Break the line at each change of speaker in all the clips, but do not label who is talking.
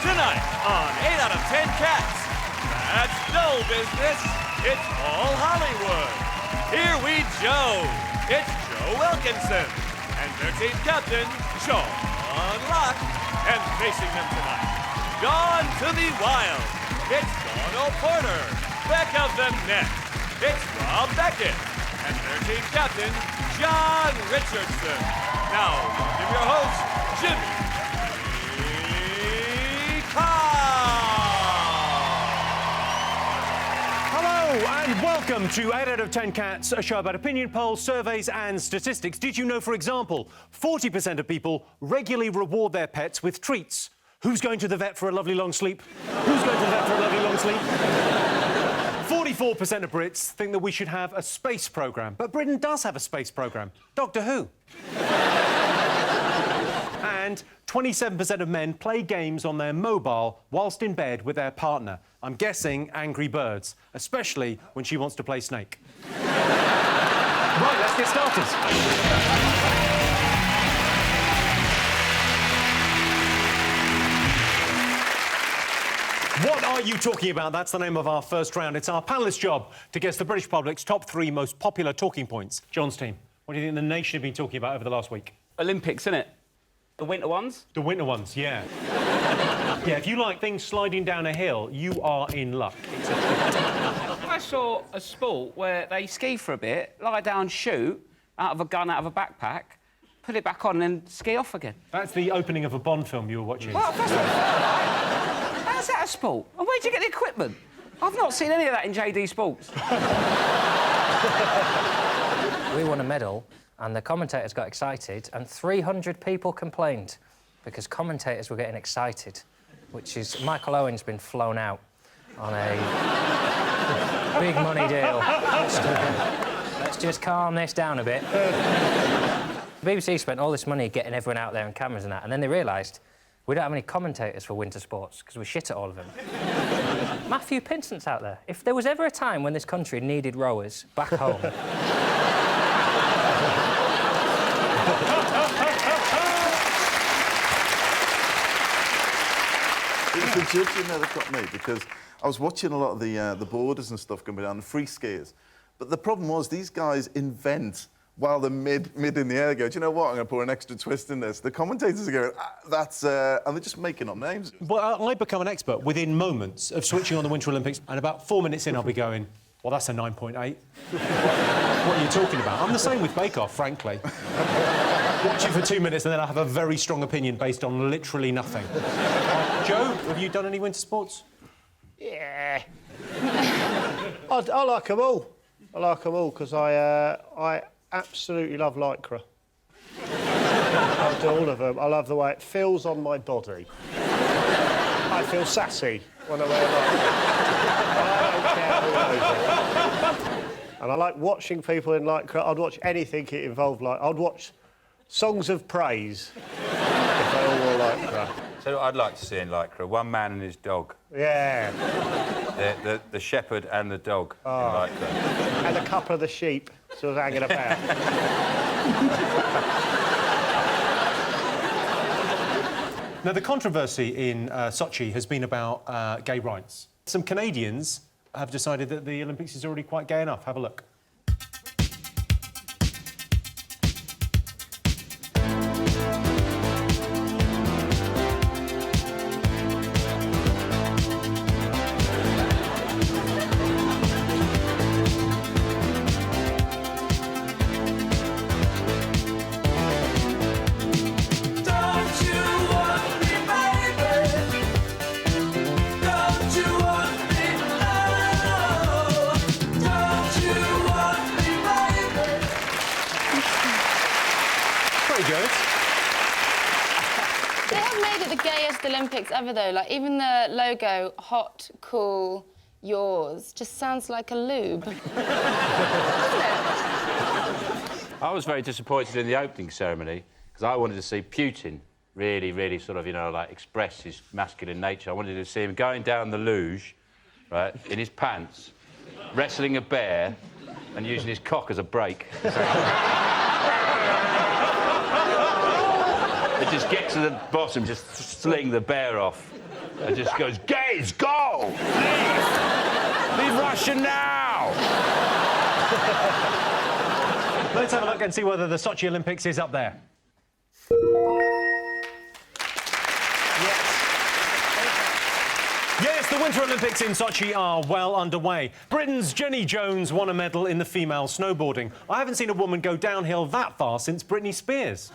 Tonight on 8 out of 10 Cats, that's no business, it's all Hollywood. Here we Joe. It's Joe Wilkinson and their team captain, Sean Locke. And facing them tonight, Gone to the Wild. It's Dawn O'Porter, back of the net. It's Rob Beckett and their team captain, Jon Richardson. Now, welcome your host, Jimmy
And welcome to 8 out of 10 Cats, a show about opinion polls, surveys and statistics. Did you know, for example, 40% of people regularly reward their pets with treats? Who's going to the vet for a lovely long sleep? Who's going to the vet for a lovely long sleep? 44% of Brits think that we should have a space programme. But Britain does have a space programme. Doctor Who. And 27% of men play games on their mobile whilst in bed with their partner. I'm guessing Angry Birds, especially when she wants to play Snake. Right, let's get started. What are you talking about? That's the name of our first round. It's our panellists' job to guess the British public's top 3 most popular talking points. John's team, what do you think the nation have been talking about over the last week?
Olympics, innit? The winter ones?
The winter ones, yeah. Yeah, if you like things sliding down a hill, you are in luck.
I saw a sport where they ski for a bit, lie down, shoot, out of a gun, out of a backpack, put it back on and then ski off again.
That's the opening of a Bond film you were watching.
Well, that's what how's that a sport? And where'd you get the equipment? I've not seen any of that in JD Sports.
We won a medal, and the commentators got excited, and 300 people complained because commentators were getting excited, which is Michael Owen's been flown out on a big money deal. Let's just calm this down a bit. The BBC spent all this money getting everyone out there and cameras and that, and then they realised we don't have any commentators for winter sports because we're shit at all of them. Matthew Pinsent's out there. If there was ever a time when this country needed rowers back home...
It was the judging there that got me, because I was watching a lot of the borders and stuff going down, the free skiers. But the problem was these guys invent while they're mid in the air. They go, do you know what? I'm going to put an extra twist in this. The commentators are going, that's... and they're just making up names.
Well, I become an expert within moments of switching on the Winter Olympics, and about 4 minutes in, I'll be going, well, that's a 9.8. What are you talking about? I'm the same with Bake Off, frankly. Watch it for 2 minutes, and then I have a very strong opinion based on literally nothing. Joe, have you done any winter sports?
Yeah. I like them all. I like them all because I absolutely love lycra. I do all of them. I love the way it feels on my body. I feel sassy when I wear lycra. I don't care who knows it. And I like watching people in lycra. I'd watch anything it involved like... I'd watch Songs of Praise if they all wore lycra.
So what I'd like to see in lycra, one man and his dog.
Yeah.
The shepherd and the dog in lycra.
And a couple of the sheep sort of hanging about.
Now, the controversy in Sochi has been about gay rights. Some Canadians have decided that the Olympics is already quite gay enough. Have a look.
They have made it the gayest Olympics ever, though. Like, even the logo, hot, cool, yours, just sounds like a lube. Doesn't it?
I was very disappointed in the opening ceremony because I wanted to see Putin really sort of, you know, like, express his masculine nature. I wanted to see him going down the luge, right, in his pants, wrestling a bear and using his cock as a brake. It just get to the bottom, just sling the bear off. and just goes, "Gays, go! Leave Russia now!"
Let's have a look and see whether the Sochi Olympics is up there. Yes, the Winter Olympics in Sochi are well underway. Britain's Jenny Jones won a medal in the female snowboarding. I haven't seen a woman go downhill that far since Britney Spears.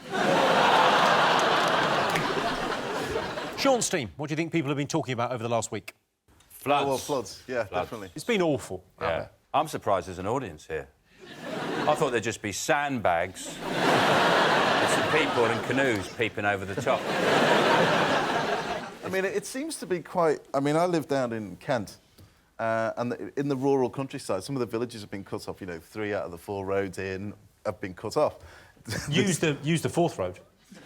Sean's team, what do you think people have been talking about over the last week?
Floods.
Oh, well, floods. Yeah, definitely.
It's been awful.
Yeah. I'm surprised there's an audience here. I thought there'd just be sandbags and some people in canoes peeping over the top.
I mean, it seems to be quite... I mean, I live down in Kent, and in the rural countryside, some of the villages have been cut off, you know, 3 out of the 4 roads in have been cut off.
Use the fourth road.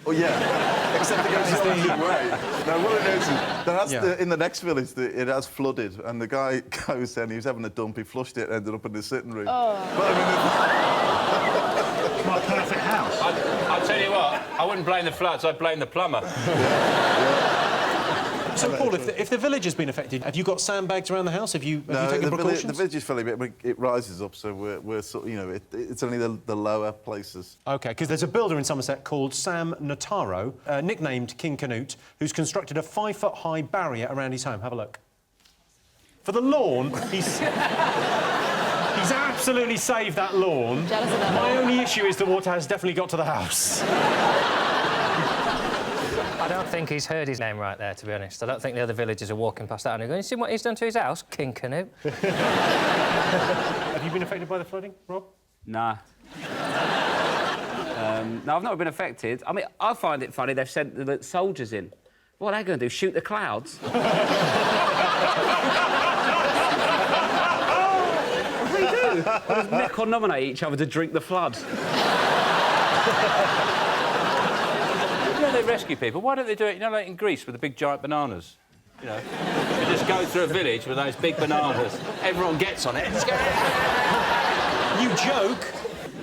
Oh, yeah. Except it goes the opposite way. Now, what I noticed is in the next village, it has flooded, and the guy was saying he was having a dump, he flushed it, and ended up in the sitting room.
Oh.
But, I mean,
It's my perfect house.
I'll tell you what, I wouldn't blame the floods, I'd blame the plumber.
So, Paul, if the village has been affected, have you got sandbags around the house? Have you taken precautions?
The village is fairly big, but it rises up, so we're sort of, you know, it's only the lower places.
OK, because there's a builder in Somerset called Sam Notaro, nicknamed King Canute, who's constructed a 5-foot-high barrier around his home. Have a look. For the lawn, he's absolutely saved that lawn.
Jealous of that.
My only issue is the water has definitely got to the house.
I don't think he's heard his name right there, to be honest. I don't think the other villagers are walking past that and going, "You seen what he's done to his house, King Canute?"
Have you been affected by the flooding, Rob?
Nah. No, I've not been affected. I mean, I find it funny they've sent the soldiers in. What are they going to do, shoot the clouds? What do they do? Or does Mick or nominate each other to drink the flood?
You know, they rescue people. Why don't they do it, you know, like in Greece with the big giant bananas? You know, they just go through a village with those big bananas. Everyone gets on it.
You joke.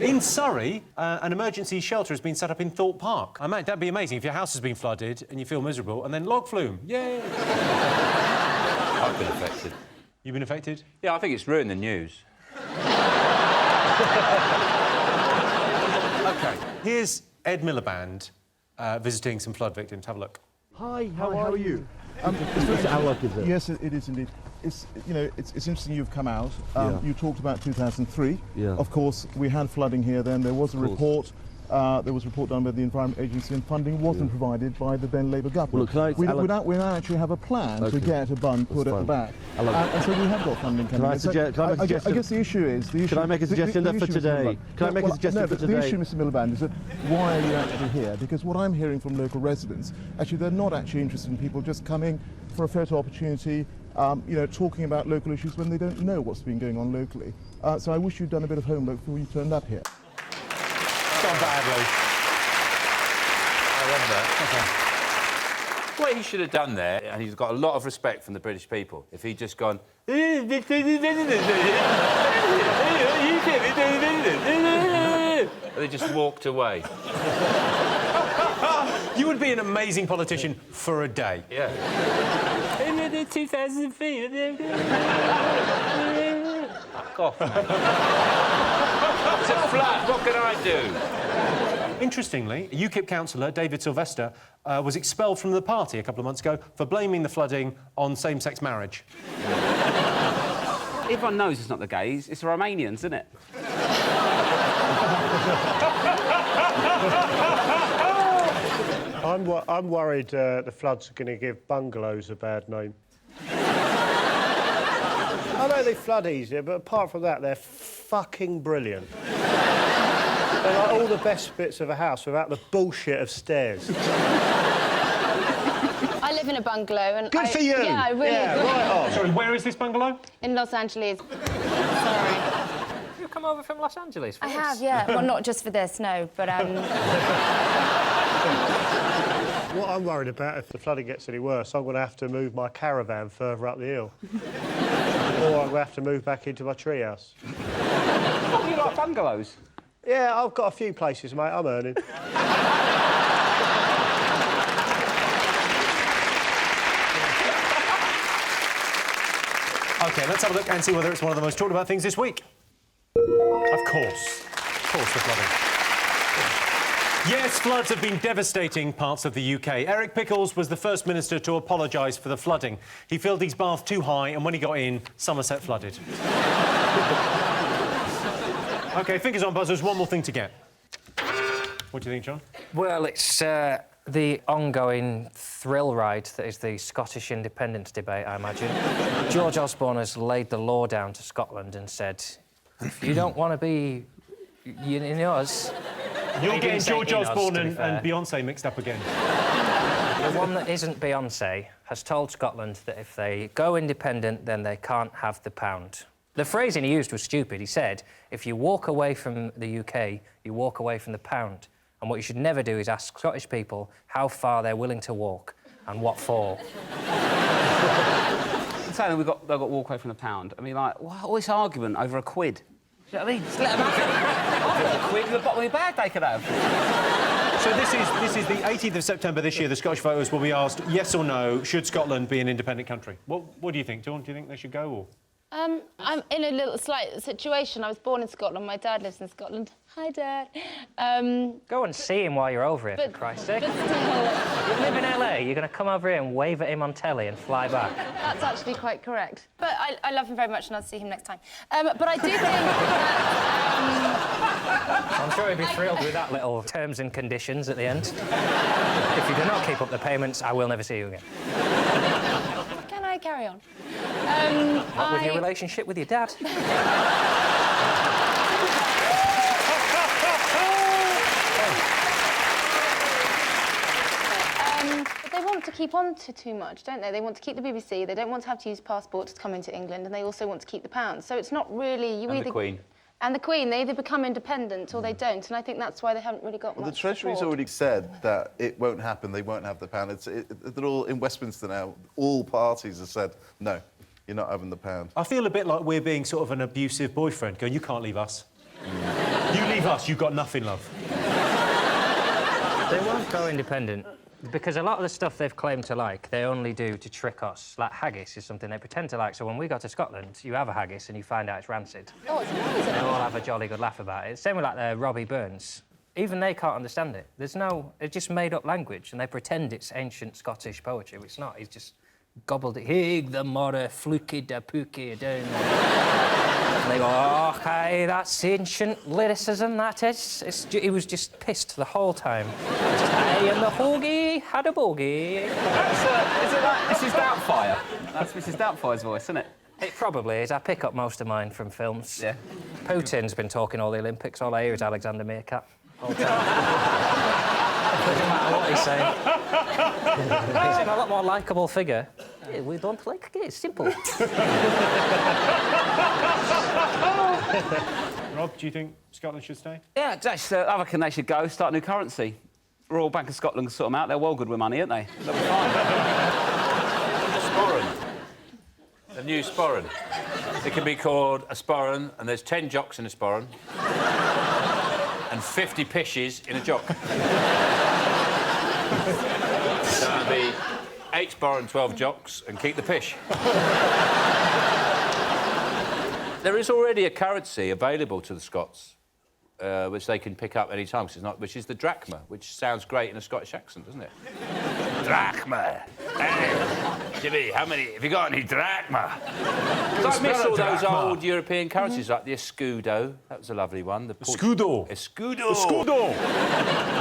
In Surrey, an emergency shelter has been set up in Thorpe Park. I mean, that'd be amazing if your house has been flooded and you feel miserable, and then log flume. Yay!
I've been affected.
You've been affected?
Yeah, I think it's ruined the news.
OK. Here's Ed Miliband visiting some flood victims. Have a look.
Hi, how are you? Yes, it is indeed. It's, you know, it's interesting you've come out. You talked about 2003.
Yeah.
Of course, we had flooding here then. There was a report. There was a report done by the Environment Agency, and funding wasn't provided by the then Labour government.
Well,
we now actually have a plan to get a bund put at the back. And so we have got funding coming.
I
guess the issue is...
Can I make a suggestion for today? Can I make a suggestion for today?
The issue, Mr Miliband, is that why are you actually here? Because what I'm hearing from local residents, actually they're not actually interested in people just coming for a photo opportunity, you know, talking about local issues when they don't know what's been going on locally. So I wish you'd done a bit of homework before you turned up here.
Gone badly.
I love that. What he should have done there, and he's got a lot of respect from the British people, if he'd just gone... They just walked away.
You would be an amazing politician for a day.
Yeah. 2,000 feet. Fuck off, man. It's a flood. What can I do?
Interestingly, UKIP councillor David Sylvester was expelled from the party a couple of months ago for blaming the flooding on same-sex marriage.
Everyone knows it's not the gays, it's the Romanians, isn't it?
I'm worried the floods are going to give bungalows a bad name. I know they flood easier, but apart from that, they're fucking brilliant. They're like all the best bits of a house without the bullshit of stairs.
I live in a bungalow and
Good for you!
Yeah, I really agree.
Right on.
Sorry, where is this bungalow?
In Los Angeles. Sorry.
You've come over from Los Angeles for
I
this?
have, yeah. Well, not just for this, no, but...
What I'm worried about, if the flooding gets any worse, I'm going to have to move my caravan further up the hill. Or I'm going to have to move back into my treehouse.
What, you like bungalows?
Yeah, I've got a few places, mate. I'm earning.
OK, let's have a look and see whether it's one of the most talked about things this week. Of course, the flooding. Yes, floods have been devastating parts of the UK. Eric Pickles was the first minister to apologise for the flooding. He filled his bath too high, and when he got in, Somerset flooded. OK, fingers on buzzers, one more thing to get. What do you think, John?
Well, it's the ongoing thrill ride that is the Scottish independence debate, I imagine. George Osborne has laid the law down to Scotland and said, if you don't want to be in us...
You're getting George Osborne and Beyoncé mixed up again.
The one that isn't Beyoncé has told Scotland that if they go independent, then they can't have the pound. The phrasing he used was stupid. He said, if you walk away from the UK, you walk away from the pound. And what you should never do is ask Scottish people how far they're willing to walk and what for.
Saying they've got to walk away from the pound. I mean, like, all this argument over a quid. Do you know what I mean? Just let them have it. A quid in the bottom of your bag they could have.
So this is the 18th of September this year. The Scottish voters will be asked, yes or no, should Scotland be an independent country? What do you think, Dawn? Do you think they should go, or...?
I'm in a little slight situation. I was born in Scotland. My dad lives in Scotland. Hi, Dad.
Go and see him while you're over here, for Christ's sake.
But still...
You live in LA, you're going to come over here and wave at him on telly and fly back.
That's actually quite correct. But I love him very much and I'll see him next time. But I do think that...
I'm sure he'd be thrilled with that little terms and conditions at the end. If you do not keep up the payments, I will never see you again.
Can I carry on?
What with your relationship with your dad?
But they want to keep on to too much, don't they? They want to keep the BBC, they don't want to have to use passports to come into England, and they also want to keep the pound. So it's not really...
The Queen.
And the Queen, they either become independent or they don't, and I think that's why they haven't really got much
The Treasury's
support.
already said that it won't happen, they won't have the pound. They're all in Westminster now. All parties have said, no, you're not having the pound.
I feel a bit like we're being sort of an abusive boyfriend, going, you can't leave us. You leave us, you've got nothing, love.
They won't go independent because a lot of the stuff they've claimed to like, they only do to trick us. Like haggis is something they pretend to like. So when we go to Scotland, you have a haggis and you find out it's rancid.
Oh, it's amazing.
They all have a jolly good laugh about it. Same with, like, Robbie Burns. Even they can't understand it. It's just made-up language, and they pretend it's ancient Scottish poetry, which it's not. He's just gobbled it. Hig the morra, fluky da pookie down. And they go, oh, OK, that's ancient lyricism, that is. He was just pissed the whole time. Hey, and the hoagie had a bogey.
Is it like Mrs. Doubtfire? That's Mrs. Doubtfire's voice, isn't it?
It probably is. I pick up most of mine from films.
Yeah.
Putin's been talking all the Olympics. All I hear is Alexander Meerkat. All the time. Doesn't matter what he's saying. He's a lot more likeable figure. Hey, we don't like it. It's simple.
Rob, do you think Scotland should stay?
Yeah, I reckon they should go, start a new currency. Royal Bank of Scotland sort them out. They're well good with money, aren't they? They'll be fine.
Sporran. The new sporran. It can be called a sporran, and there's 10 jocks in a sporran. And 50 pishes in a jock. So it'll be 8 sporran, 12 jocks, and keep the pish. There is already a currency available to the Scots, which they can pick up any time, which is the drachma, which sounds great in a Scottish accent, doesn't it? Drachma. Hey, Jimmy, have you got any drachma? I miss all those old European currencies, like the escudo. That was a lovely one. The
Scudo.
Escudo.
Scudo.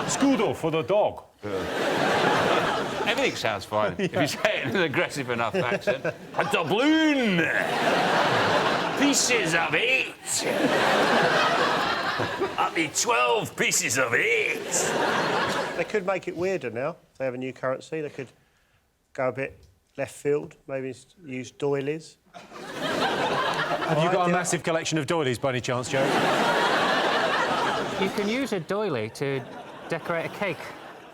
Scudo for the dog.
Everything sounds fine if you say it in an aggressive enough accent. A doubloon. Pieces of 8. Up me 12 pieces of 8.
They could make it weirder now. If they have a new currency, they could go a bit left field, maybe use doilies.
Have you got a massive collection of doilies by any chance, Joe?
You can use a doily to decorate a cake.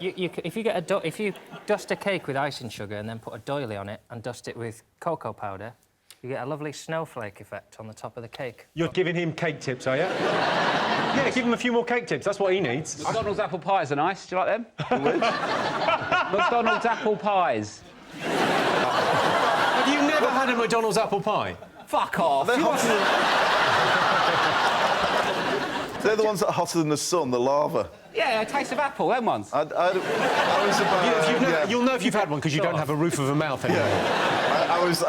If you dust a cake with icing sugar and then put a doily on it and dust it with cocoa powder, you get a lovely snowflake effect on the top of the cake.
You're giving him cake tips, are you? Yeah, give him a few more cake tips. That's what he needs.
McDonald's apple pies are nice. Do you like them? McDonald's apple pies.
Have you never had a McDonald's apple pie?
Fuck off.
They're They're the ones that are hotter than the sun, the lava.
Yeah, a taste of apple, them ones.
I was about...
You'll know if you've had one because you don't have a roof of a mouth anymore.
Yeah. I was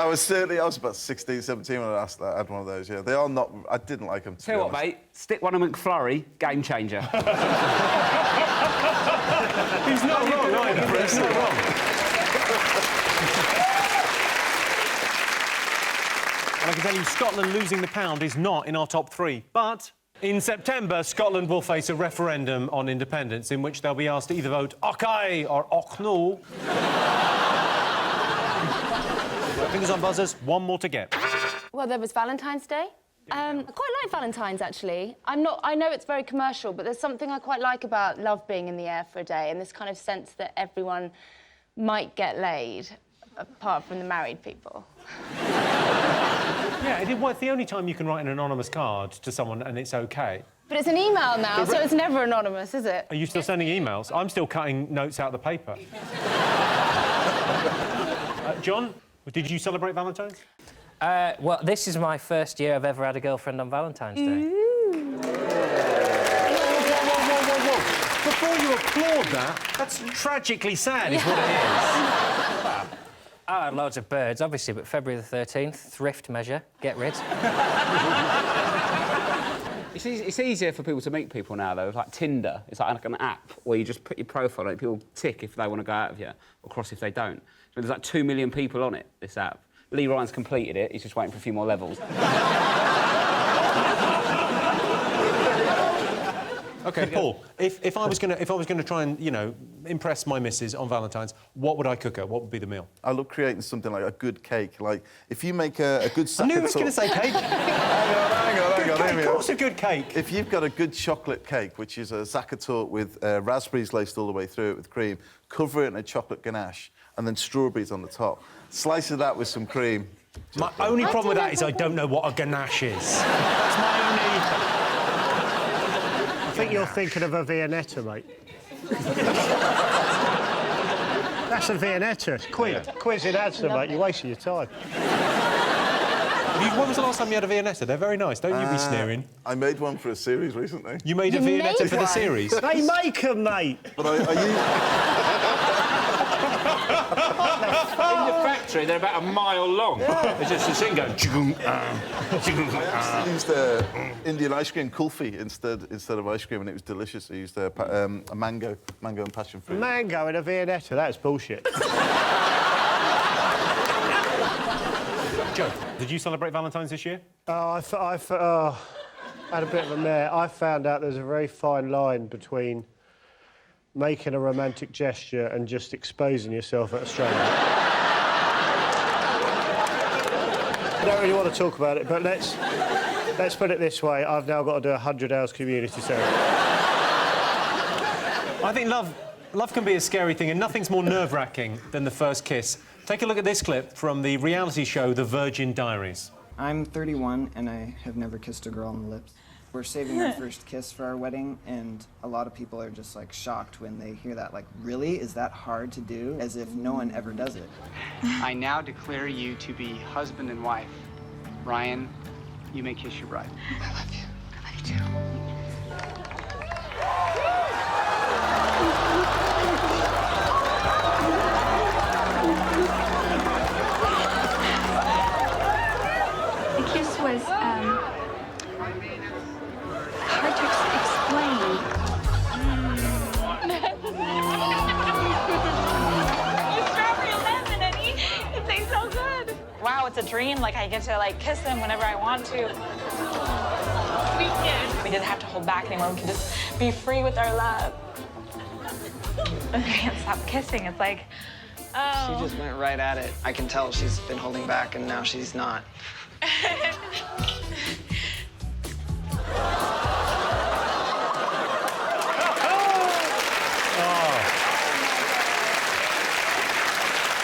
about 16, 17 when I had one of those, yeah. They are not... I didn't like them, to
Tell you what, mate, stick one of McFlurry, game changer.
He's not wrong, either. He's not wrong. And I can tell you, Scotland losing the pound is not in our top 3, but... In September, Scotland will face a referendum on independence in which they'll be asked to either vote OK or OK no. Fingers on buzzers, one more to get.
Well, there was Valentine's Day. I quite like Valentine's, actually. I know it's very commercial, but there's something I quite like about love being in the air for a day and this kind of sense that everyone might get laid, apart from the married people.
Yeah, it's the only time you can write an anonymous card to someone and it's OK.
But it's an email now, so it's never anonymous, is it?
Are you still sending emails? I'm still cutting notes out of the paper. John, did you celebrate Valentine's?
Well, this is my first year I've ever had a girlfriend on Valentine's Day.
Whoa. Before you applaud that, that's tragically sad, is what it is.
I had loads of birds, obviously, but February the 13th, thrift measure, get rid.
It's easier for people to meet people now, though. It's like Tinder. It's like an app where you just put your profile on it, people tick if they want to go out with you, or cross if they don't. So there's like 2 million people on it, this app. Lee Ryan's completed it, he's just waiting for a few more levels.
OK, Paul, if I was gonna try and, you know, impress my missus on Valentine's, what would I cook her? What would be the meal?
I love creating something like a good cake. Like, if you make a good sack
I knew he was going to say cake.
hang on.
Of course, a good cake.
If you've got a good chocolate cake, which is a Zacatort with raspberries laced all the way through it with cream, cover it in a chocolate ganache, and then strawberries on the top. Slice of that with some cream.
My only problem with that is I don't know what a ganache is. That's my only...
I think you're thinking of a Viennetta, mate. That's a Viennetta. Quiz in answer, mate. You're wasting your time.
When was the last time you had a Viennetta? They're very nice, don't you be sneering.
I made one for a series recently.
You made a Viennetta for the series?
They make them, mate.
But I
In the factory, they're about a mile long. It's just a thing going...
I used Indian ice cream, kulfi, instead of ice cream, and it was delicious. I used a mango and passion fruit.
Mango in a Viennetta, that's bullshit.
Joe, did you celebrate Valentine's this year?
I had a bit of a mare. I found out there's a very fine line between making a romantic gesture and just exposing yourself at a stranger. I don't really want to talk about it, but let's put it this way. I've now got to do 100 hours community service.
I think love can be a scary thing, and nothing's more nerve-wracking than the first kiss. Take a look at this clip from the reality show The Virgin Diaries.
I'm 31 and I have never kissed a girl on the lips. We're saving our first kiss for our wedding, and a lot of people are just, like, shocked when they hear that. Like, really? Is that hard to do? As if no one ever does it.
I now declare you to be husband and wife. Ryan, you may kiss your bride.
I love you. I love you too.
The kiss was, hard to explain.
Strawberry lemon, it tastes so good. Wow, it's a dream. Like, I get to, like, kiss them whenever I want to. We didn't have to hold back anymore. We could just be free with our love. I can't stop kissing. It's like, oh.
She just went right at it. I can tell she's been holding back, and now she's not.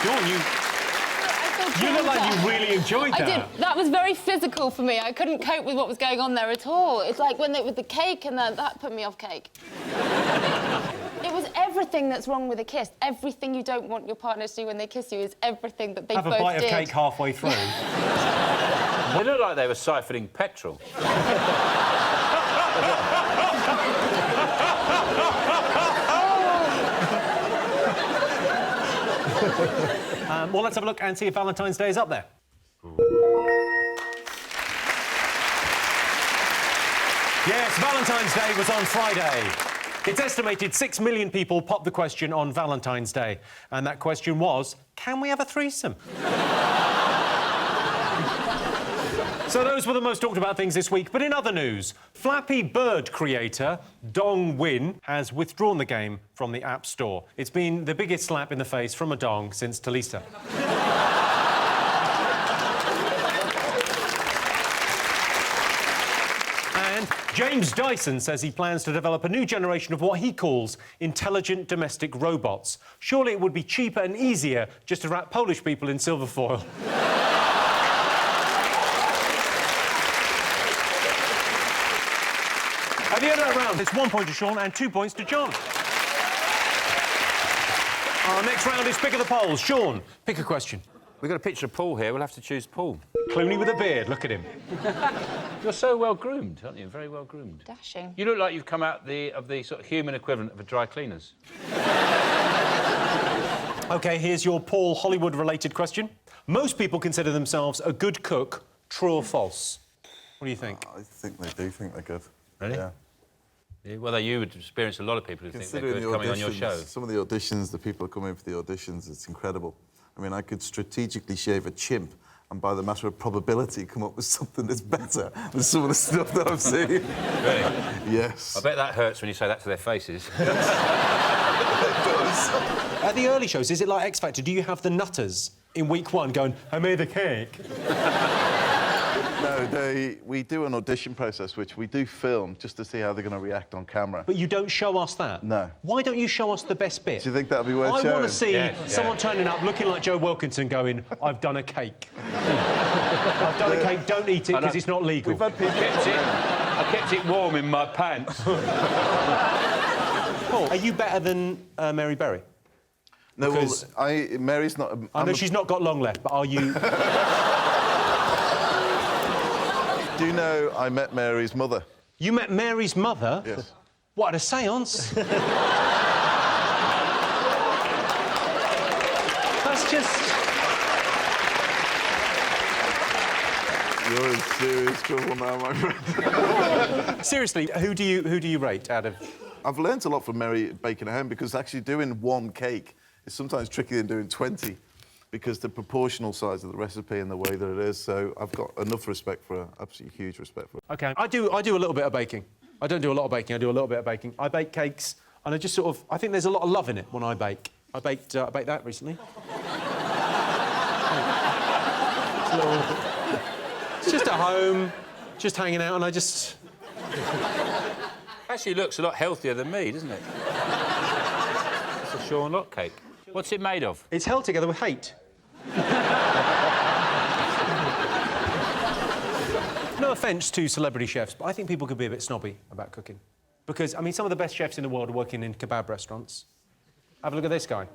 Dawn, you look like you really enjoyed that.
I did. That was very physical for me. I couldn't cope with what was going on there at all. It's like with the cake, and that put me off cake. It was everything that's wrong with a kiss. Everything you don't want your partner to do when they kiss you is everything that they both did.
Have a bite of cake halfway through.
They look like they were siphoning petrol.
Well, let's have a look and see if Valentine's Day is up there. Yes, Valentine's Day was on Friday. It's estimated 6 million people popped the question on Valentine's Day. And that question was, can we have a threesome? So those were the most talked about things this week. But in other news, Flappy Bird creator Dong Win has withdrawn the game from the App Store. It's been the biggest slap in the face from a dong since Talisa. And James Dyson says he plans to develop a new generation of what he calls intelligent domestic robots. Surely it would be cheaper and easier just to wrap Polish people in silver foil. At the end of that round, it's 1 point to Sean and 2 points to John. Our next round is Pick of the Polls. Sean, pick a question.
We've got a picture of Paul here. We'll have to choose Paul.
Clooney with a beard, look at him.
You're so well-groomed, aren't you? Very well-groomed.
Dashing.
You look like you've come out of the sort of human equivalent of a dry cleaners.
OK, here's your Paul Hollywood-related question. Most people consider themselves a good cook, true or false? What do you think?
I think they do think they're good.
Really?
Yeah.
Yeah, well, you would experience a lot of people who think they're good coming on your show.
Some of the auditions, the people who come in for the auditions, it's incredible. I mean, I could strategically shave a chimp and by the matter of probability come up with something that's better than some of the stuff that I've seen.
Really?
Yes.
I bet that hurts when you say that to their faces.
At the early shows, is it like X Factor? Do you have the nutters in week 1 going, I made the cake?
No, we do an audition process, which we do film just to see how they're going to react on camera.
But you don't show us that?
No.
Why don't you show us the best bit?
Do you think that would be worth showing?
I want to see someone turning up looking like Joe Wilkinson going, I've done a cake. I've done a cake, don't eat it because it's not legal.
We've had people...
I kept it warm in my pants.
Paul, are you better than Mary Berry?
No,
because
Mary's not...
I know she's not got long left, but are you...
Do you know I met Mary's mother?
You met Mary's mother?
Yes.
What, at a séance? That's just...
You're in serious trouble now, my friend.
Seriously, who do you rate out of...
I've learnt a lot from Mary baking at home because actually doing one cake is sometimes trickier than doing 20 because the proportional size of the recipe and the way that it is. So I've got enough respect for her, absolutely huge respect for her.
OK, I do a little bit of baking. I don't do a lot of baking, I do a little bit of baking. I bake cakes, and I just sort of... I think there's a lot of love in it when I bake. I baked that recently. It's just at home, just hanging out, and I just...
Actually looks a lot healthier than me, doesn't it? It's a Sean Locke cake. What's it made of?
It's held together with hate. No offence to celebrity chefs, but I think people could be a bit snobby about cooking. Because, I mean, some of the best chefs in the world are working in kebab restaurants. Have a look at this guy.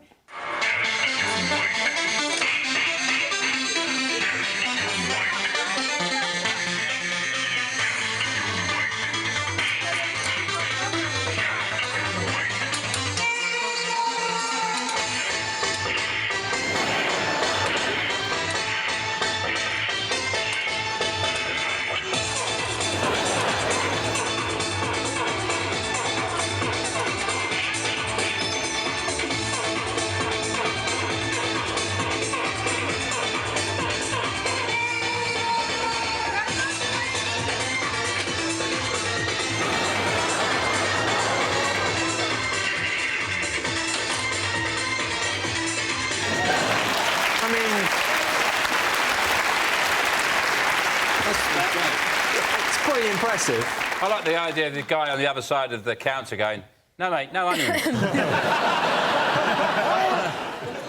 Impressive.
I like the idea of the guy on the other side of the counter going, no, mate, no onion.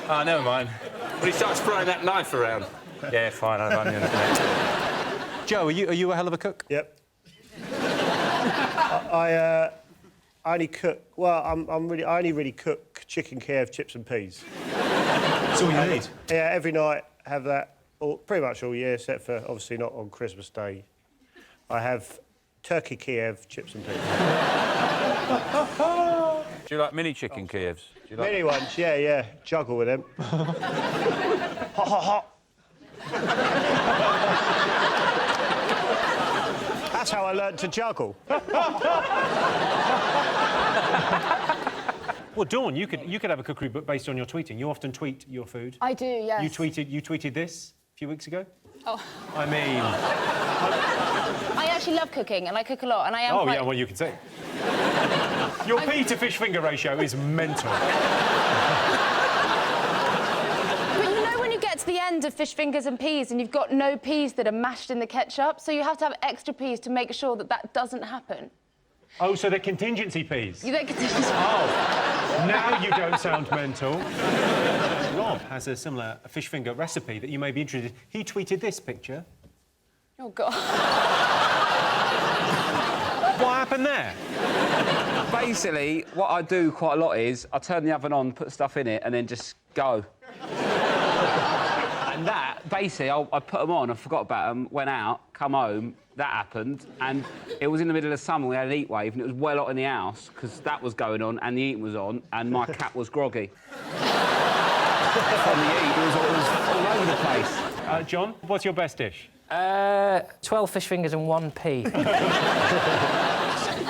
Oh, never mind. But he starts throwing that knife around. Yeah, fine, I have onions.
Joe, are you a hell of a cook?
Yep. I I only cook. Well, I only really cook chicken Kiev chips and peas.
That's all you need.
Yeah, every night have that. Pretty much all year, except for obviously not on Christmas Day. I have turkey Kiev chips and peas.
Do you like mini chicken Kievs? Do you like
Mini ones, yeah. Juggle with them. Hot, hot, hot. That's how I learnt to juggle.
Well, Dawn, you could have a cookery book based on your tweeting. You often tweet your food.
I do, yes.
You tweeted this a few weeks ago.
Oh.
I mean...
I actually love cooking, and I cook a lot, and I am
yeah, well, you can say. Your pea to fish finger ratio is mental.
But you know when you get to the end of fish fingers and peas and you've got no peas that are mashed in the ketchup, so you have to have extra peas to make sure that that doesn't happen.
Oh, so they're contingency peas?
They're contingency.
Oh, now you don't sound mental. Rob has a similar fish finger recipe that you may be interested in. He tweeted this picture.
Oh, God.
What happened there?
Basically, what I do quite a lot is I turn the oven on, put stuff in it, and then just go. And that, basically, I put them on, I forgot about them, went out, come home, that happened, and it was in the middle of summer, we had an heat wave, and it was well hot in the house, because that was going on, and the heat was on, and my cat was groggy. From the heat, it was all over the place.
John, what's your best dish?
12 fish fingers and 1 pea.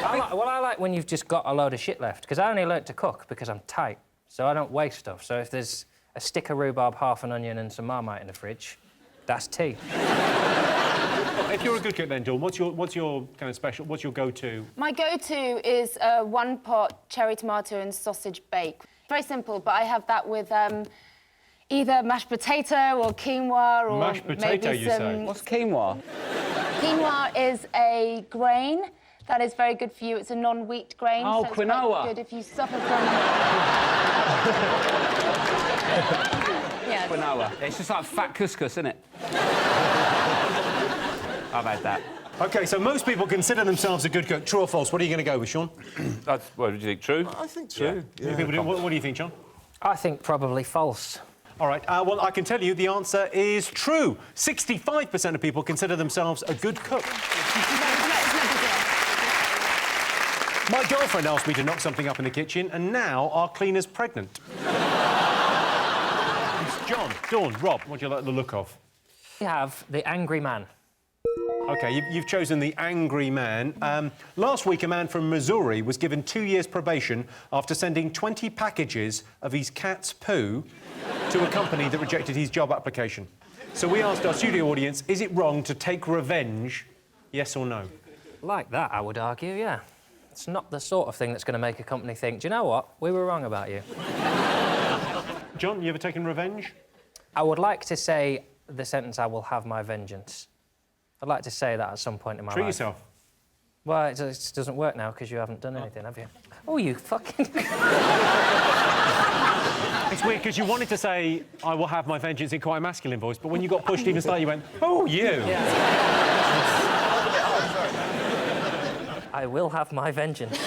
I like when you've just got a load of shit left, because I only learnt to cook because I'm tight, so I don't waste stuff. So if there's a stick of rhubarb, half an onion and some Marmite in the fridge, that's tea.
If you're a good cook then, Dawn, what's your kind of special, what's your go-to?
My go-to is a one-pot cherry tomato and sausage bake. Very simple, but I have that with either mashed potato or quinoa or
mashed potato,
maybe
you say?
What's quinoa?
Quinoa is a grain that is very good for you. It's a non-wheat grain.
Oh,
so it's
quinoa.
quite good if you suffer from... yeah.
Quinoa. It's just like fat couscous, isn't it? I've had that.
OK, so most people consider themselves a good cook. True or false? What are you going to go with, Sean?
What do you think, true?
I think true.
Yeah. People do. What do you think, John?
I think probably false.
All right, well, I can tell you the answer is true. 65% of people consider themselves a good cook. My girlfriend asked me to knock something up in the kitchen, and now our cleaner's pregnant. It's John, Dawn, Rob, what do you like the look of?
We have the angry man.
OK, you've chosen the angry man. Last week, a man from Missouri was given 2 years probation after sending 20 packages of his cat's poo to a company that rejected his job application. So we asked our studio audience, is it wrong to take revenge, yes or no?
Like that, I would argue, yeah. It's not the sort of thing that's going to make a company think, do you know what, we were wrong about you.
John, you ever taken revenge?
I would like to say the sentence, I will have my vengeance. I'd like to say that at some point in my life.
Treat yourself.
Well, it doesn't work now because you haven't done anything, have you? Oh, you fucking...
It's weird because you wanted to say, I will have my vengeance in quite a masculine voice, but when you got pushed even slightly, you went, oh, you!
Yeah. I will have my vengeance.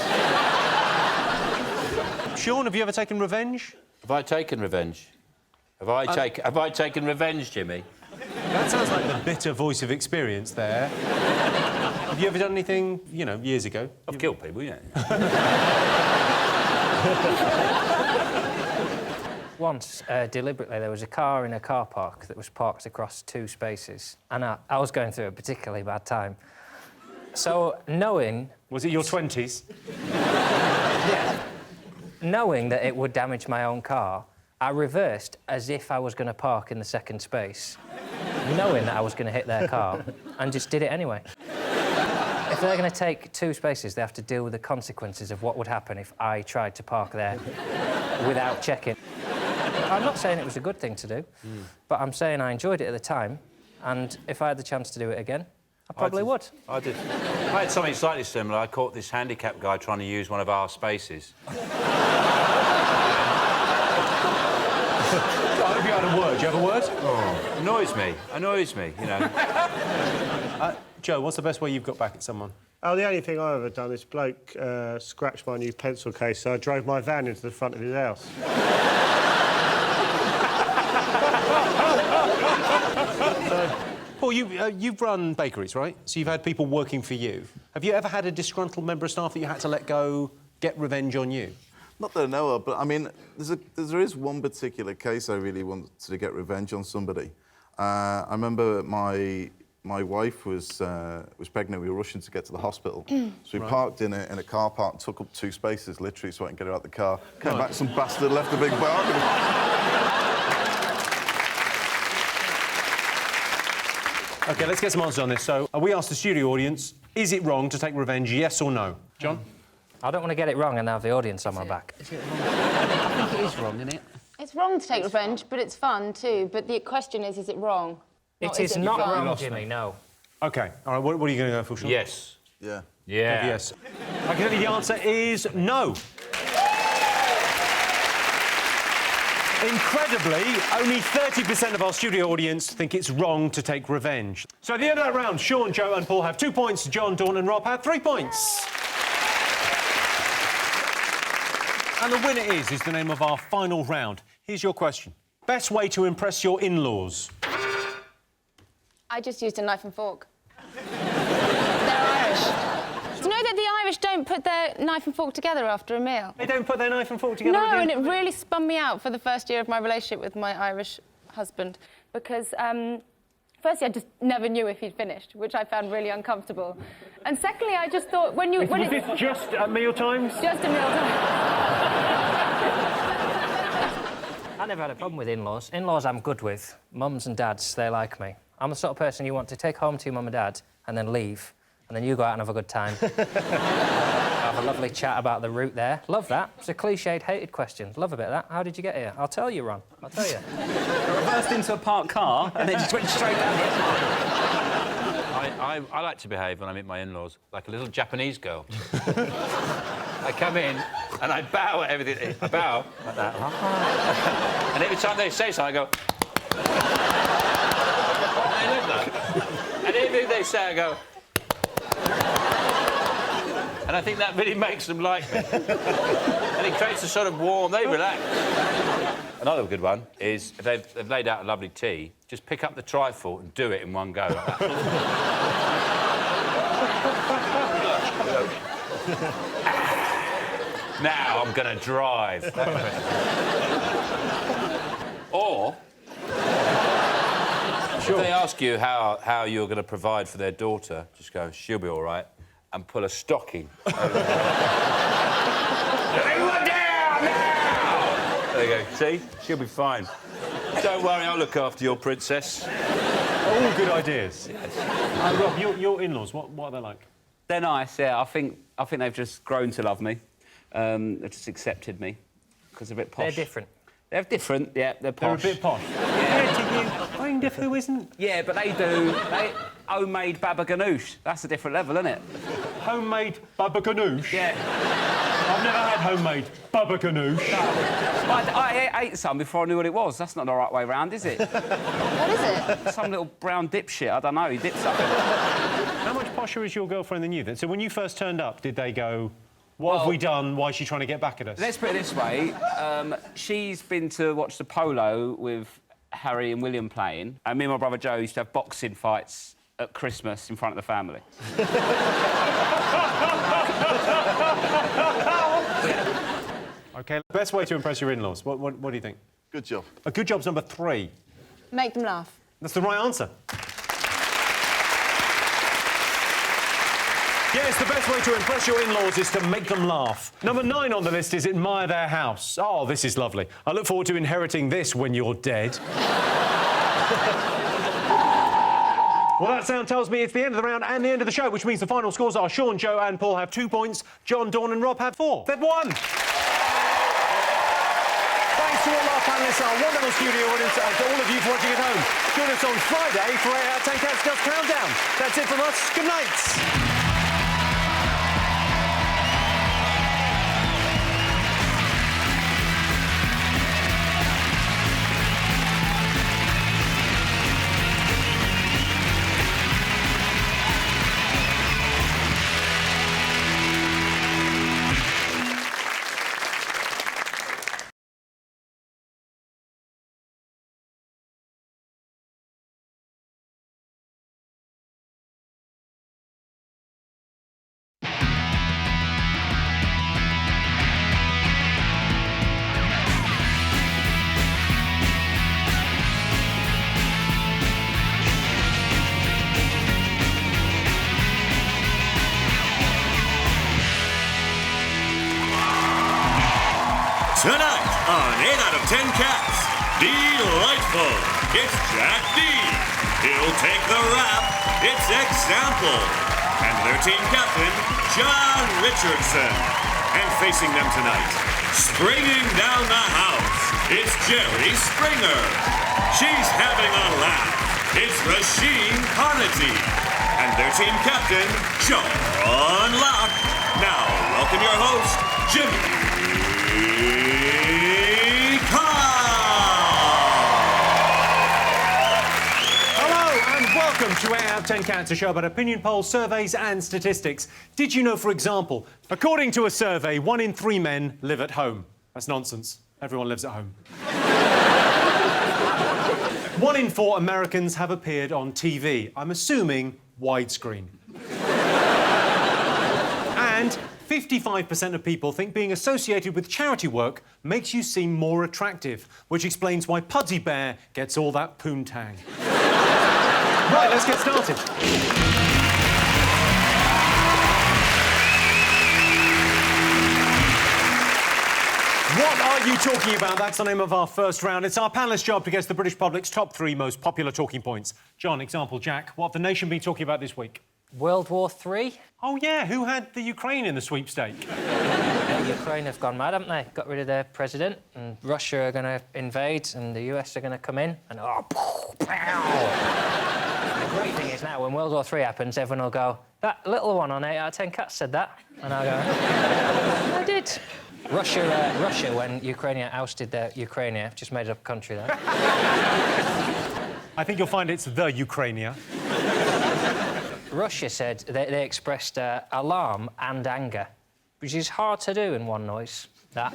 Sean, have you ever taken revenge?
Have I taken revenge? Have I taken revenge, Jimmy?
That sounds like the bitter voice of experience there. Have you ever done anything, you know, years ago?
I've killed people, yeah.
Once, deliberately, there was a car in a car park that was parked across 2 spaces, and I was going through a particularly bad time. So, knowing...
Was it your 20s?
Yeah. Knowing that it would damage my own car, I reversed as if I was going to park in the second space, knowing that I was going to hit their car, and just did it anyway. If they're going to take 2 spaces, they have to deal with the consequences of what would happen if I tried to park there without checking. I'm not saying it was a good thing to do, but I'm saying I enjoyed it at the time, and if I had the chance to do it again, I probably would.
I did. I had something slightly similar. I caught this handicapped guy trying to use one of our spaces.
I hope you had a word. Do you have a word?
Oh, annoys me, you know.
Joe, what's the best way you've got back at someone?
Oh, the only thing I've ever done is bloke scratched my new pencil case, so I drove my van into the front of his house.
Paul, you've run bakeries, right? So you've had people working for you. Have you ever had a disgruntled member of staff that you had to let go, get revenge on you?
Not that I know of, but I mean, there is one particular case I really wanted to get revenge on somebody. I remember my wife was pregnant. We were rushing to get to the hospital, so we parked in a car park and took up 2 spaces literally so I can get her out the car. Came back, some bastard left a big bargain.
OK, let's get some answers on this. So, we asked the studio audience, is it wrong to take revenge, yes or no? John?
I don't want to get it wrong and have the audience on my back.
Is it wrong? I think it is wrong, isn't it?
It's wrong to take revenge, but it's fun too. But the question is it wrong?
It is not wrong, Jimmy, no.
OK, all right, what are you going to go for, Sean?
Yes.
Yeah.
Yeah.
Yes. I can tell you the answer is no. Incredibly, only 30% of our studio audience think it's wrong to take revenge. So at the end of that round, Sean, Joe and Paul have 2 points, John, Dawn and Rob have 3 points. And the winner is the name of our final round. Here's your question. Best way to impress your in-laws?
I just used a knife and fork. They're Irish. Do you know that the Irish don't put their knife and fork together after a meal?
They don't put their knife and fork together?
No, and it really spun me out for the first year of my relationship with my Irish husband because, firstly, I just never knew if he'd finished, which I found really uncomfortable. And secondly, I just thought when
Is this just at meal times?
Just at meal times.
I never had a problem with in-laws. In-laws I'm good with. Mums and dads, they like me. I'm the sort of person you want to take home to your mum and dad and then leave, and then you go out and have a good time. Have a lovely chat about the route there. Love that. It's a cliched, hated question. Love a bit of that. How did you get here? I'll tell you, Ron. I'll tell you.
I reversed into a parked car and then just went straight down here.
I like to behave when I meet my in-laws like a little Japanese girl. I come in and I bow at everything. I bow like that. And every time they say something, I go... And they love that. And everything they say, I go... And I think that really makes them like me. And it creates a sort of warm... They relax. Another good one is, if they've laid out a lovely tea, just pick up the trifle and do it in one go. Like that. Now I'm going to drive. Or... If they ask you how you're going to provide for their daughter, just go, she'll be all right, and pull a stocking over Everyone down now! There you go. See? She'll be fine. Don't worry, I'll look after your princess.
All good ideas.
Yes.
Rob, your in-laws, what are they like?
They're nice, yeah. I think they've just grown to love me. They've just accepted me because they're a bit posh.
They're different.
They're different, yeah. They're posh.
They're a bit posh.
Yeah.
Did you find if who isn't?
Yeah, but they homemade baba ganoush. That's a different level, isn't it?
Homemade baba ganoush?
Yeah.
I've never had homemade baba ganoush.
No. I ate some before I knew what it was. That's not the right way round, is it?
What is it?
Some little brown dipshit. I don't know. He dipped something.
How much posher is your girlfriend than you, then? So when you first turned up, did they go... What have we done? Why is she trying to get back at us?
Let's put it this way. She's been to watch the polo with Harry and William playing, and me and my brother Joe used to have boxing fights at Christmas in front of the family.
OK, best way to impress your in-laws. What do you think?
Good job.
A good job's number 3.
Make them laugh.
That's the right answer. Yes, the best way to impress your in-laws is to make them laugh. Number 9 on the list is admire their house. Oh, this is lovely. I look forward to inheriting this when you're dead. Well, that sound tells me it's the end of the round and the end of the show, which means the final scores are Sean, Joe and Paul have 2 points, John, Dawn and Rob have 4. They've won! Thanks to all our panellists, our wonderful studio audience, and to all of you for watching at home. Join us on Friday for 8 out of 10 Cats Does Countdown. That's it from us. Good night.
10 cats. Delightful. It's Jack D. He'll take the rap. It's Example. And their team captain, Jon Richardson. And facing them tonight, springing down the house, it's Jerry Springer. She's having a laugh. It's Rasheen Carnety. And their team captain, John Locke. Now, welcome your host, Jimmy Carr.
Hello and welcome to 8 out of 10 Cats, a show about opinion polls, surveys and statistics. Did you know, for example, according to a survey, 1 in 3 men live at home? That's nonsense. Everyone lives at home. 1 in 4 Americans have appeared on TV. I'm assuming widescreen. And 55% of people think being associated with charity work makes you seem more attractive, which explains why Pudsey Bear gets all that poontang. Right, let's get started. What are you talking about? That's the name of our first round. It's our panellists' job to guess the British public's top 3 most popular talking points. John, example, Jack, what have the nation been talking about this week?
World War III.
Oh, yeah, who had the Ukraine in the sweepstake?
Ukraine have gone mad, haven't they? Got rid of their president, and Russia are going to invade, and the US are going to come in, and The great thing is now, when World War III happens, everyone will go, that little one on 8 out of 10 Cats said that. And I'll go, I did. Russia, when Ukraine ousted their Ukraine, just made up a country there.
I think you'll find it's the Ukraine.
Russia said they expressed alarm and anger, which is hard to do in one noise. That.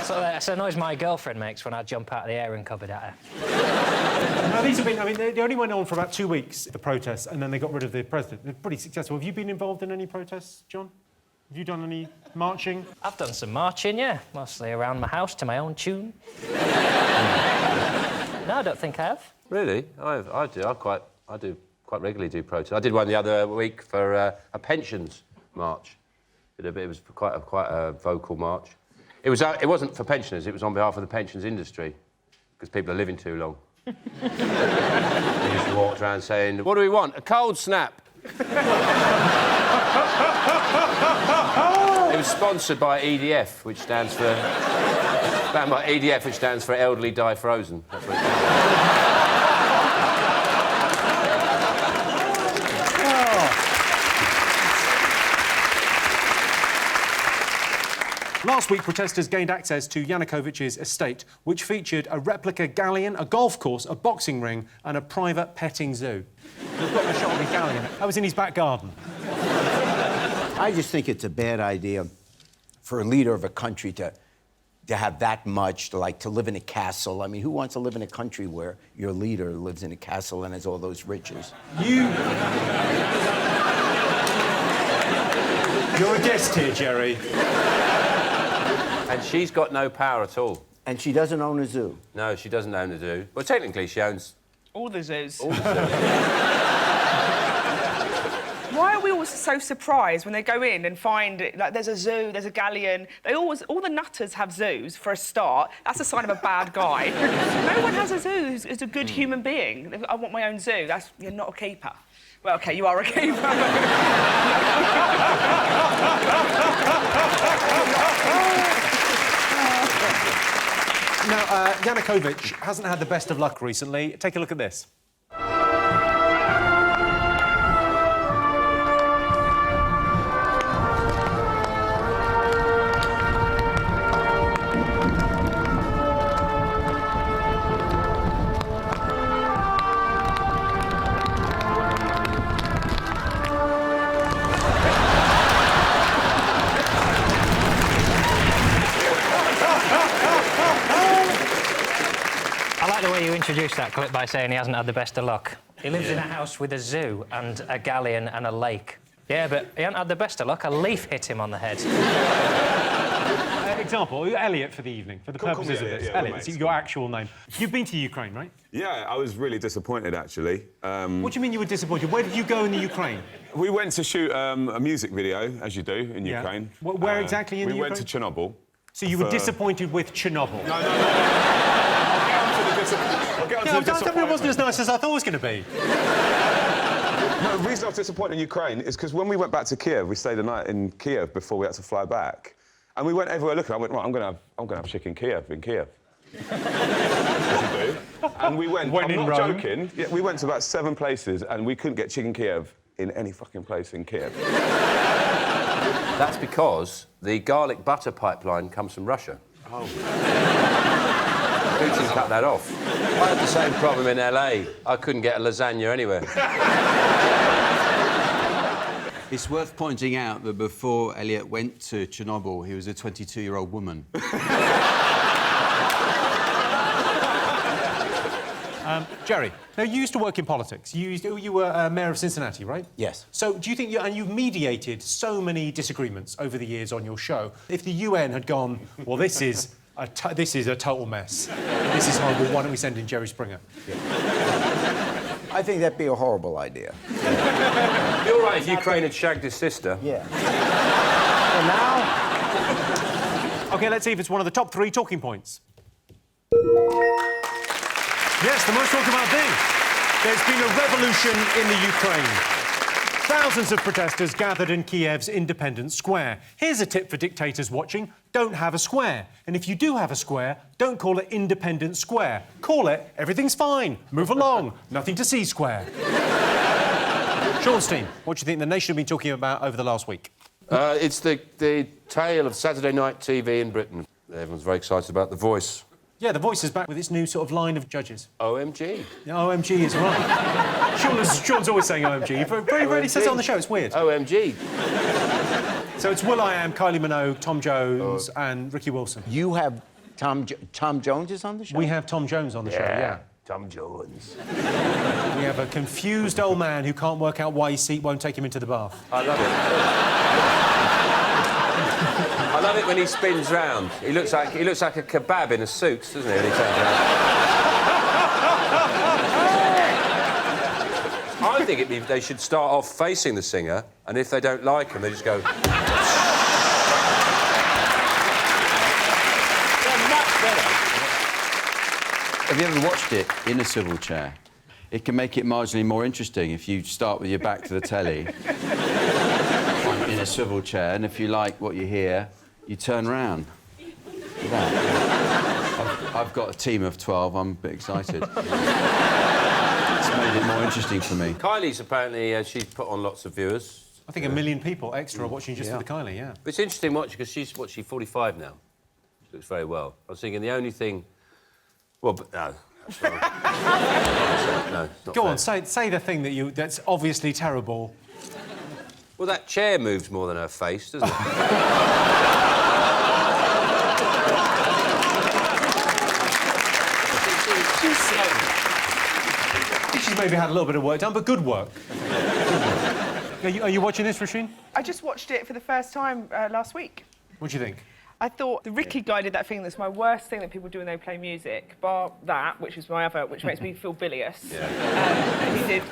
So that's a noise my girlfriend makes when I jump out of the air and covered at her.
Now, these have been, they only went on for about 2 weeks, the protests, and then they got rid of the president. They're pretty successful. Have you been involved in any protests, John? Have you done any marching?
I've done some marching, yeah. Mostly around my house to my own tune. No, I don't think I have.
Really? I do. I do quite regularly do protests. I did one the other week for a pensions march. It was quite a vocal march. It wasn't for pensioners. It was on behalf of the pensions industry, because people are living too long. They just walked around saying, "What do we want? A cold snap." It was sponsored by EDF, which stands for Elderly Die Frozen. That's what it stands for.
Last week, protesters gained access to Yanukovych's estate, which featured a replica galleon, a golf course, a boxing ring and a private petting zoo. We've got a shot of the galleon. That was in his back garden.
I just think it's a bad idea for a leader of a country to have that much, to live in a castle. I mean, who wants to live in a country where your leader lives in a castle and has all those riches?
You're a guest here, Jerry.
And she's got no power at all.
And she doesn't own a zoo?
No, she doesn't own a zoo. Well, technically, she owns...
all the zoos.
All the zoos.
Why are we all so surprised when they go in and find, there's a zoo, there's a galleon? All the nutters have zoos, for a start. That's a sign of a bad guy. No one has a zoo who's a good human being. I want my own zoo. You're not a keeper. Well, OK, you are a keeper.
Now, Yanukovych hasn't had the best of luck recently. Take a look at this.
I like the way you introduced that clip by saying he hasn't had the best of luck. He lives in a house with a zoo and a galleon and a lake. Yeah, but he hasn't had the best of luck. A leaf hit him on the head.
Example, Elliot for the evening, for the purposes of this.
Yeah,
Elliot, it's your actual name. You've been to Ukraine, right?
Yeah, I was really disappointed, actually.
What do you mean you were disappointed? Where did you go in the Ukraine?
We went to shoot a music video, as you do, in Ukraine.
Where exactly in the Ukraine?
We went to Chernobyl.
So you were disappointed with Chernobyl?
No. I'll get on to the disappointment.
It wasn't as nice as I thought it was going to be.
No, the reason I was disappointed in Ukraine is because when we went back to Kiev, we stayed the night in Kiev before we had to fly back, and we went everywhere looking. I went, right, I'm gonna have chicken Kiev in Kiev. As you do. And we went. I'm not joking. Yeah, we went to about 7 places, and we couldn't get chicken Kiev in any fucking place in Kiev.
That's because the garlic butter pipeline comes from Russia.
Oh.
Putin cut that off. I had the same problem in LA. I couldn't get a lasagna anywhere.
It's worth pointing out that before Elliot went to Chernobyl, he was a 22-year-old woman.
Jerry, now you used to work in politics. You were mayor of Cincinnati, right?
Yes.
So do you think and you've mediated so many disagreements over the years on your show. If the UN had gone, well, this is a total mess. This is horrible. Why don't we send in Jerry Springer?
Yeah. I think that'd be a horrible idea.
You're right. If Ukraine had shagged his sister.
Yeah.
And now. OK, let's see if it's one of the top 3 talking points. Yes, the most talked about thing. There's been a revolution in the Ukraine. Thousands of protesters gathered in Kiev's Independence Square. Here's a tip for dictators watching. Don't have a square. And if you do have a square, don't call it Independence Square. Call it Everything's Fine. Move along. Nothing to see square. Sean Steen, what do you think the nation have been talking about over the last week?
It's the tale of Saturday night TV in Britain. Everyone's very excited about The Voice.
Yeah, The Voice is back with its new sort of line of judges.
OMG.
Yeah, OMG is right. Sean's always saying OMG. Very rarely says it on the show. It's weird.
OMG.
So it's Will.i.am, Kylie Minogue, Tom Jones and Ricky Wilson.
You have Tom Jones is on the show?
We have Tom Jones on the show, yeah.
Tom Jones.
We have a confused old man who can't work out why his seat won't take him into the bath.
I love it. I love it when he spins round. He looks like a kebab in a suit, doesn't he? When he turns round. I think they should start off facing the singer, and if they don't like him, they just go.
Have you ever watched it in a swivel chair? It can make it marginally more interesting if you start with your back to the telly in a swivel chair, and if you like what you hear, you turn round. I've got a team of 12. I'm a bit excited. It's made it more interesting for me.
Kylie's apparently she's put on lots of viewers.
I think 1 million people extra are watching just for the Kylie, yeah.
But it's interesting watching because she's 45 now. She looks very well. I was thinking the only thing. Well, but no. That's wrong. No, it's not
Go
fair.
on, say the thing that's obviously terrible.
Well, that chair moves more than her face, doesn't it?
She's maybe had a little bit of work done, but good work. Are you watching this, Roisin?
I just watched it for the first time last week.
What do you think?
I thought the Ricky guy did that thing that's my worst thing that people do when they play music, bar that, which is my other, which makes me feel bilious.
Yeah.
He did.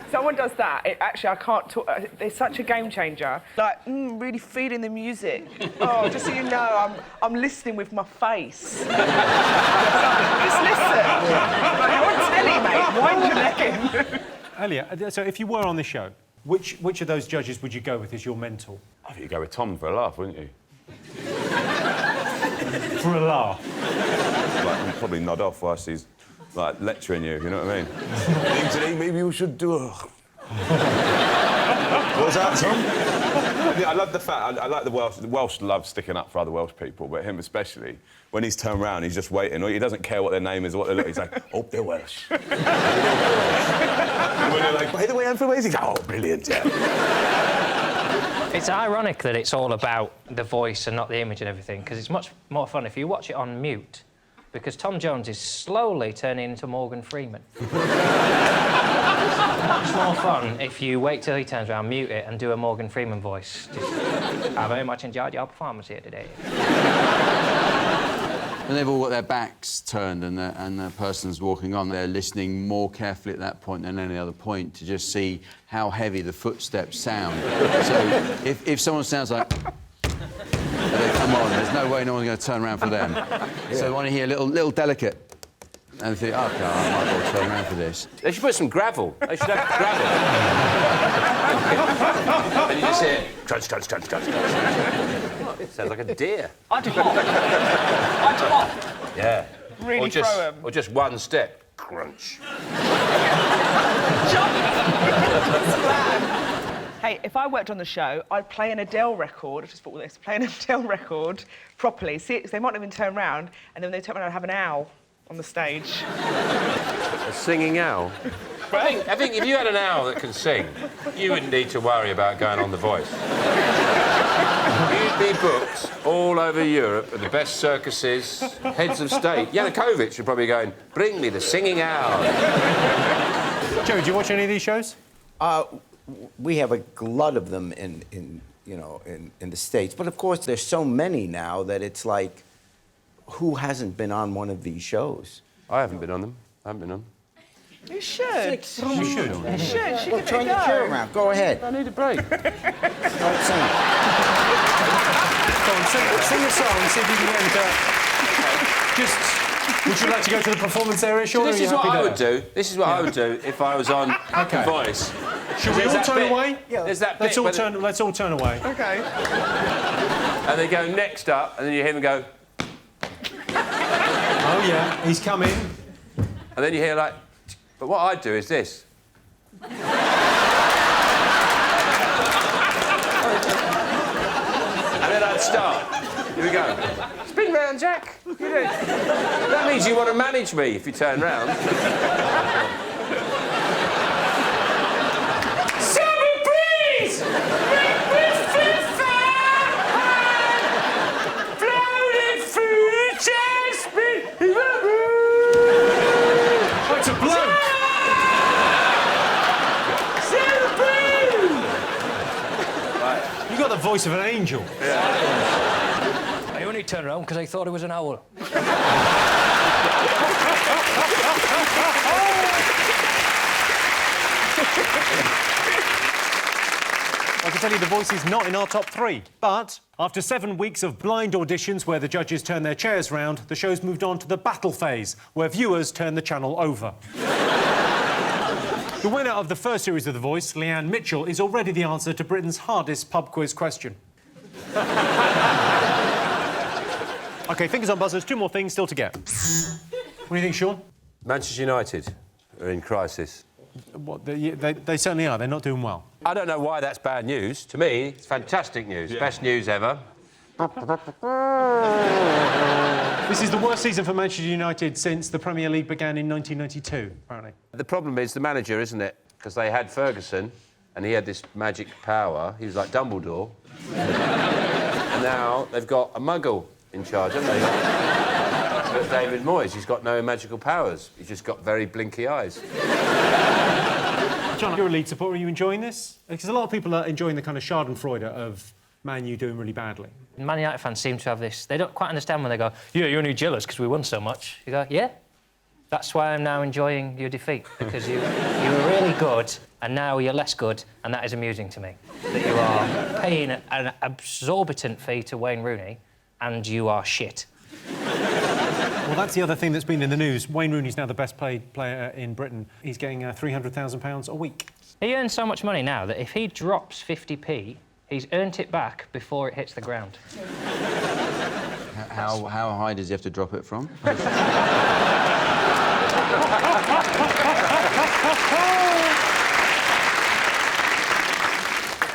Someone does that. Actually, I can't talk. It's such a game changer. Like, really feeling the music. Oh, just so you know, I'm listening with my face. Just listen. You're on telly, mate. Wind your neck in.
Elliot, so if you were on this show, which of those judges would you go with as your mentor?
I think you'd go with Tom for a laugh, wouldn't you?
For a laugh?
Like, he'd probably nod off whilst he's, like, lecturing you, you know what I mean? I think today maybe we should do a... What was that, Tom? I love the fact, I like the Welsh. The Welsh love sticking up for other Welsh people, but him especially. When he's turned round, he's just waiting. He doesn't care what their name is or what they look. He's like, oh, they're Welsh. And when they're like, by the way, I'm from Wales, he's like, oh, brilliant, yeah.
It's ironic that it's all about the voice and not the image and everything, because it's much more fun if you watch it on mute, because Tom Jones is slowly turning into Morgan Freeman. It's much more fun if you wait till he turns around, mute it, and do a Morgan Freeman voice. Just, I very much enjoyed your performance here today.
When they've all got their backs turned and the person's walking on, they're listening more carefully at that point than any other point to just see how heavy the footsteps sound. So if someone sounds like... they come on, there's no way no one's going to turn around for them. So they want to hear little delicate. And they think, OK, I might as well turn around for this.
They should put some gravel. They should have gravel. And you just hear crunch, crunch, crunch, crunch, crunch. It sounds like a deer.
I'd hop. I'd hop.
Yeah.
Really throw 'em.
Or just one step. Crunch.
Hey, if I worked on the show, I'd play an Adele record. I just thought, well, this, play an Adele record properly. See, they might not even turn round, and then when they turn around, I'd have an owl on the stage.
A singing owl? I think if you had an owl that can sing, you wouldn't need to worry about going on The Voice. You'd be booked all over Europe at the best circuses, heads of state. Yanukovych would probably be going, bring me the singing owl.
Joe, do you watch any of these shows?
We have a glut of them in the States. But, of course, there's so many now that it's like, who hasn't been on one of these shows?
I haven't been on them. I haven't been on.
You should.
You should.
You should. She could
turn your chair around. Go ahead.
I need a break.
Start singing.
Go on, sing a song and see if you can get would you like to go to the performance area, Sean?
So this is what I would do. This is what I would do if I was on The Voice.
Should we all turn away?
Yeah. There's that
Let's
bit
all turn away.
OK.
And they go next up, and then you hear them go...
Oh, yeah, he's coming.
And then you hear, like... But what I'd do is this. And then I'd start. Here we go. Spin round, Jack. You do. That means you want to manage me if you turn round. Summer breeze! Floating through the jasmine.
It's a bloke. You got the voice of an angel.
I only turned around because I thought it was an owl.
I can tell you The Voice is not in our top 3. But after 7 weeks of blind auditions where the judges turn their chairs round, the show's moved on to the battle phase, where viewers turn the channel over. The winner of the first series of The Voice, Leanne Mitchell, is already the answer to Britain's hardest pub quiz question. OK, fingers on buzzers, 2 more things still to get. What do you think, Sean?
Manchester United are in crisis.
What, they certainly are. They're not doing well.
I don't know why that's bad news. To me, it's fantastic news. Yeah. Best news ever.
This is the worst season for Manchester United since the Premier League began in 1992, apparently.
The problem is the manager, isn't it? Because they had Ferguson, and he had this magic power. He was like Dumbledore. And now they've got a muggle in charge, haven't they? But David Moyes, he's got no magical powers. He's just got very blinky eyes.
John, you're a Leeds supporter. Are you enjoying this? Because a lot of people are enjoying the kind of schadenfreude of Man U doing really badly.
Man United fans seem to have this. They don't quite understand when they go, yeah, you're only jealous because we won so much. You go, yeah? That's why I'm now enjoying your defeat, because you were really good and now you're less good, and that is amusing to me. That you are paying an exorbitant fee to Wayne Rooney and you are shit.
Well, that's the other thing that's been in the news. Wayne Rooney's now the best paid player in Britain. He's getting £300,000 a week.
He earns so much money now that if he drops 50p, he's earned it back before it hits the ground.
How high does he have to drop it from?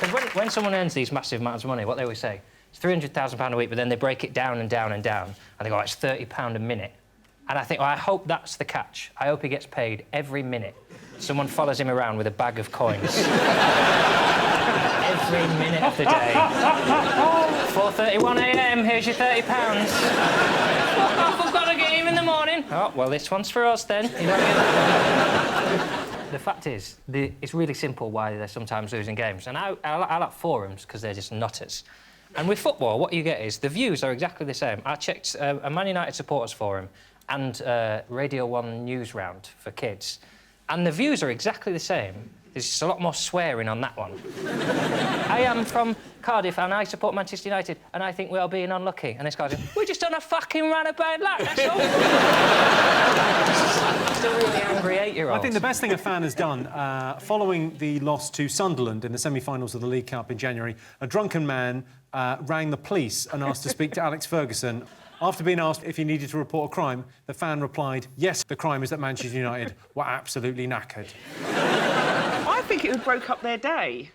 Because when someone earns these massive amounts of money, what they always say, it's £300,000 a week, but then they break it down and down and down, and they go, oh, it's £30 a minute. And I think, well, I hope that's the catch. I hope he gets paid every minute. Someone follows him around with a bag of coins. Every minute of the day. 4:31 a.m, here's your £30. I've got to get him in the morning. Oh, well, this one's for us, then. You don't get that. The fact is, it's really simple why they're sometimes losing games. And I like forums, because they're just nutters. And with football, what you get is the views are exactly the same. I checked a Man United supporters forum and Radio 1 news round for kids. And the views are exactly the same, There's just a lot more swearing on that one. I am from Cardiff and I support Manchester United and I think we are being unlucky. And this guy's going, we're just on a fucking roundabout luck, that's all. Just a really angry 8-year-old.
I think the best thing a fan has done, following the loss to Sunderland in the semi-finals of the League Cup in January, a drunken man rang the police and asked to speak to Alex Ferguson. After being asked if he needed to report a crime, the fan replied, yes, the crime is that Manchester United were absolutely knackered.
I think it would broke up their day.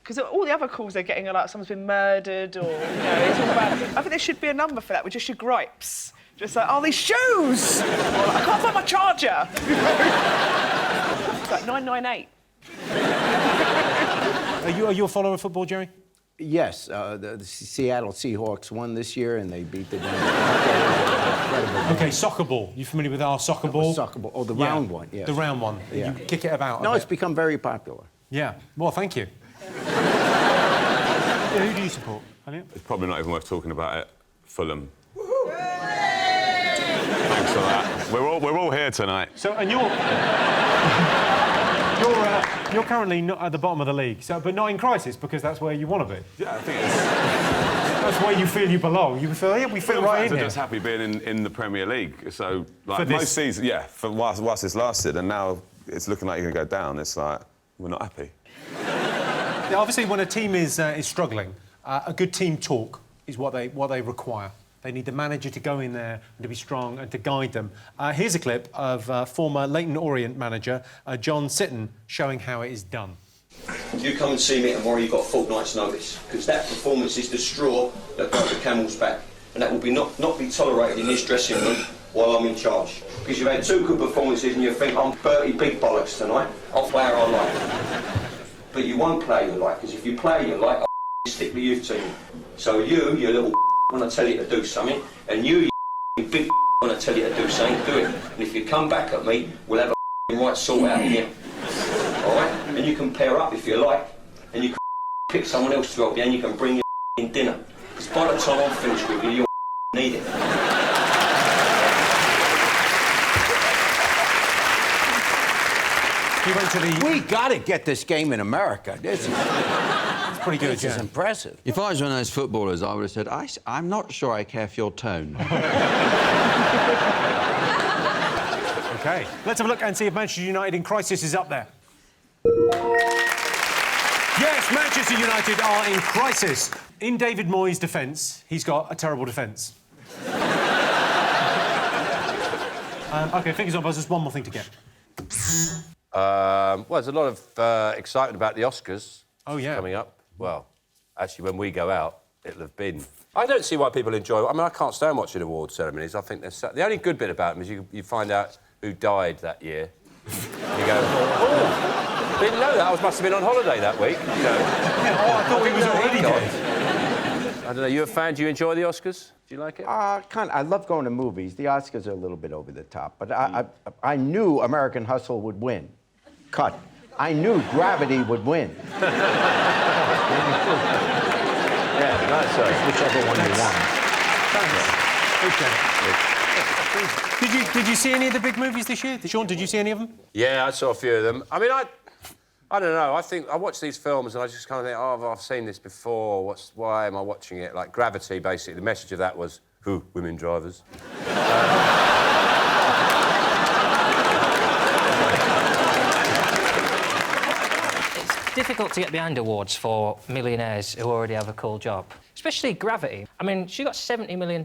Because all the other calls they're getting are like someone's been murdered or, it's all about... I think there should be a number for that, with just your gripes. Just like, oh, these shoes! Or, I can't find my charger! It's like 998.
Are you a follower of football, Jerry?
Yes, the Seattle Seahawks won this year and they beat the...
OK, soccer ball. You familiar with our soccer ball?
Soccer ball. Oh, the round one, yes.
The round one.
Yeah.
You kick it about.
No, it's become very popular.
Yeah. Well, thank you. Yeah, who do you support, Elliot?
It's probably not even worth talking about it. Fulham. Thanks for that. We're all here tonight.
So, and you're currently not at the bottom of the league, so, but not in crisis, because that's where you want to be.
Yeah, I think it's...
That's where you feel you belong. You feel, yeah, we fit right in
here.
here.
Just happy being in the Premier League. So, like,
For this...
most seasons, yeah, for whilst it's lasted, and now it's looking like you're going to go down, it's like, we're not happy.
Yeah, obviously, when a team is struggling, a good team talk is what they require. They need the manager to go in there and to be strong and to guide them. Here's a clip of former Leyton Orient manager Jon Richardson showing how it is done.
You come and see me tomorrow, you've got a fortnight's notice, because that performance is the straw that broke the camel's back, and that will be not be tolerated in this dressing room while I'm in charge. Because you've had 2 good performances and you think I'm 30 big bollocks tonight, I'll play how I like. But you won't play your like, because if you play your like, I'll stick with you team. So you little when I tell you to do something, and you big when I tell you to do something, do it. And if you come back at me, we'll have a right sort out here. All right? And you can pair up if you like, and you can pick someone else to help you, and you can bring your dinner. Because by the time I'm finished with you, you'll need it.
We got to get this game in America. This is
pretty good.
This is impressive.
If I was one of those footballers, I would have said, I'm not sure I care for your tone.
OK, let's have a look and see if Manchester United in crisis is up there. Yes, Manchester United are in crisis. In David Moyes' defence, he's got a terrible defence. OK, fingers on buzzers, one more thing to get.
Well, there's a lot of excitement about the Oscars coming up. Well, actually, when we go out, it'll have been... I don't see why people enjoy... I mean, I can't stand watching award ceremonies. I think there's... The only good bit about them is you find out who died that year. You go, oh, didn't know that. I must have been on holiday that week. You know.
I thought he was already dead.
I don't know, you a fan? Do you enjoy the Oscars? Do you like it?
I love going to movies. The Oscars are a little bit over the top, but I knew American Hustle would win. Cut. I knew Gravity would win.
Yeah, that's
whichever one you want.
OK. Did you see any of the big movies this year? Sean, did you see any of them?
Yeah, I saw a few of them. I mean, I don't know. I think I watch these films and I just kind of think, oh, I've seen this before. Why am I watching it? Like Gravity, basically, the message of that was, who, women drivers?
It's difficult to get behind awards for millionaires who already have a cool job. Especially Gravity. I mean, she got $70 million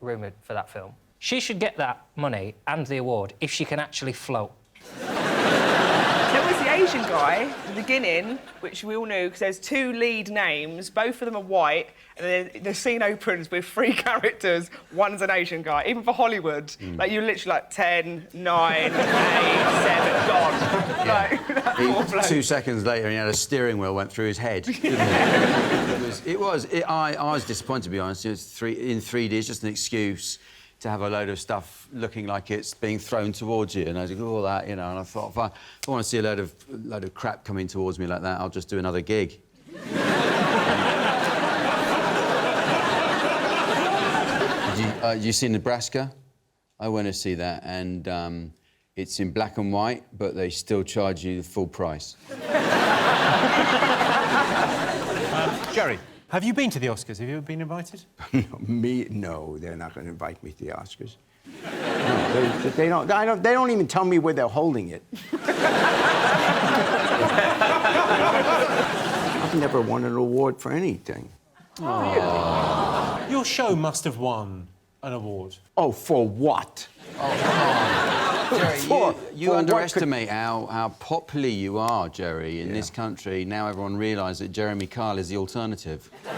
rumoured for that film. She should get that money and the award if she can actually float.
There was the Asian guy at the beginning, which we all knew, because there's 2 lead names, both of them are white, and then the scene opens with 3 characters, one's an Asian guy. Even for Hollywood, like, you're literally like 10, 9, 8, 7, gone.
Yeah.
Like,
2 seconds later, he had a steering wheel went through his head. I was disappointed, to be honest. It was in 3D, it's just an excuse to have a load of stuff looking like it's being thrown towards you, and I was like, all that, you know. And I thought, if I want to see a load of crap coming towards me like that, I'll just do another gig. Did you see Nebraska? I went to see that, and It's in black and white, but they still charge you the full price.
Jerry, have you been to the Oscars? Have you ever been invited?
Me? No, they're not going to invite me to the Oscars. No, they don't. They don't even tell me where they're holding it. I've never won an award for anything.
Oh. Your show must have won an award.
Oh, for what?
Oh, come on. Jerry, you underestimate how popular you are, Jerry, in this country. Now everyone realises that Jeremy Kyle is the alternative.
Shall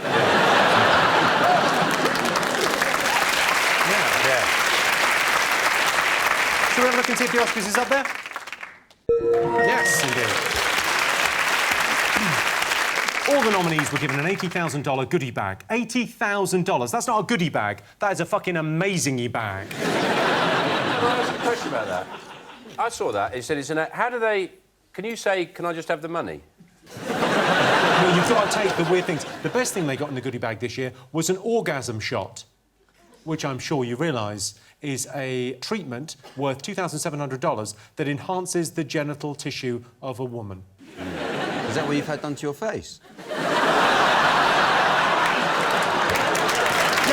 we have a look and see if the Oscars is up there? Yes, indeed. All the nominees were given an $80,000 goodie bag. $80,000. That's not a goodie bag. That is a fucking amazing-y bag.
Well, there's a question about that. I saw that. It said it's an... How do they... Can you say, can I just have the money?
Well, you've got to take the weird things. The best thing they got in the goodie bag this year was an orgasm shot, which I'm sure you realise is a treatment worth $2,700 that enhances the genital tissue of a woman.
Is that what you've had done to your face?
Yeah,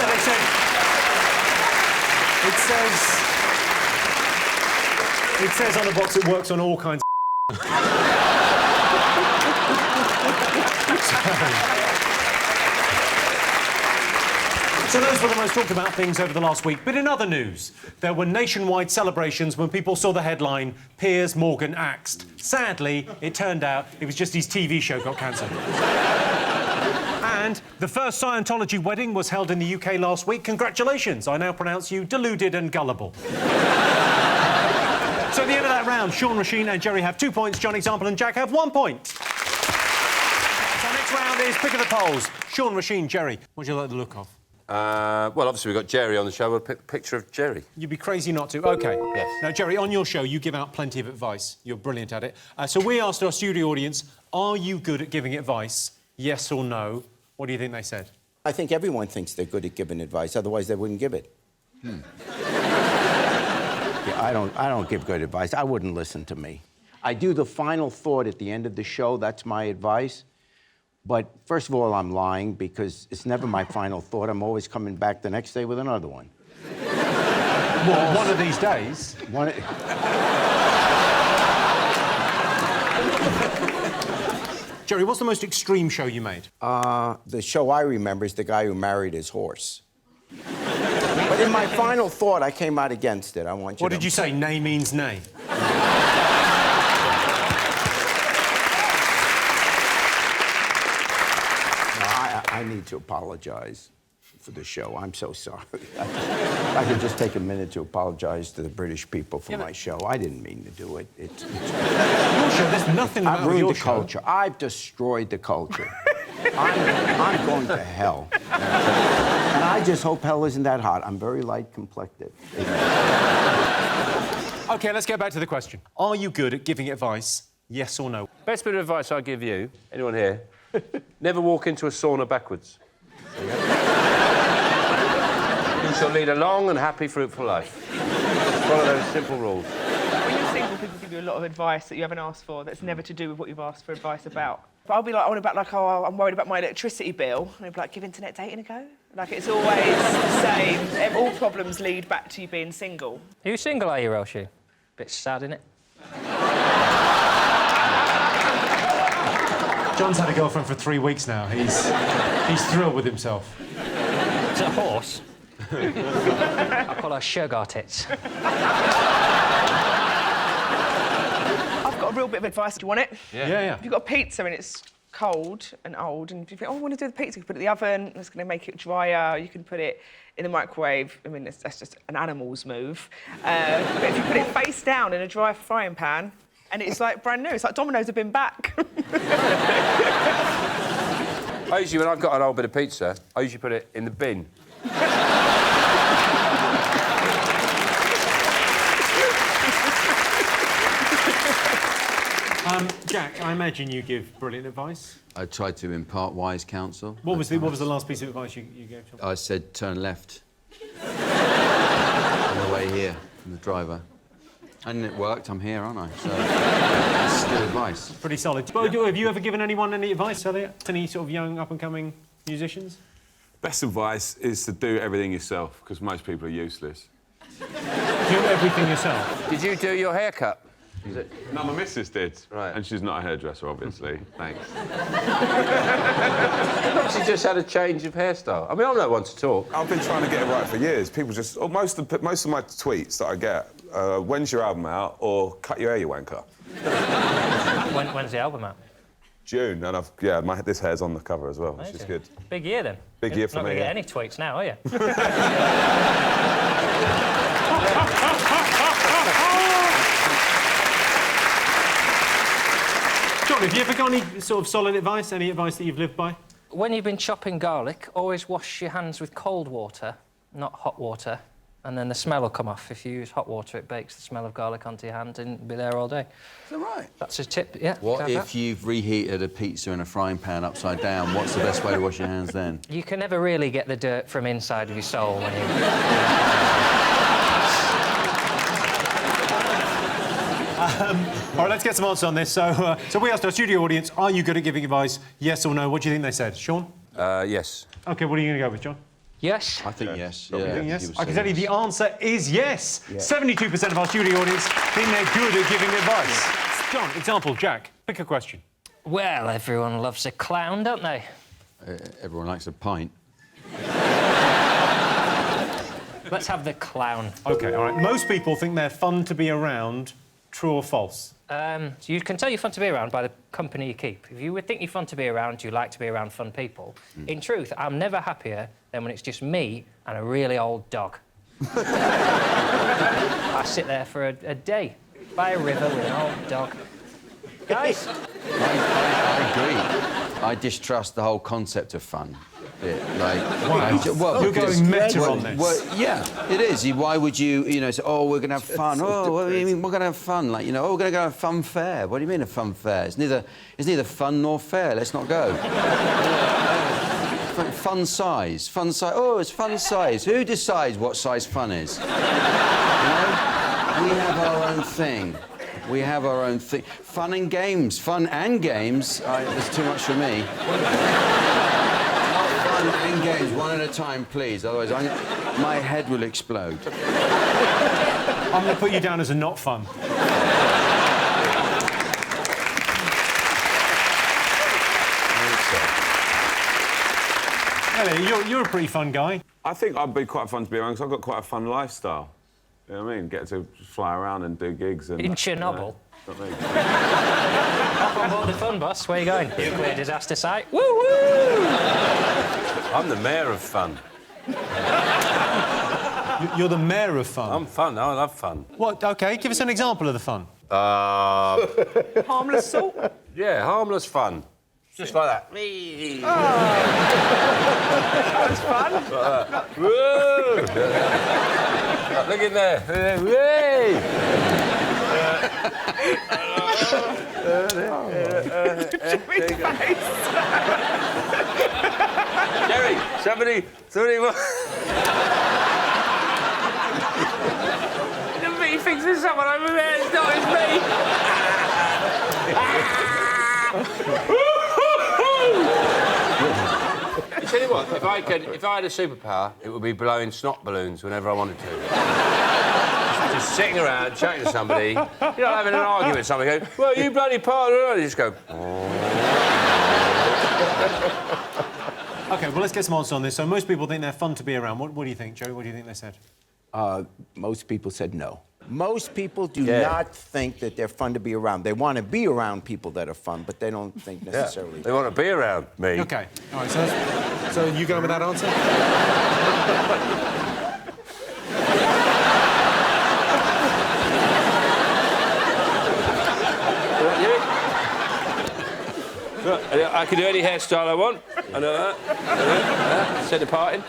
they said... It says on the box it works on all kinds of... So those were the most talked about things over the last week. But in other news, there were nationwide celebrations when people saw the headline, Piers Morgan axed. Sadly, it turned out it was just his TV show got cancelled. And the first Scientology wedding was held in the UK last week. Congratulations, I now pronounce you deluded and gullible. So at the end of that round, Sean, Rasheen and Jerry have 2 points, John, Example and Jack have 1 point. So next round is pick of the polls. Sean, Rasheen, Jerry, what do you like the look of?
Well, obviously, we've got Jerry on the show. We'll pick a picture of Jerry.
You'd be crazy not to. OK.
Yes.
Now, Jerry, on your show, you give out plenty of advice. You're brilliant at it. So we asked our studio audience, are you good at giving advice? Yes or no? What do you think they said?
I think everyone thinks they're good at giving advice, otherwise they wouldn't give it. Yeah, I don't give good advice. I wouldn't listen to me. I do the final thought at the end of the show. That's my advice. But first of all, I'm lying because it's never my final thought. I'm always coming back the next day with another one.
Well, one of these days. Jerry, what's the most extreme show you made?
The show I remember is the guy who married his horse. But in my final thought, I came out against it. I want you
What did you say? Nay means nay.
I need to apologize for the show. I'm so sorry. I could just take a minute to apologize to the British people for my show. I didn't mean to do it. Your
show, there's nothing about
I've ruined
your
the culture. I've destroyed the culture. I'm going to hell. And I just hope hell isn't that hot. I'm very light-complected.
OK, let's get back to the question. Are you good at giving advice, yes or no?
Best bit of advice I'll give you, anyone here, never walk into a sauna backwards. You shall lead a long and happy, fruitful life. Follow those simple rules.
When you're single, people give you a lot of advice that you haven't asked for that's never to do with what you've asked for advice about. But I'll be like, oh, I'm worried about my electricity bill. And they'll be like, give internet dating a go. Like, it's always the same. All problems lead back to you being single.
Are you single, are you, Roshi? Bit sad, innit?
John's had a girlfriend for 3 weeks now. He's thrilled with himself.
Is it a horse? I call her sugar tits.
I've got a real bit of advice. Do you want it?
Yeah.
If you've got a pizza and it's cold and old, and you think, oh, I want to do the pizza, you can put it in the oven, it's going to make it drier, you can put it in the microwave. I mean, that's just an animal's move. But if you put it face down in a dry frying pan, and it's like brand new, it's like Domino's have been back.
I usually, when I've got an old bit of pizza, I usually put it in the bin.
Jack, I imagine you give brilliant advice.
I tried to impart wise counsel.
What was the last piece of advice you gave?
I said turn left. On the way here, from the driver. And it worked. I'm here, aren't I? So that's good advice.
Pretty solid. But have you ever given anyone any advice, Elliot? To any sort of young, up-and-coming musicians?
Best advice is to do everything yourself, because most people are useless.
Do everything yourself?
Did you do your haircut?
No, my missus did. Right. And she's not a hairdresser, obviously. Thanks.
She just had a change of hairstyle. I mean, I'm not one to talk.
I've been trying to get it right for years. People just... most of my tweets that I get, when's your album out, or cut your hair, you wanker.
When's the album out?
June, and this hair's on the cover as well, which is good.
Big year, then.
Big year for
Not
me,
going to
yeah.
get any tweets now, are you?
John, have you ever got any sort of solid advice, any advice that you've lived by?
When you've been chopping garlic, always wash your hands with cold water, not hot water, and then the smell will come off. If you use hot water, it bakes the smell of garlic onto your hand and it'll be there all day.
Is that right?
That's a tip, yeah.
What if you've reheated a pizza in a frying pan upside down? What's the best way to wash your hands then?
You can never really get the dirt from inside of your soul when you...
All right, let's get some answers on this. So we asked our studio audience, are you good at giving advice, yes or no? What do you think they said? Sean?
Yes.
OK, what are you going to go with, John?
Yes.
I think yes.
You think yes?
He
I can tell you the answer is yes. 72% of our studio audience think they're good at giving advice. John, example, Jack, pick a question.
Well, everyone loves a clown, don't they?
Everyone likes a pint.
Let's have the clown.
OK, all right. Most people think they're fun to be around. True or false?
You can tell you're fun to be around by the company you keep. If you would think you're fun to be around, you like to be around fun people. In truth, I'm never happier than when it's just me and a really old dog. I sit there for a day by a river with an old dog. Guys?
I agree. I distrust the whole concept of fun.
Wow. You're going meta on this.
Well, yeah, it is. Why would you, say, oh, we're going to have fun. Oh, what do you mean we're going to have fun? Like, oh, we're going to go to a fun fair. What do you mean a fun fair? It's neither fun nor fair. Let's not go. Fun size. Fun size. Oh, it's fun size. Who decides what size fun is? We have our own thing. We have our own thing. Fun and games. Fun and games. It's too much for me. Fun and games, one at a time, please. Otherwise, my head will explode.
I'm going to put you down as a not fun. Ellie, you're a pretty fun guy.
I think I'd be quite fun to be around because I've got quite a fun lifestyle. You know what I mean? Get to fly around and do gigs and...
In Chernobyl?
Hop
on board the fun bus. Where are you going? Nuclear disaster site. Woo-woo!
I'm the mayor of fun.
You're the mayor of fun?
I'm fun. I love fun.
What? OK, give us an example of the fun.
Harmless salt?
Yeah, harmless fun. Just like that.
That's fun.
Woo! Look in there. Whee! Jerry, somebody he thinks there's someone over there. It's not, it's me. Tell you what, if I had a superpower, it would be blowing snot balloons whenever I wanted to. Just sitting around, chatting to somebody, having an argument with somebody, going, well, you bloody partner, and you just go...
OK, well, let's get some answers on this. So most people think they're fun to be around. What do you think, Joe? What do you think they said?
Most people said no. Most people do not think that they're fun to be around. They want to be around people that are fun, but they don't think necessarily...
They want to be around me.
OK. All right, so you going with that answer?
I can do any hairstyle I want. I know that. Send a parting.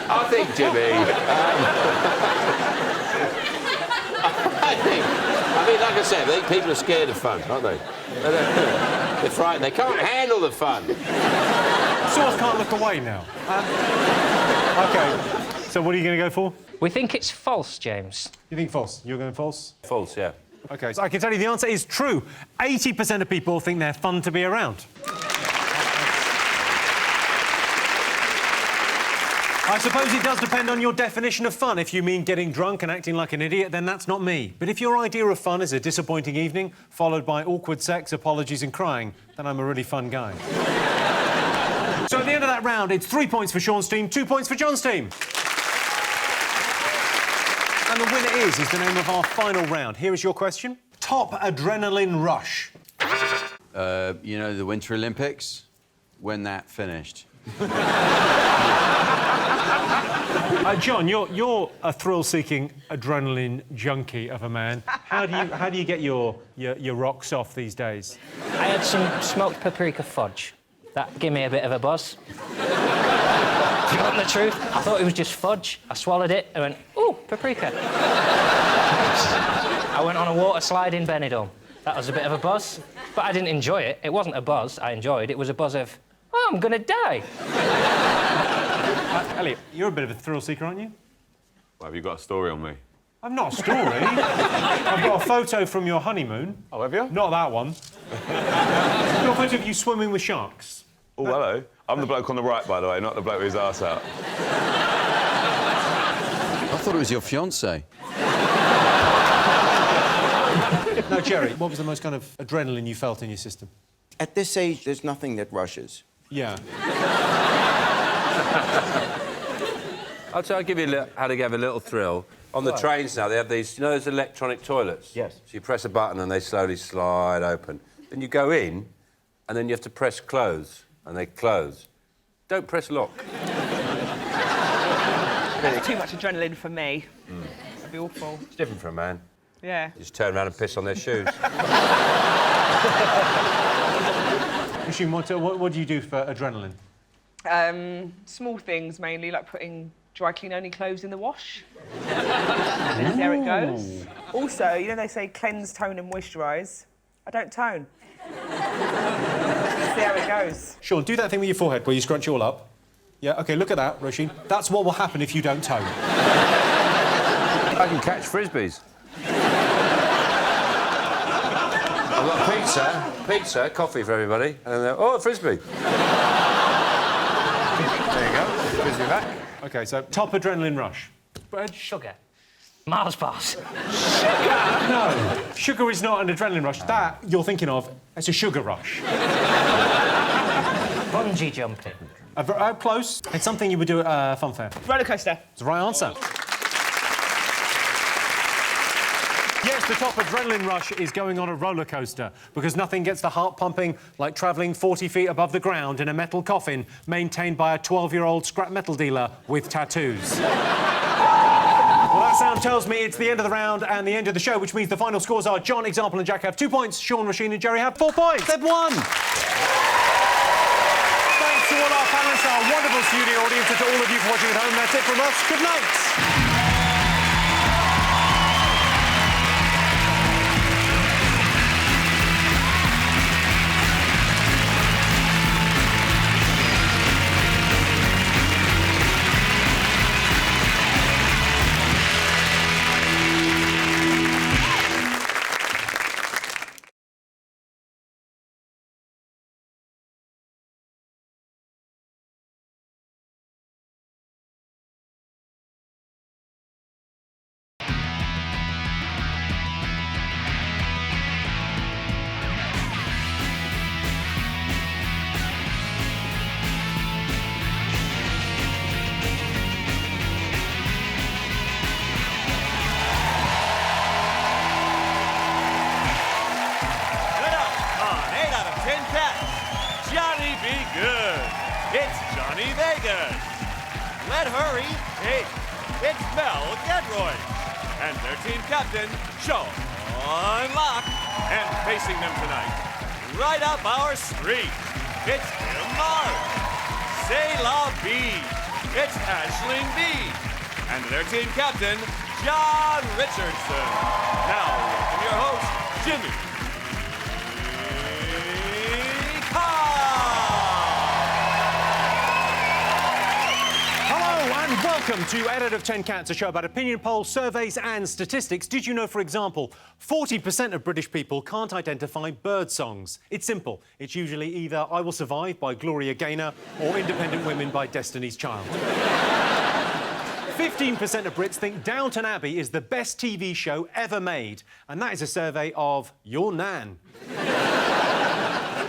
I think, Jimmy... I mean, like I said, I think people are scared of fun, aren't they? They're frightened. They can't handle the fun.
Sort of can't look away now. OK. So what are you going to go for?
We think it's false, James.
You think false? You're going false?
False, yeah.
OK, so I can tell you the answer is true. 80% of people think they're fun to be around. I suppose it does depend on your definition of fun. If you mean getting drunk and acting like an idiot, then that's not me. But if your idea of fun is a disappointing evening, followed by awkward sex, apologies and crying, then I'm a really fun guy. So at the end of that round, it's 3 points for Sean's team, 2 points for John's team. And the winner is the name of our final round. Here is your question. Top adrenaline rush.
You know, the Winter Olympics? When that finished.
John, you're a thrill-seeking adrenaline junkie of a man. How do you get your rocks off these days?
I had some smoked paprika fudge. That gave me a bit of a buzz. Do you want the truth? I thought it was just fudge. I swallowed it and went, ooh, paprika. I went on a water slide in Benidorm. That was a bit of a buzz, but I didn't enjoy it. It wasn't a buzz I enjoyed. It was a buzz of, oh, I'm gonna die.
Elliot, you're a bit of a thrill-seeker, aren't you?
Well, have you got a story on me?
I've not a story. I've got a photo from your honeymoon.
Oh, have you?
Not that one. I've got a photo of you swimming with sharks.
Oh, hello. I'm the bloke on the right, by the way, not the bloke with his arse out.
I thought it was your fiancée.
Now, Jerry, what was the most kind of adrenaline you felt in your system?
At this age, there's nothing that rushes.
Yeah.
I'll give you how to give a little thrill. On the trains now, they have these, you know, those electronic toilets?
Yes.
So you press a button and they slowly slide open. Then you go in, and then you have to press close, and they close. Don't press lock.
That's too much adrenaline for me. That'd be awful.
It's different for a man.
Yeah.
You just turn around and piss on their shoes.
Machine, what do you do for adrenaline?
Small things mainly, like putting dry clean only clothes in the wash. And there it goes. Also, you know they say cleanse, tone and moisturise. I don't tone. See how it goes.
Sean, do that thing with your forehead where you scrunch it all up. Yeah, OK, look at that, Roisin. That's what will happen if you don't tone.
I can catch frisbees. I've got pizza, coffee for everybody, and then oh, a frisbee. There you go, frisbee back.
OK, so top adrenaline rush.
Sugar. Mars bars.
Sugar? No, sugar is not an adrenaline rush. That you're thinking of, it's a sugar rush.
Bungee jumping.
Close. It's something you would do at a fun fair.
Roller coaster.
It's the right answer. Yes, the top adrenaline rush is going on a roller coaster because nothing gets the heart pumping like travelling 40 feet above the ground in a metal coffin maintained by a 12-year-old scrap metal dealer with tattoos. Well, that sound tells me it's the end of the round and the end of the show, which means the final scores are John, Example and Jack have 2 points, Sean, Roisin and Jerry have 4 points. They've won! Thanks to all our panellists, our wonderful studio audience, and to all of you for watching at home. That's it from us. Good night.
Let hurry, hey, it's Mel Gedroy. And their team captain, Sean Locke. And facing them tonight, right up our street, it's Kim Mark. C'est la vie, it's Aisling B. And their team captain, Jon Richardson. Now, welcome your host, Jimmy Carr.
Hello and welcome Welcome to 8 out of 10 Cats, a show about opinion polls, surveys and statistics. Did you know, for example, 40% of British people can't identify bird songs? It's simple. It's usually either I Will Survive by Gloria Gaynor or Independent Women by Destiny's Child. 15% of Brits think Downton Abbey is the best TV show ever made, and that is a survey of your nan.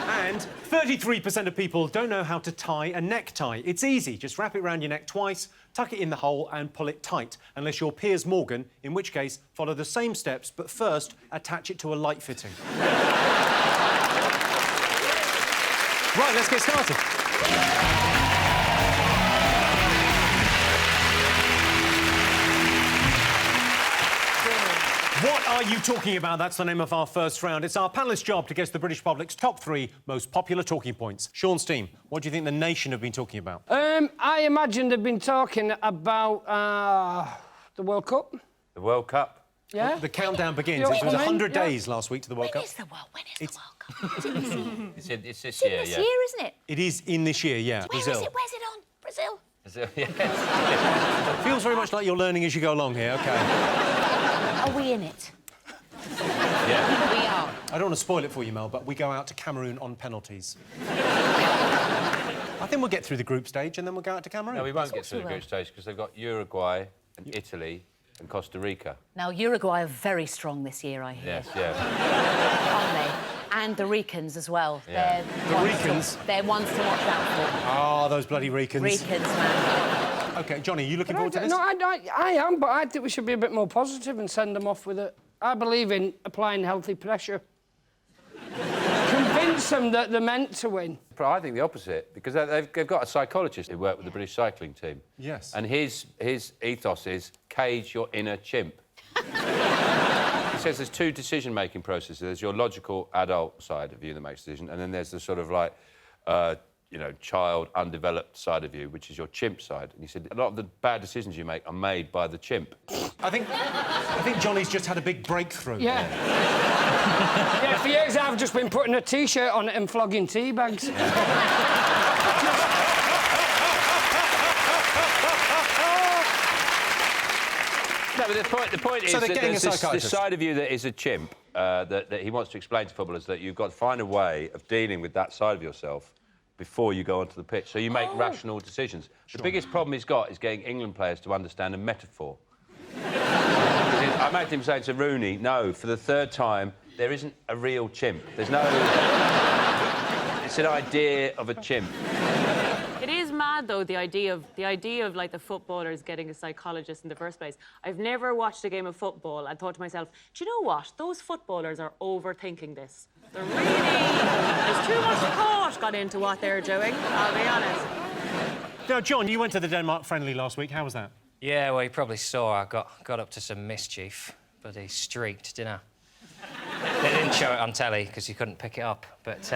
And 33% of people don't know how to tie a necktie. It's easy. Just wrap it around your neck twice, tuck it in the hole and pull it tight, unless you're Piers Morgan, in which case, follow the same steps, but first, attach it to a light fitting. Right, let's get started. What are you talking about? That's the name of our first round. It's our panellist's job to guess the British public's top 3 most popular talking points. Sean's team, what do you think the nation have been talking about?
I imagine they've been talking about the World Cup.
The World Cup?
Yeah.
The countdown begins. It was 100 days last week to the World Cup.
When is the World Cup? Is it this year?
It's this
It's
year,
in this
yeah.
year, isn't it?
It is in this year, yeah.
Where is
Brazil.
it? Where's it on? Brazil?
Brazil, yes.
Feels very much like you're learning as you go along here, OK.
Are we in it?
Yeah.
We are.
I don't want to spoil it for you, Mel, but we go out to Cameroon on penalties. I think we'll get through the group stage and then we'll go out to Cameroon.
No, we won't get through the group stage because they've got Uruguay and Italy and Costa Rica.
Now, Uruguay are very strong this year, I hear.
Yes, yeah.
Aren't they? And the Ricans as well.
Yeah.
The Ricans?
They're ones to watch out for.
Ah, those bloody Ricans.
Ricans, man.
OK, Johnny, you looking forward to this?
No, I am, but I think we should be a bit more positive and send them off with it. I believe in applying healthy pressure. Convince them that they're meant to win.
I think the opposite, because they've got a psychologist who worked with the British cycling team.
Yes.
And his ethos is cage your inner chimp. He says there's 2 decision-making processes. There's your logical adult side of you that makes a decision, and then there's the sort of like, you know, child, undeveloped side of you, which is your chimp side. And he said a lot of the bad decisions you make are made by the chimp.
I think Johnny's just had a big breakthrough.
Yeah. Yeah, for years I've just been putting a T-shirt on it and flogging tea bags.
No, but the point is
So
that
they're getting
there's
a
this
psychiatrist.
side of you that is a chimp that he wants to explain to footballers that you've got to find a way of dealing with that side of yourself before you go onto the pitch, so you make rational decisions. The biggest problem he's got is getting England players to understand a metaphor. I imagine him saying to Rooney, no, for the 3rd time, there isn't a real chimp. There's no... It's an idea of a chimp.
It is mad, though, the idea of like the footballers getting a psychologist in the first place. I've never watched a game of football and thought to myself, do you know what? Those footballers are overthinking this. They're really... There's too much thought got into what they're doing, I'll be honest.
Now, John, you went to the Denmark friendly last week. How was that?
Yeah, well, you probably saw I got up to some mischief, but he streaked, didn't I? They didn't show it on telly because you couldn't pick it up, but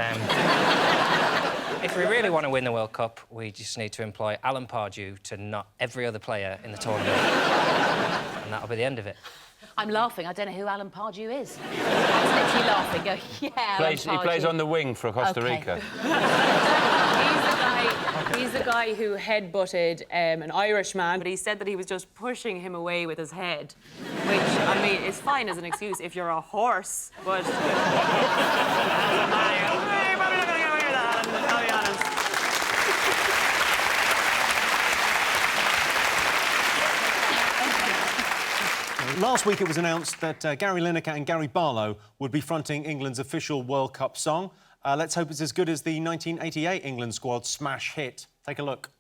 if we really want to win the World Cup, we just need to employ Alan Pardew to knock every other player in the tournament. And that'll be the end of it.
I'm laughing. I don't know who Alan Pardew is. I was literally laughing. Go, yeah, Alan
He
Pardew.
plays on the wing for Costa Rica.
He's the guy who headbutted an Irishman, but he said that he was just pushing him away with his head, which, I mean, is fine as an excuse if you're a horse, but... I'll be honest.
Last week it was announced that Gary Lineker and Gary Barlow would be fronting England's official World Cup song. Let's hope it's as good as the 1988 England squad smash hit. Take a look.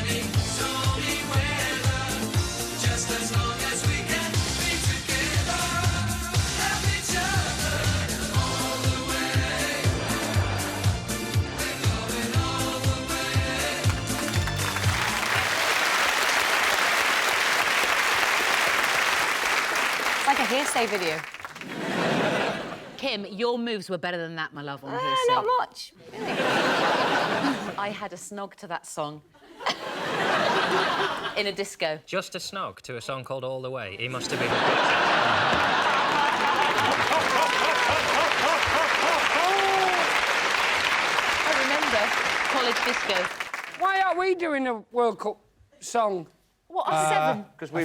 Any stormy
It's like a hearsay video. Kim, your moves were better than that, my love, on hearsay.
Not much.
I had a snog to that song. In a disco.
Just a snog to a song called All the Way. He must have been...
I remember college disco.
Why are we doing a World Cup song?
What, a seven?
Because we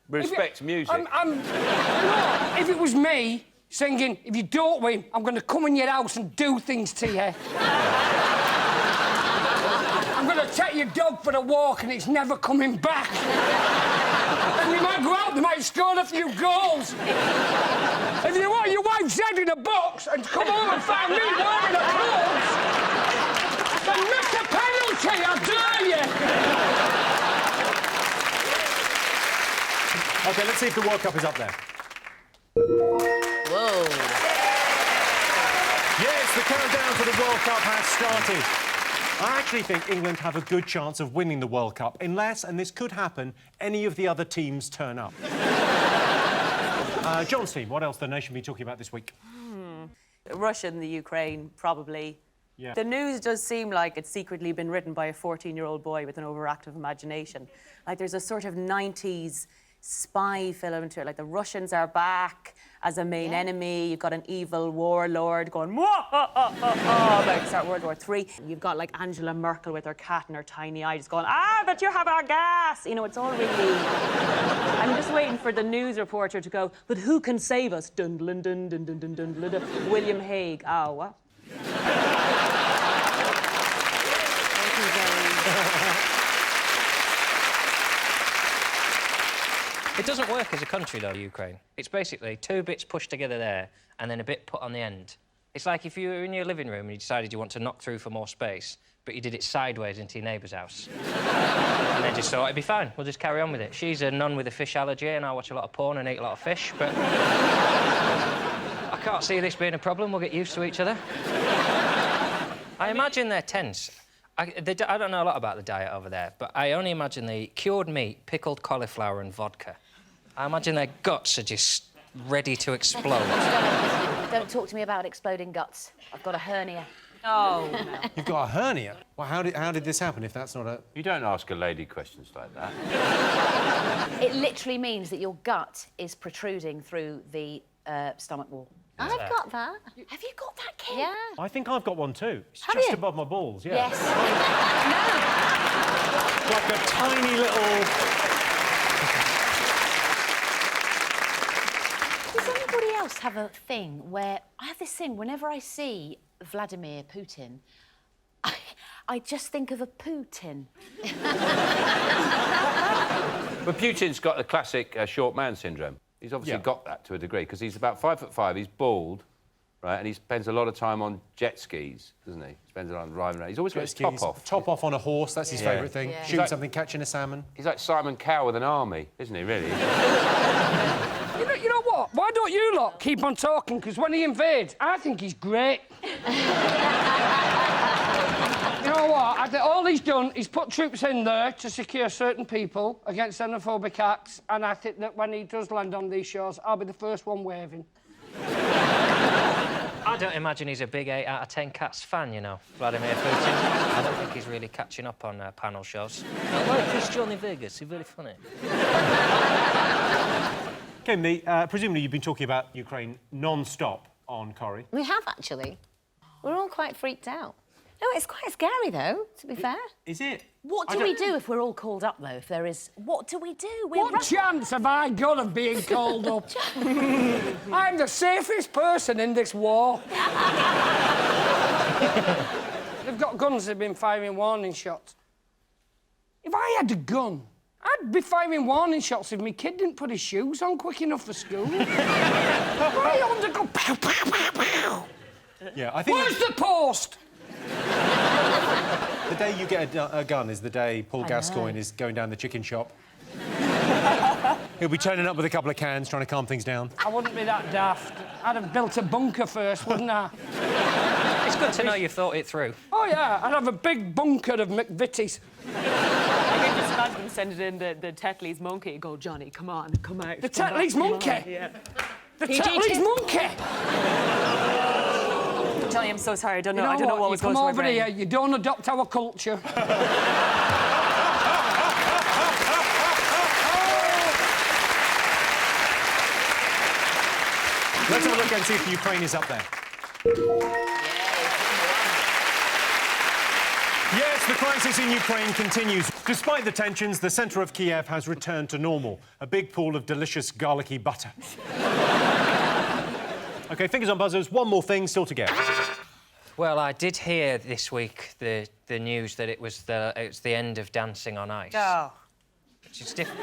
respect music.
you know, if it was me singing, if you don't win, I'm going to come in your house and do things to you. I'm going to take your dog for a walk and it's never coming back. And we might go out, they might score a few goals. If you want your wife's head in a box and come home and find me wearing a clothes, then miss a penalty, I dare you!
OK, let's see if the World Cup is up there.
Whoa.
Yes, the countdown to the World Cup has started. I actually think England have a good chance of winning the World Cup unless, and this could happen, any of the other teams turn up. John's team, what else the nation been talking about this week?
Russia and the Ukraine, probably.
Yeah.
The news does seem like it's secretly been written by a 14-year-old boy with an overactive imagination. Like, there's a sort of 90s spy film to it, like the Russians are back as a main enemy. You've got an evil warlord going, about to start World War III. You've got, like, Angela Merkel with her cat and her tiny eye just going, but you have our gas! You know, it's all really... I'm just waiting for the news reporter to go, but who can save us? Dun dun dun dun dun dun dun dun. William Hague. Oh, what? Thank you very much.
It doesn't work as a country, though, Ukraine. It's basically 2 bits pushed together there and then a bit put on the end. It's like if you were in your living room and you decided you want to knock through for more space, but you did it sideways into your neighbour's house. And then just thought, it'd be fine, we'll just carry on with it. She's a nun with a fish allergy and I watch a lot of porn and eat a lot of fish, but... I can't see this being a problem, we'll get used to each other. I imagine they're tense. I don't know a lot about the diet over there, but I only imagine they eat cured meat, pickled cauliflower and vodka. I imagine their guts are just ready to explode.
Don't talk to me about exploding guts. I've got a hernia.
Oh, no.
You've got a hernia? Well, how did this happen if that's not a...
You don't ask a lady questions like that.
It literally means that your gut is protruding through the stomach wall.
I've got that.
Have you got that, Kim?
Yeah.
I think I've got one too. It's
Have
just
you?
above my balls, yeah.
Yes.
Like a tiny little...
Does anybody else have a thing where... I have this thing, whenever I see Vladimir Putin, I just think of a Putin.
But Putin's got the classic short man syndrome. He's obviously got that to a degree, because he's about 5'5", he's bald, right, and he spends a lot of time on jet skis, doesn't he? He spends a lot of time driving around. He's always got his top off.
Top off on a horse, that's his favourite thing.
Yeah.
Shooting something, catching a salmon.
He's like Simon Cowell with an army, isn't he, really?
You know what? Why don't you lot keep on talking? Because when he invades, I think he's great. You know what? I think all he's done is put troops in there to secure certain people against xenophobic acts, and I think that when he does land on these shores, I'll be the first one waving.
I don't imagine he's a big 8 out of 10 Cats fan, you know, Vladimir Putin. I don't think he's really catching up on panel shows. I like this Johnny Vegas, he's very funny.
Kim, presumably you've been talking about Ukraine non-stop on Corrie.
We have, actually. We're all quite freaked out. No, it's quite scary, though, to be fair.
Is it?
What do we do if we're all called up, though, if there is... What do we do?
What chance have I got of being called up? I'm the safest person in this war. They've got guns, they've been firing warning shots. If I had a gun, I'd be firing warning shots if my kid didn't put his shoes on quick enough for school. Why on to go pow, pow, pow, pow?
Yeah, I think...
Where's the post?
The day you get a gun is the day Paul Gascoigne is going down the chicken shop. He'll be turning up with a couple of cans, trying to calm things down.
I wouldn't be that daft. I'd have built a bunker first, wouldn't I?
It's good to know you've thought it through.
Oh, yeah, I'd have a big bunker of McVitie's.
I can just imagine sending in the Tetley's monkey. Go, Johnny, come on, come out.
The Tetley's monkey?
Yeah.
The Tetley's monkey?
Johnny, I'm so sorry. I don't know
You know
what was going
come
through my
over
brain.
here, you don't adopt our culture.
Let's have a look and see if Ukraine is up there. Yes, the crisis in Ukraine continues. Despite the tensions, the centre of Kiev has returned to normal. A big pool of delicious garlicky butter. OK, fingers on buzzers. One more thing still to get.
Well, I did hear this week the news that it was the end of Dancing on Ice.
Oh.
Which is different.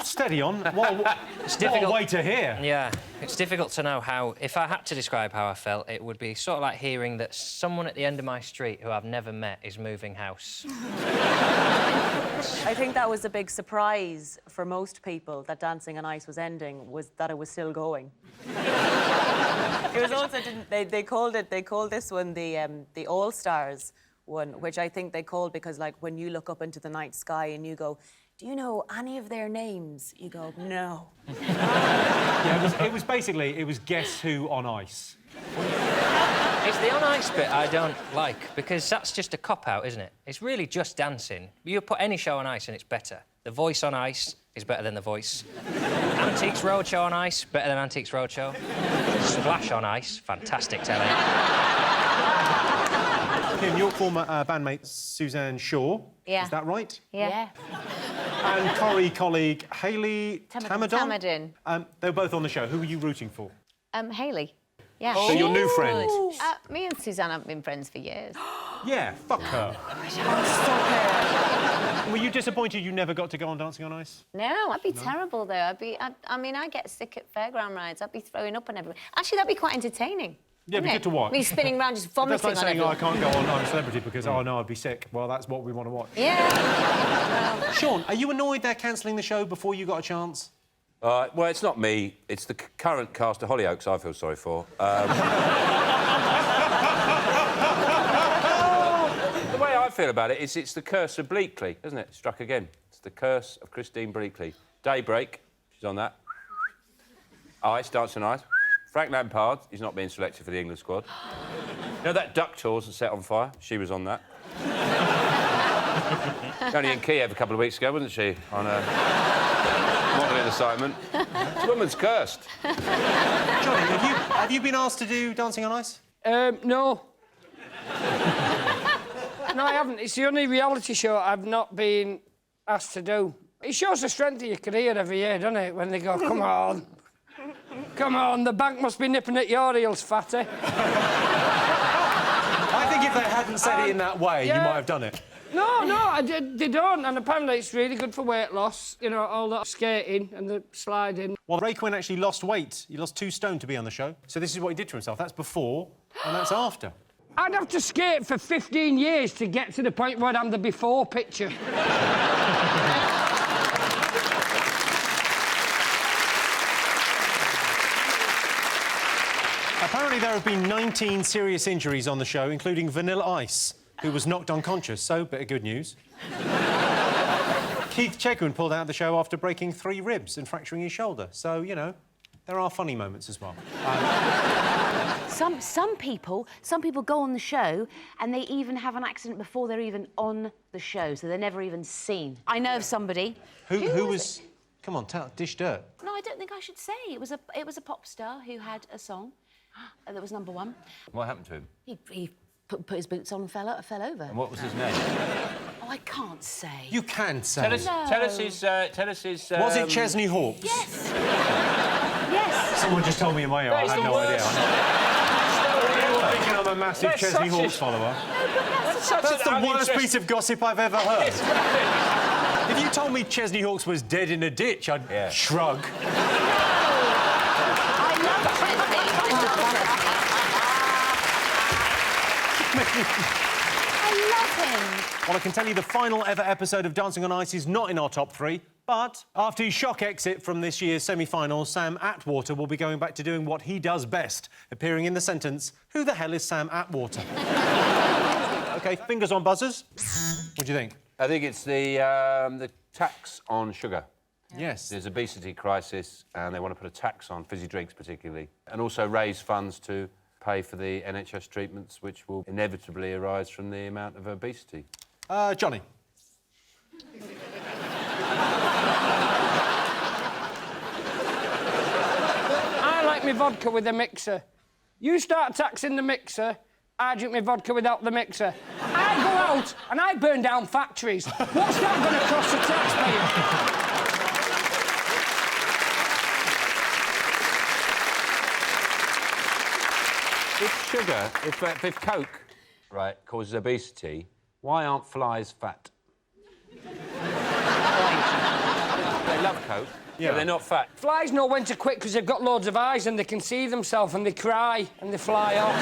Steady on. What a way to hear.
Yeah, it's difficult to know how... If I had to describe how I felt, it would be sort of like hearing that someone at the end of my street who I've never met is moving house.
I think that was a big surprise for most people that Dancing on Ice was ending, was that it was still going. It was also they called this one the All Stars one, which I think they called because, like, when you look up into the night sky and you go, do you know any of their names? You go, no.
Yeah, it was basically Guess Who on Ice.
It's the on ice bit I don't like, because that's just a cop-out, isn't it? It's really just dancing. You put any show on ice and it's better. The Voice on Ice is better than The Voice. Antiques Roadshow on ice, better than Antiques Roadshow. Splash on Ice, fantastic telly.
Kim, your former bandmate Suzanne Shaw, is that right?
Yeah.
And Corrie colleague Hayley
Tamadon.
They were both on the show. Who were you rooting for?
Hayley. Yeah.
So your new friend?
Me and Suzanne have been friends for years.
Yeah, fuck her. Were you disappointed you never got to go on Dancing on Ice?
No, I'd be terrible though. I mean, I get sick at fairground rides. I'd be throwing up on everyone. Actually, that'd be quite entertaining.
Yeah, it'd be good to watch.
Me spinning around just vomiting
that's like
on
saying,
everyone.
I can't go on I'm a Celebrity because, oh, no, I'd be sick. Well, that's what we want to watch.
Yeah.
Sean, are you annoyed they're cancelling the show before you got a chance?
Well, it's not me. It's the current cast of Hollyoaks I feel sorry for. The way I feel about it is it's the curse of Bleakley, isn't it? Struck again. It's the curse of Christine Bleakley. Daybreak, she's on that. Ice, Dancing on Ice. Frank Lampard, he's not being selected for the England squad. You know that duck tours and set on fire? She was on that. Only in Kiev a couple of weeks ago, wasn't she? On a modelling assignment. This woman's cursed.
Johnny, have you been asked to do Dancing on Ice?
No. No, I haven't. It's the only reality show I've not been asked to do. It shows the strength of your career every year, doesn't it? When they go, come on. Come on, the bank must be nipping at your heels, fatty.
I think if they hadn't said it in that way, you might have done it.
No, they don't, and apparently it's really good for weight loss, you know, all that skating and the sliding.
Well, Ray Quinn actually lost weight. He lost 2 stone to be on the show. So this is what he did to himself. That's before, and that's after.
I'd have to skate for 15 years to get to the point where I'm the before picture.
Apparently there have been 19 serious injuries on the show, including Vanilla Ice, who was knocked unconscious, so bit of good news. Keith Chegwin pulled out of the show after breaking 3 ribs and fracturing his shoulder. So, you know, there are funny moments as well.
Some people go on the show and they even have an accident before they're even on the show, so they're never even seen. I know of somebody.
Who was... Come on, dish dirt.
No, I don't think I should say. It was a pop star who had a song that was #1.
What happened to him?
He put his boots on and fell over.
And what was his name?
Oh, I can't say.
You can say.
Tell us his...
Was it Chesney Hawkes?
Yes. Yes.
Someone just told me in my ear. I had no idea. You're thinking I'm a massive Chesney Hawkes follower. That's the worst piece of gossip I've ever heard. If you told me Chesney Hawkes was dead in a ditch, I'd shrug.
I love Chesney. I love him.
Well, I can tell you the final ever episode of Dancing on Ice is not in our top 3, but after his shock exit from this year's semi-final, Sam Atwater will be going back to doing what he does best, appearing in the sentence, "Who the hell is Sam Atwater?" OK, fingers on buzzers. What do you think?
I think it's the tax on sugar.
Yes.
There's obesity crisis, and they want to put a tax on fizzy drinks particularly, and also raise funds to pay for the NHS treatments, which will inevitably arise from the amount of obesity.
Johnny.
I like my vodka with a mixer. You start taxing the mixer, I drink my vodka without the mixer. I go out and I burn down factories. What's that going to cost the taxpayer?
If sugar, if Coke, right, causes obesity, why aren't flies fat? They love Coke, but they're not fat.
Flies know when to quit because they've got loads of eyes and they can see themselves and they cry and they fly off.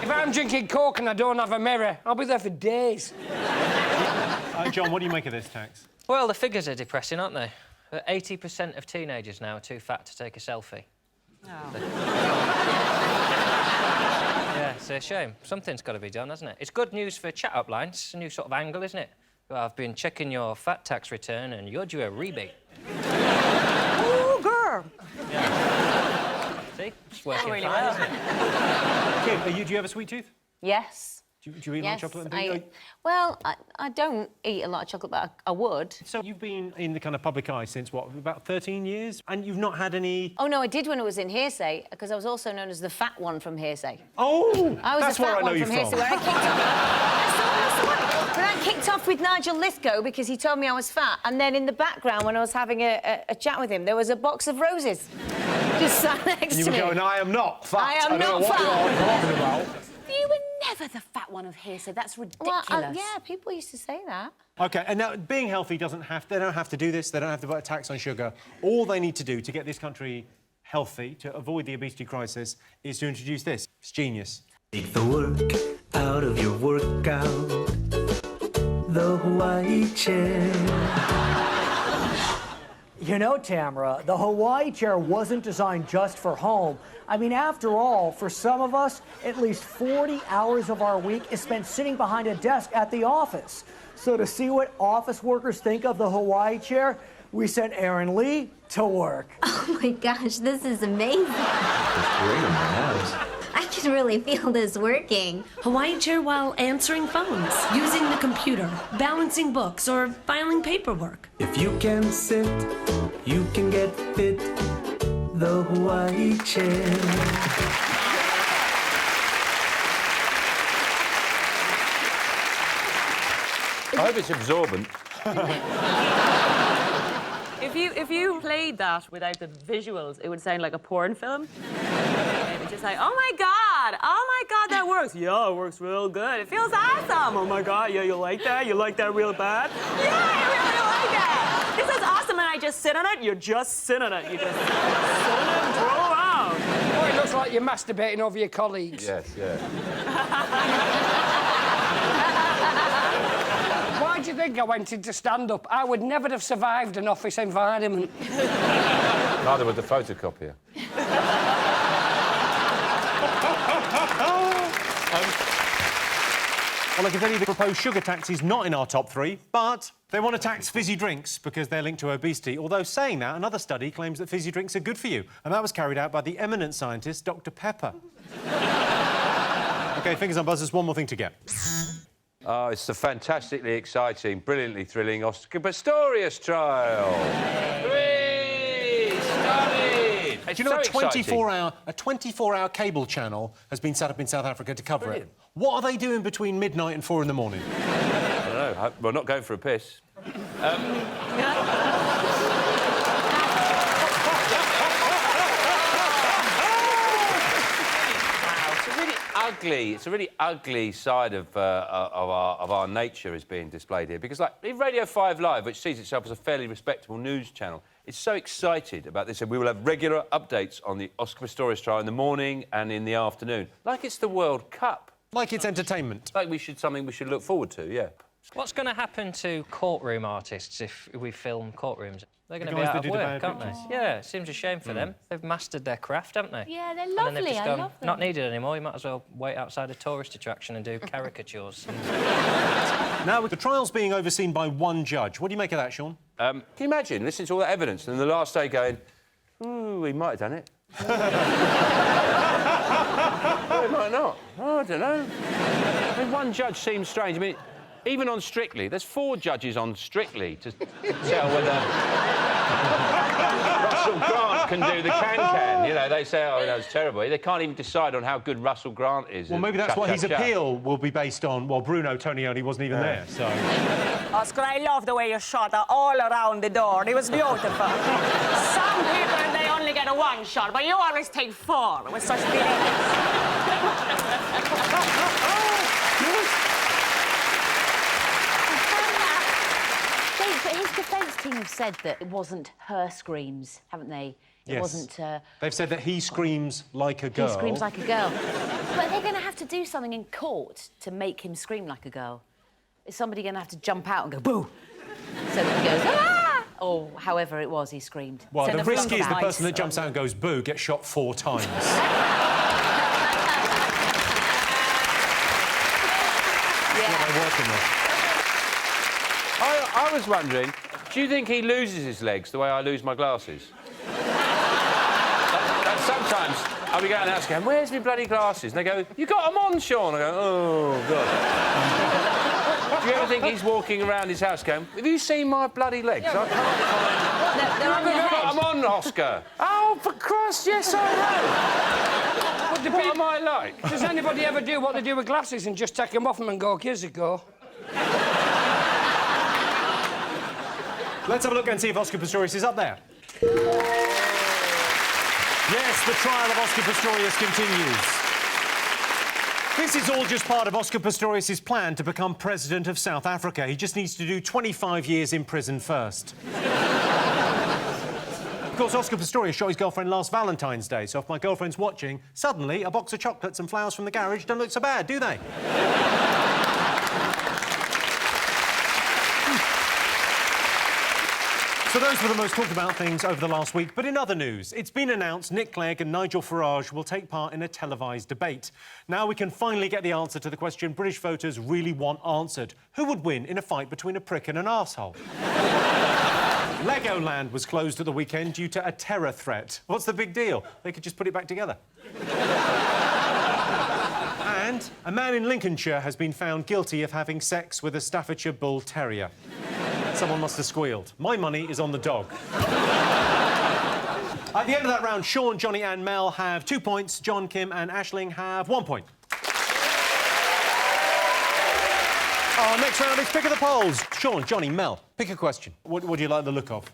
If I'm drinking Coke and I don't have a mirror, I'll be there for days.
John, what do you make of this tax?
Well, the figures are depressing, aren't they? 80% of teenagers now are too fat to take a selfie. Yeah, it's a shame. Something's got to be done, hasn't it? It's good news for chat-up lines. It's a new sort of angle, isn't it? Well, I've been checking your fat tax return and you're due a rebate.
Ooh, girl.
Yeah. See? It's working fine, isn't it?
Kim, do you have a sweet tooth?
Yes.
Do you eat a lot of chocolate?
Well, I don't eat a lot of chocolate, but I would.
So you've been in the kind of public eye since, what, about 13 years? And you've not had any...
Oh, no, I did when I was in Hearsay, because I was also known as the fat one from Hearsay.
Oh!
I was
that's
the
where
fat
I know
one
you
from
from.
Hearsay, where I kicked off... When I kicked off with Nigel Lithgow because he told me I was fat, and then in the background, when I was having a chat with him, there was a box of roses just sat next to me.
You were going, I am not fat.
I am not fat.
I don't know what you're talking about.
You were never the fat one of Hearsay. That's ridiculous. Well, yeah, people used to say that.
OK, and now, being healthy doesn't have... They don't have to do this. They don't have to put a tax on sugar. All they need to do to get this country healthy, to avoid the obesity crisis, is to introduce this. It's genius.
Take the work out of your workout. The Hawaii chair.
You know, Tamara, the Hawaii chair wasn't designed just for home. I mean, after all, for some of us, at least 40 hours of our week is spent sitting behind a desk at the office. So to see what office workers think of the Hawaii chair, we sent Aaron Lee to work.
Oh my gosh, this is amazing.
It's great on my abs.
I can really feel this working.
Hawaii chair while answering phones, using the computer, balancing books, or filing paperwork.
If you can sit, you can get fit. The Hawaii chair.
I hope it's absorbent.
If you played that without the visuals, it would sound like a porn film. It would just like, oh my god, that works. Yeah, it works real good. It feels awesome. Oh my god, yeah, you like that? You like that real bad? Yeah, I really like it. This is awesome, and I just sit on it. You just sit on it. You just sit on it and twirl around.
Oh, it looks like you're masturbating over your colleagues.
Yes, yeah.
Why do you think I went into stand-up? I would never have survived an office environment.
Neither would the photocopier.
Well, I can tell you the proposed sugar tax is not in our top 3, but they want to tax fizzy drinks because they're linked to obesity. Although, saying that, another study claims that fizzy drinks are good for you, and that was carried out by the eminent scientist, Dr. Pepper. OK, fingers on buzzers, one more thing to get.
Oh, it's the fantastically exciting, brilliantly thrilling Oscar Pistorius trial. Hooray! Started!
Do you know a 24-hour cable channel has been set up in South Africa to cover it? What are they doing between midnight and 4 in the morning?
I don't know. We're not going for a piss. It's a really ugly side of our nature is being displayed here, because, like, Radio 5 Live, which sees itself as a fairly respectable news channel, is so excited about this, and we will have regular updates on the Oscar Pistorius trial in the morning and in the afternoon, like it's the World Cup.
Like it's entertainment.
Like something we should look forward to, yeah.
What's going to happen to courtroom artists if we film courtrooms? They're going to be out of work, aren't they? Yeah, it seems a shame for them. They've mastered their craft, haven't they?
Yeah, they're
And then they've
lovely.
just
I
gone,
love them.
not needed anymore. You might as well wait outside a tourist attraction and do caricatures.
Now, with the trial's being overseen by one judge, what do you make of that, Sean?
Can you imagine listening to all that evidence and then the last day going, ooh, he might have done it. He might not. Oh, I don't know. I mean, one judge seems strange. I mean, even on Strictly, there's 4 judges on Strictly to tell whether Russell Grant can do the can-can. You know, they say, oh, that was terrible. They can't even decide on how good Russell Grant is.
Well, maybe that's what his appeal will be based on. Well, Bruno Tonioli wasn't even there, so...
Oscar, I love the way you shot all around the door. It was beautiful. Some people, they only get a 1 shot, but you always take 4 with such
But his defence team have said that it wasn't her screams, haven't they? It wasn't...
They've said that he screams like a girl.
He screams like a girl. But they're going to have to do something in court to make him scream like a girl. Is somebody going to have to jump out and go, boo? So that he goes, ah! Or however it was he screamed.
Well,
So
the risk is the
ice.
person that jumps out and goes boo gets shot 4 times.
I was wondering, do you think he loses his legs the way I lose my glasses? Sometimes I'll be going out the house going, where's my bloody glasses? And they go, you got them on, Sean. I go, oh, God. Do you ever think he's walking around his house going, have you seen my bloody legs? I can't find...
They're on your head.
I'm on, Oscar. Oh, for Christ, yes, I know. What am I like?
Does anybody ever do what they do with glasses and just take them off them and go, here's a go?
Let's have a look and see if Oscar Pistorius is up there. Yes, the trial of Oscar Pistorius continues. This is all just part of Oscar Pistorius' plan to become president of South Africa. He just needs to do 25 years in prison first. Of course, Oscar Pistorius shot his girlfriend last Valentine's Day, so if my girlfriend's watching, suddenly a box of chocolates and flowers from the garage don't look so bad, do they? So those were the most talked about things over the last week. But in other news, it's been announced Nick Clegg and Nigel Farage will take part in a televised debate. Now we can finally get the answer to the question British voters really want answered. Who would win in a fight between a prick and an arsehole? Legoland was closed at the weekend due to a terror threat. What's the big deal? They could just put it back together. And a man in Lincolnshire has been found guilty of having sex with a Staffordshire Bull Terrier. Someone must have squealed. My money is on the dog. At the end of that round, Sean, Johnny and Mel have 2 points. John, Kim and Aisling have 1 point. Our next round is Pick of the Polls. Sean, Johnny, Mel, pick a question. What do you like the look of?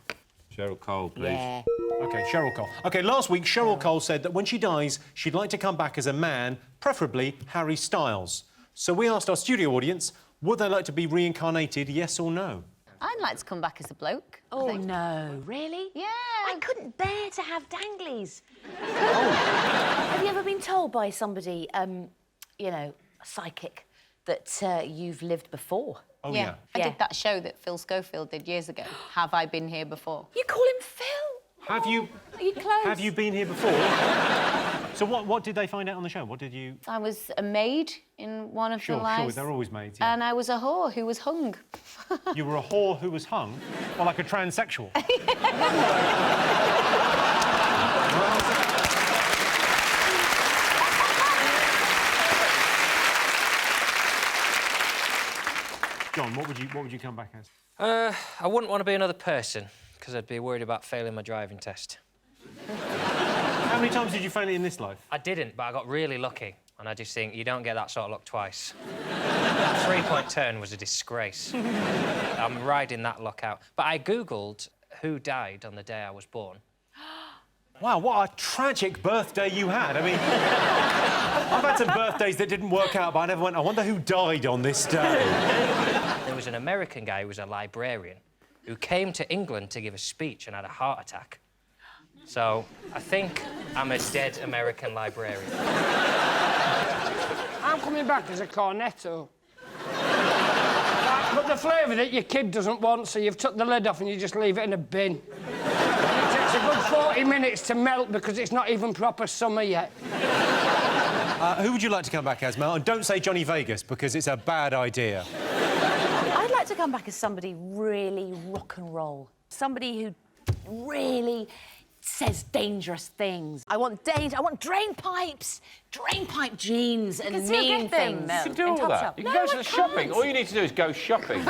Cheryl Cole, please.
Yeah.
OK, Cheryl Cole. OK, last week, Cheryl Cole said that when she dies, she'd like to come back as a man, preferably Harry Styles. So we asked our studio audience, would they like to be reincarnated, yes or no?
I'd like to come back as a bloke.
Oh, no. Really?
Yeah.
I couldn't bear to have danglies. Have you ever been told by somebody, you know, a psychic, that you've lived before?
Oh, yeah.
I did that show that Phil Schofield did years ago. Have I been here before?
You call him Phil?
Have you...
Are you close?
Have you been here before? So what did they find out on the show? What did you...
I was a maid in one of the lives.
Sure, they're always maids, yeah.
And I was a whore who was hung.
You were a whore who was hung? Or like a transsexual? John, what would you come back as?
I wouldn't want to be another person, because I'd be worried about failing my driving test.
How many times did you fail it in this life?
I didn't, but I got really lucky. And I just think you don't get that sort of luck twice. That 3-point turn was a disgrace. I'm riding that luck out. But I Googled who died on the day I was born.
Wow, what a tragic birthday you had. I mean, I've had some birthdays that didn't work out, but I never went, I wonder who died on this day.
There was an American guy who was a librarian who came to England to give a speech and had a heart attack. So I think I'm a dead American librarian.
I'm coming back as a cornetto. But the flavour that your kid doesn't want, so you've took the lid off and you just leave it in a bin. It takes a good 40 minutes to melt because it's not even proper summer yet.
Who would you like to come back as, Mel? And don't say Johnny Vegas, because it's a bad idea.
I'd like to come back as somebody really rock and roll. Somebody who really says dangerous things. I want danger. I want drain pipes, drain pipe jeans, and mean things.
You can do all that. You can go to the shopping. All you need to do is go shopping.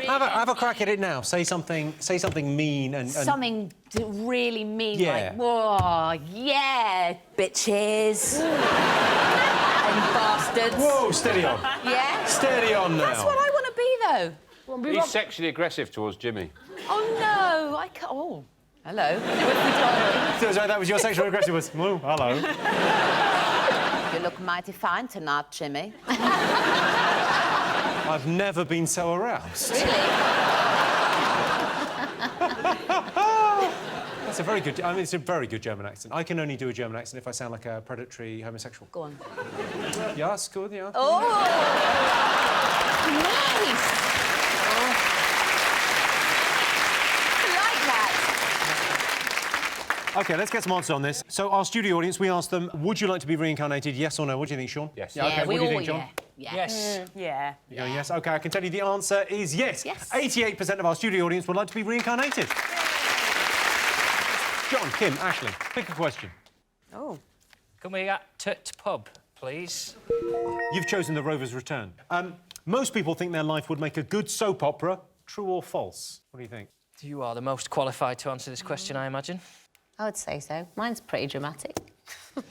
Have a crack at it now. Say something mean and...
Something really mean,
Yeah.
like, whoa, yeah, bitches. And bastards.
Whoa, steady on.
Yeah?
Steady on now.
That's what I want to be, though.
He's sexually aggressive towards Jimmy.
Oh, no, I can't... Oh, hello.
So that was your sexual aggressive was... Oh, hello.
You look mighty fine tonight, Jimmy.
I've never been so aroused.
Really?
That's a very good... I mean, it's a very good German accent. I can only do a German accent if I sound like a predatory homosexual.
Go on.
Yeah, it's good, yeah.
Oh! Nice!
OK, let's get some answers on this. So, our studio audience, we asked them, would you like to be reincarnated, yes or no? What do you think, Sean?
Yes.
Yeah, OK, what do you think, John?
Yeah.
Yes.
Yeah.
You go, yes. OK, I can tell you the answer is yes. 88% of our studio audience would like to be reincarnated. John, Kim, Ashley, pick a question.
Oh. Can we get to pub, please?
You've chosen The Rover's Return. Most people think their life would make a good soap opera. True or false? What do you think?
You are the most qualified to answer this question, I imagine.
I would say so. Mine's pretty dramatic.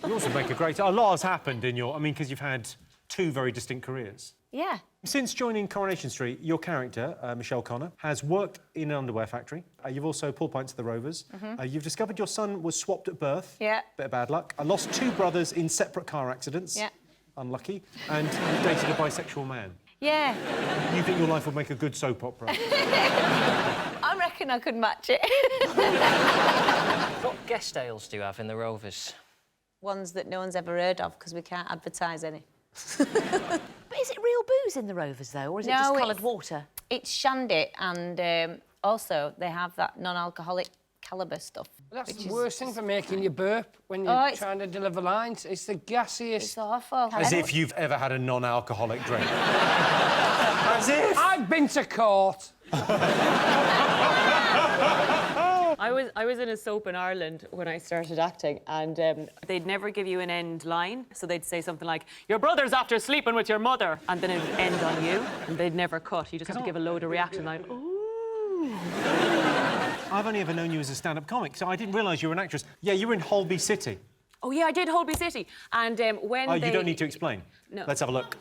You also make a great... A lot has happened in your... I mean, because you've had two very distinct careers.
Yeah.
Since joining Coronation Street, your character, Michelle Connor, has worked in an underwear factory. You've also pulled pints at the Rovers. You've discovered your son was swapped at birth.
Yeah.
Bit of bad luck. I lost two brothers in separate car accidents.
Yeah.
Unlucky. And you dated a bisexual man.
Yeah.
You think your life would make a good soap opera?
I reckon I could match it.
What guest ales do you have in the Rovers?
Ones that no one's ever heard of, because we can't advertise any.
But is it real booze in the Rovers, though, or is it just coloured water?
It's shandy, and also they have that non-alcoholic calibre stuff.
That's the worst thing for making you burp when you're trying to deliver lines. It's the gassiest...
It's awful.
As if you've ever had a non-alcoholic drink. As if!
I've been to court.
I was in a soap in Ireland when I started acting, and they'd never give you an end line, so they'd say something like, "Your brother's after sleeping with your mother," and then it'd end on you, and they'd never cut. You just have to give a load of reaction like, "Ooh."
I've only ever known you as a stand-up comic, so I didn't realise you were an actress. Yeah, you were in Holby City.
Oh, yeah, I did Holby City, and when
you don't need to explain.
No.
Let's have a look.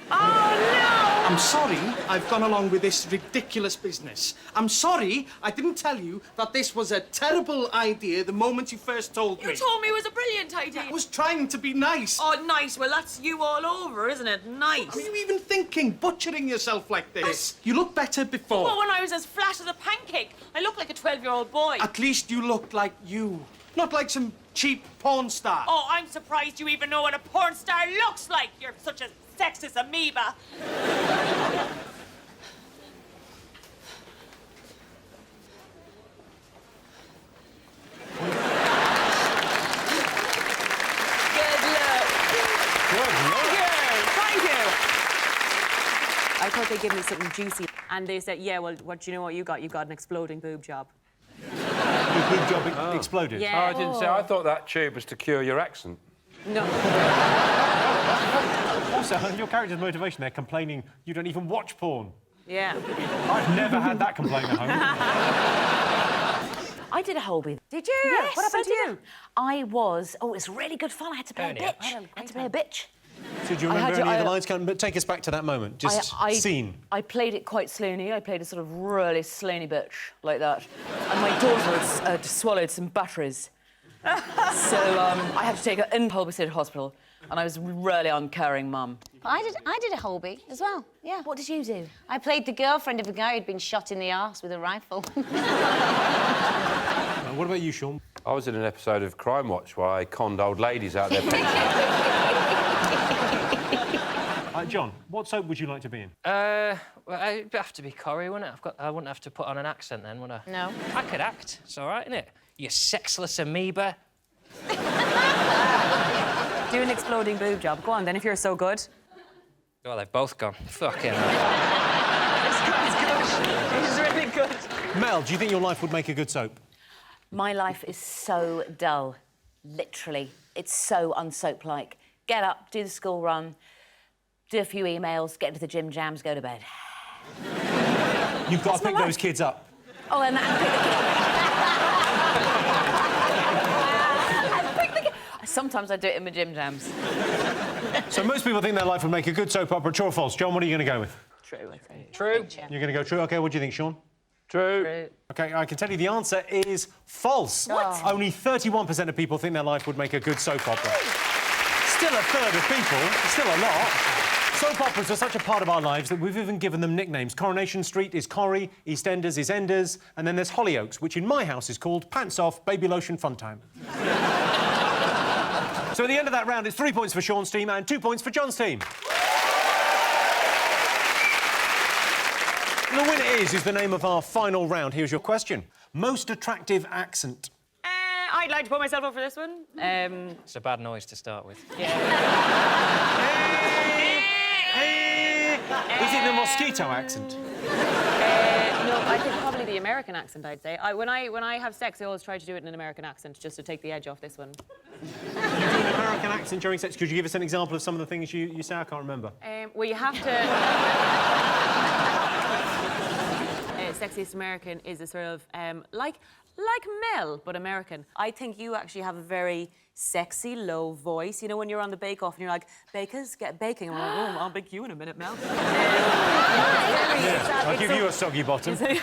I'm sorry I've gone along with this ridiculous business. I'm sorry I didn't tell you that this was a terrible idea the moment you first told me.
You told me it was a brilliant idea.
I was trying to be nice.
Oh, nice. Well, that's you all over, isn't it? Nice.
What are you even thinking, butchering yourself like this? You look better before.
Well, when I was as flat as a pancake, I looked like a 12-year-old boy.
At least you looked like you, not like some cheap porn star.
Oh, I'm surprised you even know what a porn star looks like. You're such a sexist amoeba.
Thank you. I thought they'd give me something juicy, and they said, "Yeah, well, what do you know? What you got? You got an exploding boob job."
Your boob job exploded?
Yeah.
Oh, I didn't say. I thought that tube was to cure your accent.
No.
Also, your character's motivation, they're complaining you don't even watch porn.
Yeah.
I've never had that complaint at home.
I did a Holby.
Did you?
Yes,
What happened to you?
I was... Oh, it was really good fun. I had to play a bitch. I had to play a bitch.
So do you remember any of the lines? But take us back to that moment. Just scene.
I played it quite slowney. I played a sort of really slowney bitch, like that. And my daughter had swallowed some batteries. So I had to take her in Holby City Hospital, and I was really uncaring mum.
I did a Holby as well, yeah.
What did you do?
I played the girlfriend of a guy who'd been shot in the arse with a rifle.
What about you, Sean?
I was in an episode of Crime Watch where I conned old ladies out of their pension.
John, what soap would you like to be in?
Well, it'd have to be Corrie, wouldn't it? I wouldn't have to put on an accent then, would I?
No.
I could act. It's all right, isn't it? You sexless amoeba.
Do an exploding boob job. Go on, then, if you're so good.
Well, they've both gone. Fucking hell.
It's really good.
Mel, do you think your life would make a good soap?
My life is so dull. Literally. It's so unsoap-like. Get up, do the school run, do a few emails, get to the gym jams, go to bed.
You've got to pick those kids up.
Oh, and pick the kids. Sometimes I do it in my gym jams.
So most people think their life would make a good soap opera. True or false? John, what are you going to go with?
True, I think.
True.
You're going to go true? OK, what do you think, Sean?
True.
OK, I can tell you the answer is false.
What?
Only 31% of people think their life would make a good soap opera. Still a third of people. Still a lot. Soap operas are such a part of our lives that we've even given them nicknames. Coronation Street is Corrie, EastEnders is Enders, and then there's Hollyoaks, which in my house is called Pants Off, Baby Lotion Fun Time. So at the end of that round, it's 3 points for Sean's team and 2 points for John's team. The winner is the name of our final round. Here's your question. Most attractive accent.
I'd like to put myself up for this one.
It's a bad noise to start with.
Is it the mosquito accent?
No, I think probably the American accent, I'd say. When I have sex, I always try to do it in an American accent, just to take the edge off this one.
You do an American accent during sex? Could you give us an example of some of the things you say? I can't remember.
Well, you have to... Sexiest American is a sort of, like Mel, but American. I think you actually have a very sexy, low voice. You know, when you're on the Bake-Off and you're like, bakers, get baking. I'm like, oh, I'll bake you in a minute, Mel.
I'll give you a soggy bottom. You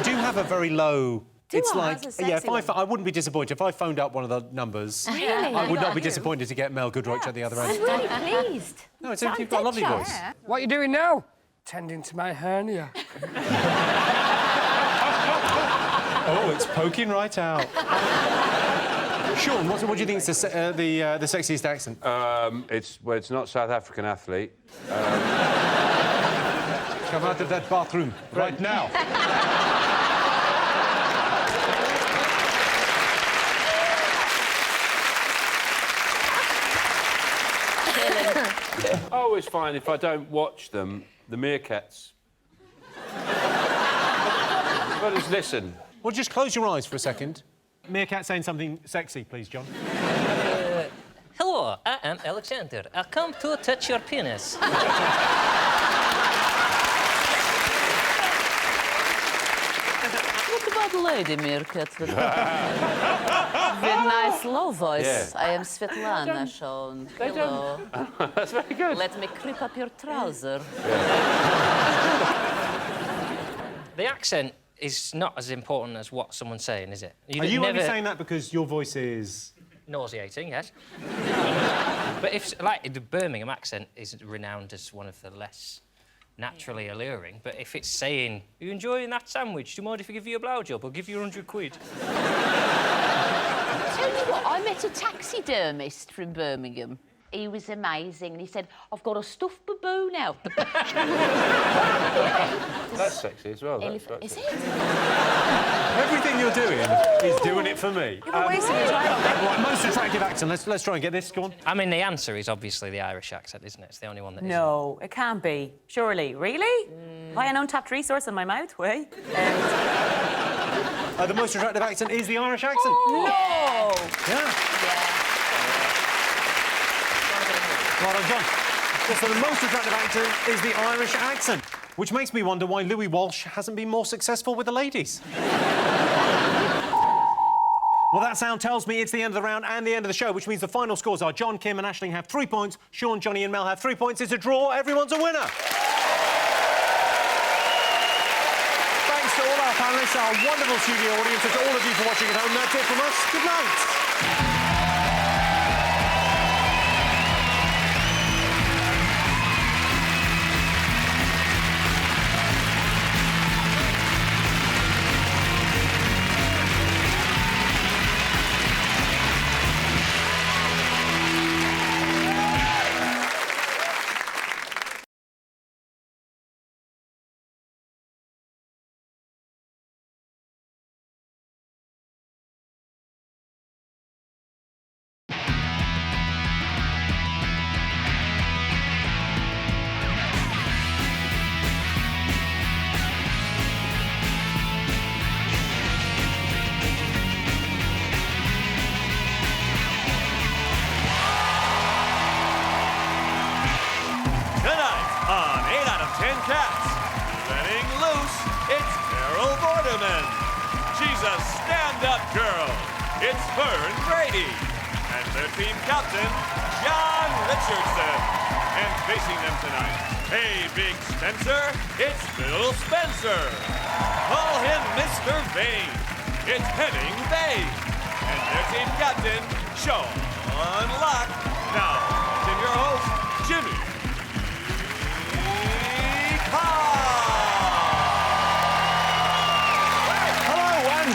do have a very low... It's like, yeah, I wouldn't be disappointed if I phoned up one of the numbers.
Really?
I would not be disappointed to get Mel Goodrich at the other end.
I'm really pleased.
No, it's you've got a lovely voice.
What are you doing now? Tending to my hernia.
Oh, it's poking right out. Sean, what do you think is the sexiest accent?
It's not South African athlete.
Come out of that bathroom right now.
I always find if I don't watch them, the meerkats. Well, just listen.
Well, just close your eyes for a second. Meerkat saying something sexy, please, John.
Hello, I am Alexander. I come to touch your penis.
What about Lady Meerkat with nice low voice?
Yeah.
I am Svetlana, Sean. Hello.
That's very good.
Let me creep up your trouser.
The accent is not as important as what someone's saying, is it?
Are you only saying that because your voice is...
nauseating, yes. But if, like, the Birmingham accent is renowned as one of the less naturally alluring, but if it's saying, are you enjoying that sandwich? Do you mind if I give you a blowjob? I'll give you 100 quid.
Tell you what, I met a taxidermist from Birmingham. He was amazing, and he said, I've got a stuffed baboon out.
That's sexy as well.
Is it?
Everything you're doing is doing it for me. Right, most attractive accent. Let's try and get this. Go on.
I mean, the answer is obviously the Irish accent, isn't it? It's the only one that isn't.
No, it can't be. Surely. Really? Have I an untapped resource in my mouth? Wait.
The most attractive accent is the Irish accent.
Oh. No!
Yeah. Well done, John. So the most attractive accent is the Irish accent, which makes me wonder why Louis Walsh hasn't been more successful with the ladies. Well, that sound tells me it's the end of the round and the end of the show, which means the final scores are John, Kim and Aisling have 3 points, Sean, Johnny and Mel have 3 points. It's a draw. Everyone's a winner. Thanks to all our panellists, our wonderful studio audience, and to all of you for watching at home. That's it from us. Good night.
She's a stand-up girl. It's Fern Brady. And their team captain, Jon Richardson. And facing them tonight, hey, Big Spencer, it's Phil Spencer. Call him Mr. Vane. It's Henning Vane. And their team captain, Sean Locke. Now, it's in your host, Jimmy Carr.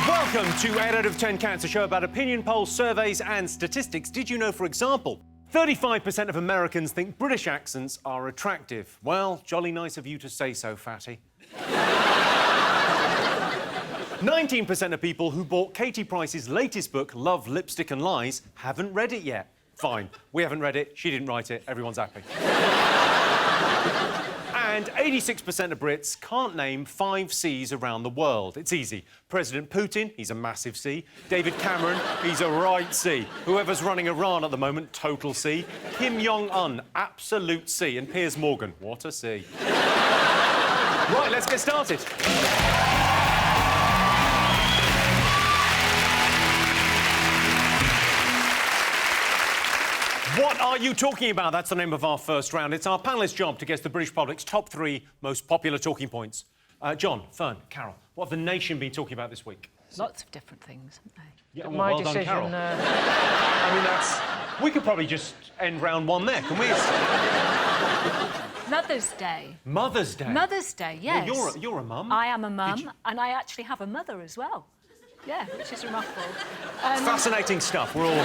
Welcome to 8 out of 10 Cats, a show about opinion polls, surveys and statistics. Did you know, for example, 35% of Americans think British accents are attractive? Well, jolly nice of you to say so, fatty. 19% of people who bought Katie Price's latest book, Love, Lipstick and Lies, haven't read it yet. Fine, we haven't read it, she didn't write it, everyone's happy. And 86% of Brits can't name 5 Cs around the world. It's easy. President Putin, he's a massive C. David Cameron, he's a right C. Whoever's running Iran at the moment, total C. Kim Jong-un, absolute C. And Piers Morgan, what a C. Right, let's get started. What are you talking about? That's the name of our first round. It's our panellists' job to guess the British public's top 3 most popular talking points. John, Fern, Carol, what have the nation been talking about this week?
Lots of different things, haven't they?
Yeah, well done, Carol. I mean, that's... We could probably just end round 1 there, can we?
Mother's Day.
Mother's Day?
Mother's Day, yes.
Well, you're a mum.
I am a mum, and I actually have a mother as well. Yeah, which is remarkable.
Fascinating stuff. We're all...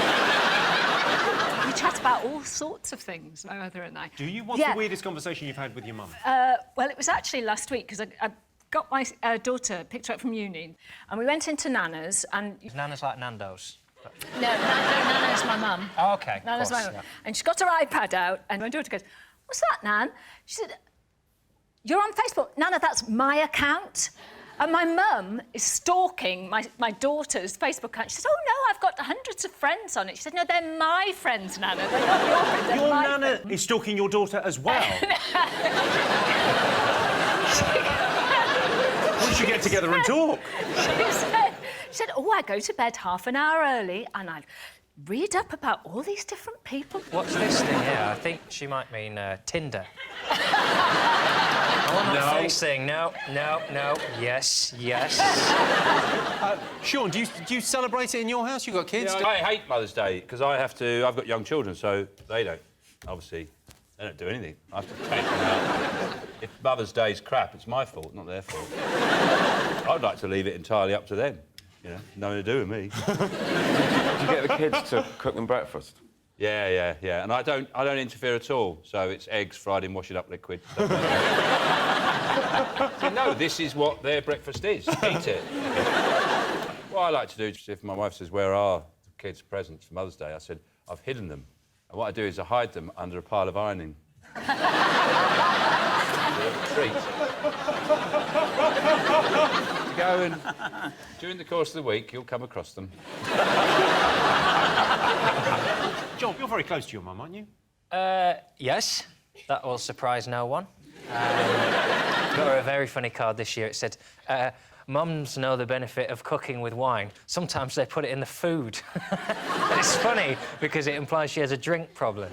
We chat about all sorts of things, my mother and I.
Do you? What's the weirdest conversation you've had with your mum?
Well, it was actually last week, because I got my daughter, picked her up from uni, and we went into Nana's, and...
Is Nana's like Nando's?
No, Nana's my mum.
Oh, OK.
Nana's my mum. Yeah. And she got her iPad out, and my daughter goes, "What's that, Nan?" She said, "You're on Facebook." "Nana, that's my account." And my mum is stalking my daughter's Facebook account. She says, "Oh, no, I've got hundreds of friends on it." She said, "No, they're my friends, Nana. They're not your friends, they're
your
my
Nana
friends."
is stalking your daughter as well? We should get together and talk.
She said, "Oh, I go to bed half an hour early and I read up about all these different people."
What's this thing here? I think she might mean Tinder. I want that face thing. No. Yes.
Sean, do you celebrate it in your house? You got kids?
Yeah, I hate Mother's Day because I've got young children, so they don't. Obviously, they don't do anything. I have to take them out. If Mother's Day's crap, it's my fault, not their fault. I'd like to leave it entirely up to them. You know, nothing to do with me.
Do you get the kids to cook them breakfast?
Yeah. And I don't interfere at all. So it's eggs fried in washing up liquid. So, no, this is what their breakfast is. Eat it. What I like to do, if my wife says, "Where are the kids' presents for Mother's Day?" I said, "I've hidden them." And what I do is I hide them under a pile of ironing. Treat. To go and during the course of the week, you'll come across them.
John, you're very close to your mum, aren't you?
Yes. That will surprise no one. Got her a very funny card this year. It said, "Mums know the benefit of cooking with wine. Sometimes they put it in the food." And it's funny because it implies she has a drink problem.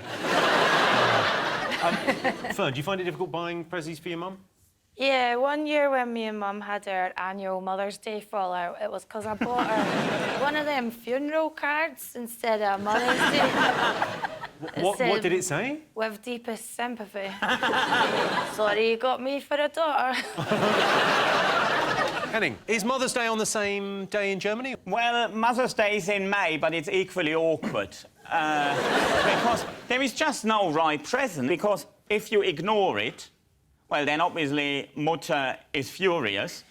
Fern, do you find it difficult buying presents for your mum?
Yeah, one year when me and Mum had our annual Mother's Day fallout, it was because I bought her one of them funeral cards instead of Mother's Day.
What did it say?
"With deepest sympathy." Sorry you got me for a daughter.
Henning, is Mother's Day on the same day in Germany?
Well, Mother's Day is in May, but it's equally awkward. Because there is just no right present. Because if you ignore it, well, then obviously Mutter is furious.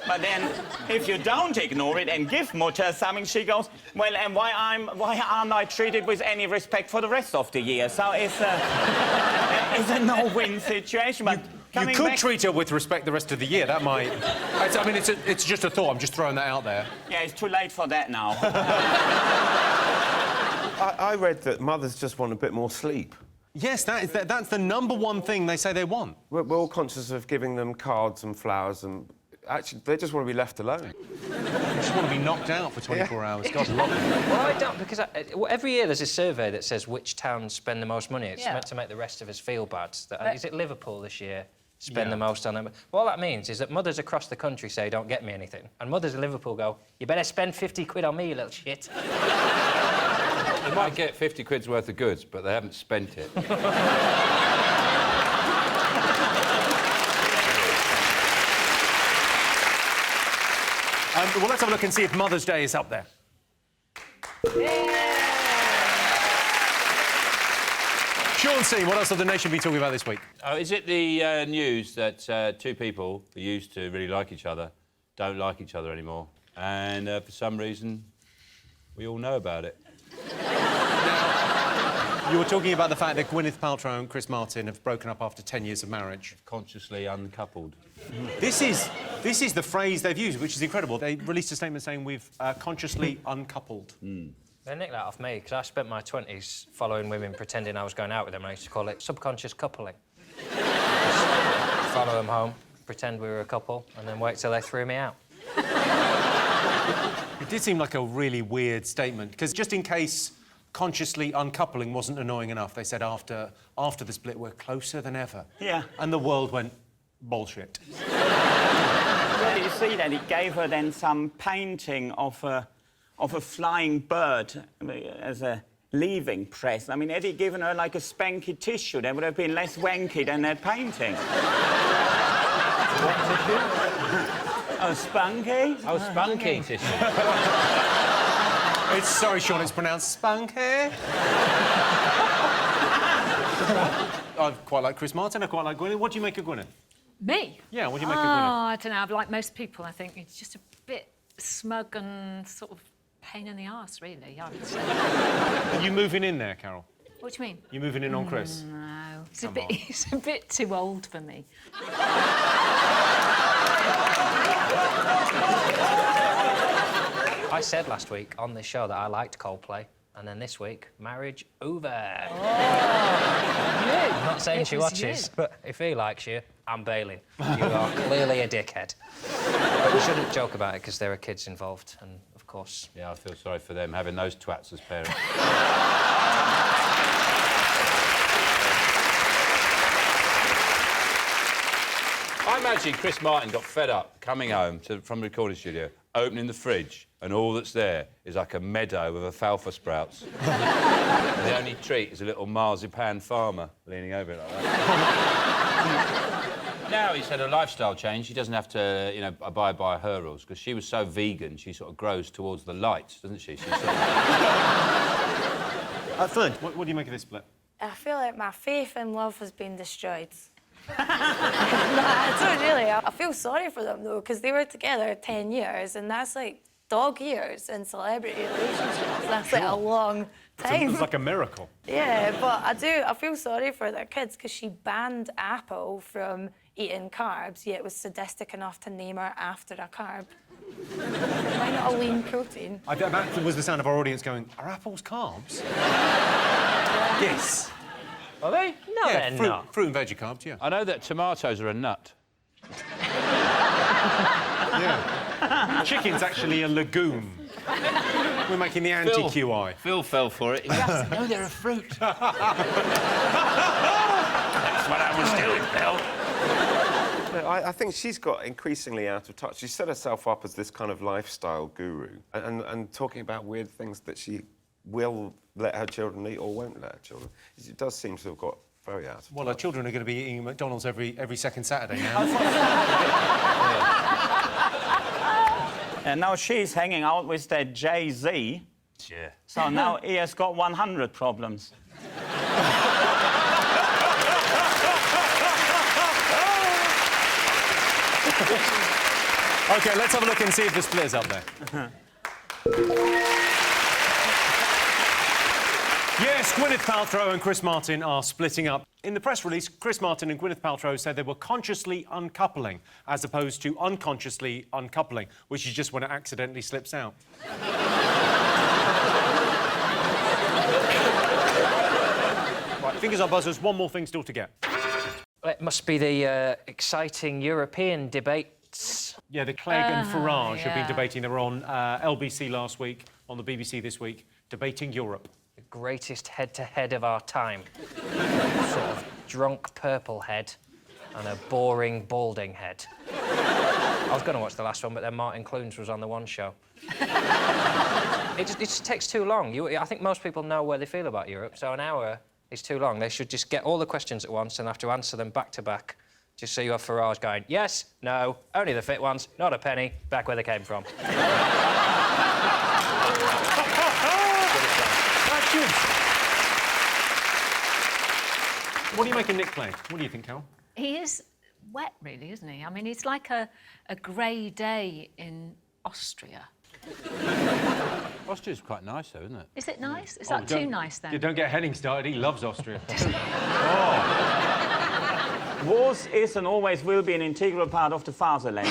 But then, if you don't ignore it and give Mutter something, she goes, "Well, and why aren't I treated with any respect for the rest of the year?" So it's a no-win situation. But
you could treat her with respect the rest of the year. That might... I mean, it's just a thought. I'm just throwing that out there.
Yeah, it's too late for that now.
I read that mothers just want a bit more sleep.
Yes, that's the #1 thing they say they want.
We're all conscious of giving them cards and flowers and Actually, they just want to be left alone.
They just want to be knocked out for 24 hours. God love it.
Well, I don't, because every year there's a survey that says which towns spend the most money. It's meant to make the rest of us feel bad. Is it Liverpool this year? Spend the most on them. Well, all that means is that mothers across the country say, don't get me anything. And mothers in Liverpool go, you better spend 50 quid on me, you little shit.
They might get 50 quid's worth of goods, but they haven't spent it.
Well, let's have a look and see if Mother's Day is up there. Sean C, what else have the nation been talking about this week?
Oh, is it the news that two people who used to really like each other don't like each other anymore? And for some reason, we all know about it.
You were talking about the fact that Gwyneth Paltrow and Chris Martin have broken up after 10 years of marriage.
Consciously uncoupled.
This is the phrase they've used, which is incredible. They released a statement saying we've consciously uncoupled.
They nicked that off me, because I spent my 20s following women pretending I was going out with them. I used to call it subconscious coupling. Follow them home, pretend we were a couple, and then wait till they threw me out.
It did seem like a really weird statement, because just in case consciously uncoupling wasn't annoying enough, they said after the split, we're closer than ever.
Yeah.
And the world went, bullshit.
Well, you see that it gave her then some painting of a flying bird as a leaving present. I mean, had he given her, like, a spanky tissue, there would have been less wanky than that painting.
What tissue?
Oh, spunky?
Oh, spunky tissue.
Sorry, Sean, it's pronounced spunky. I quite like Chris Martin, I quite like Gwyneth. What do you make of Gwyneth?
Me?
Yeah, what do you make of Gwyneth?
I don't know, like most people, I think it's just a bit smug and sort of pain in the arse, really, I would say.
Are you moving in there, Carol?
What do you mean?
You moving in on Chris?
No, it's a bit too old for me.
I said last week on this show that I liked Coldplay, and then this week, marriage over.
Oh.
I'm not saying she watches, but if he likes you, I'm bailing. You are clearly a dickhead. But you shouldn't joke about it, because there are kids involved, and of course...
Yeah, I feel sorry for them, having those twats as parents. I imagine Chris Martin got fed up coming home from the recording studio, opening the fridge, and all that's there is like a meadow with alfalfa sprouts. And the only treat is a little marzipan farmer leaning over it like that. Now he's had a lifestyle change. He doesn't have to, you know, abide by her rules, because she was so vegan, she sort of grows towards the light, doesn't she? She's sort of...
Fern, what do you make of this split?
I feel like my faith in love has been destroyed. No, I don't really. I feel sorry for them, though, because they were together 10 years, and that's like dog years in celebrity relationships. That's like a long time.
It's like a miracle.
Yeah, but I feel sorry for their kids, because she banned Apple from eating carbs, yet was sadistic enough to name her after a carb. Why not a lean protein?
That was the sound of our audience going, are apples carbs? Yes.
Are they? No,
yeah,
they're not.
Fruit and veggie carbs, yeah.
I know that tomatoes are a nut.
Yeah. Chicken's actually a legume. We're making the anti-QI.
Phil fell for it. No, they're a fruit. That's what I was doing, Phil.
I think she's got increasingly out of touch. She set herself up as this kind of lifestyle guru and talking about weird things that she will let her children eat or won't let her children. It does seem to have got very out of touch.
Well, our children are going to be eating McDonald's every second Saturday now.
And now she's hanging out with that Jay-Z.
Yeah.
So now he has got 100 problems.
OK, let's have a look and see if the split is up there. Yes, Gwyneth Paltrow and Chris Martin are splitting up. In the press release, Chris Martin and Gwyneth Paltrow said they were consciously uncoupling, as opposed to unconsciously uncoupling, which is just when it accidentally slips out. Right, fingers on buzzers, one more thing still to get.
It must be the exciting European debates.
Yeah, the Clegg and Farage have been debating. They were on LBC last week, on the BBC this week, debating Europe.
The greatest head-to-head of our time. Sort of drunk purple head and a boring balding head. I was going to watch the last one, but then Martin Clunes was on the One Show. It just takes too long. I think most people know where they feel about Europe, so an hour is too long. They should just get all the questions at once and have to answer them back to back, just so you have Farage going, yes, no, only the fit ones, not a penny, back where they came from.
That's good. What do you make of Nick Clegg? What do you think, Cal?
He is wet, really, isn't he? I mean, it's like a grey day in Austria.
Austria's quite nice, though, isn't it?
Is it nice? Is that too nice, then?
You don't get Henning started. He loves Austria.
Wars is and always will be an integral part of the fatherland.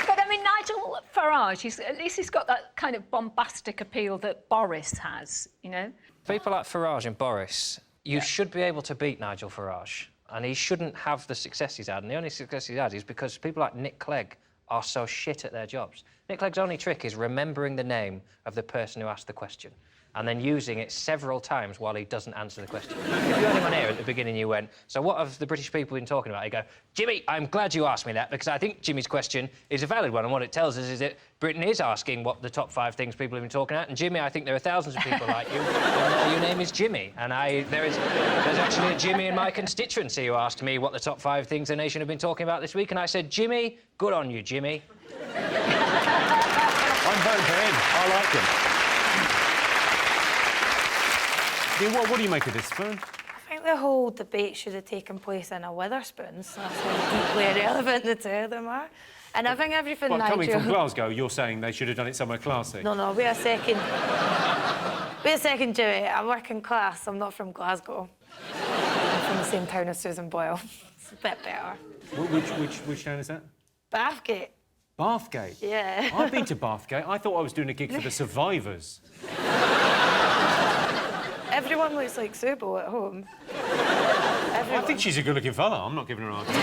But, I mean, Nigel Farage, at least he's got that kind of bombastic appeal that Boris has, you know?
People like Farage and Boris, you should be able to beat Nigel Farage, and he shouldn't have the success he's had, and the only success he's had is because people like Nick Clegg are so shit at their jobs. Nick Clegg's only trick is remembering the name of the person who asked the question and then using it several times while he doesn't answer the question. If you had him on here at the beginning, you went, so what have the British people been talking about? He'd go, Jimmy, I'm glad you asked me that because I think Jimmy's question is a valid one, and what it tells us is that Britain is asking what the top 5 things people have been talking about, and Jimmy, I think there are thousands of people like you, and your name is Jimmy, and there's actually a Jimmy in my constituency who asked me what the top 5 things the nation have been talking about this week, and I said, Jimmy, good on you, Jimmy.
I'm voting for him. I like him. What do you make of this, Fern?
I think the whole debate should have taken place in a Wetherspoons. That's how deeply irrelevant the two of them are. And I think everything
Well,
Nigel...
coming from Glasgow, you're saying they should have done it somewhere classy.
No, wait a second. Wait a second, Jimmy. I'm working class. I'm not from Glasgow. I'm from the same town as Susan Boyle. It's a bit better.
Which town is that?
Bathgate.
Bathgate?
Yeah.
I've been to Bathgate. I thought I was doing a gig for the survivors.
Everyone looks like Subo at home.
I think she's a good-looking fella. I'm not giving her a hard time.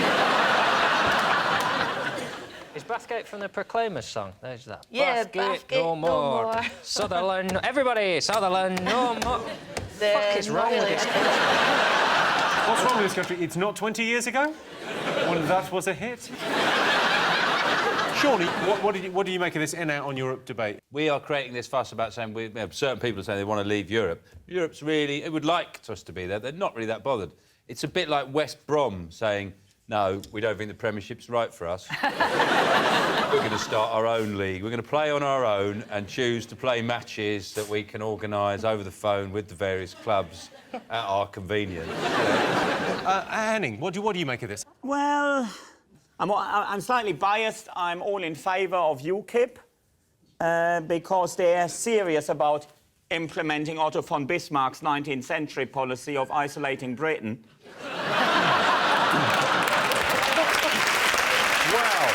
Is Bathgate from the Proclaimers song? There's that.
Yeah,
Bathgate no more. Sutherland, everybody, Sutherland no more.
The
fuck is wrong with this country?
What's wrong with this country? It's not 20 years ago when that was a hit. Surely, what do you make of this in-out on Europe debate?
We are creating this fuss about saying certain people are saying they want to leave Europe. Europe's really... It would like us to be there. They're not really that bothered. It's a bit like West Brom saying, no, we don't think the Premiership's right for us. We're going to start our own league. We're going to play on our own and choose to play matches that we can organise over the phone with the various clubs at our convenience.
Henning, what do you make of this?
Well, I'm slightly biased. I'm all in favour of UKIP because they're serious about implementing Otto von Bismarck's 19th century policy of isolating Britain.
Wow.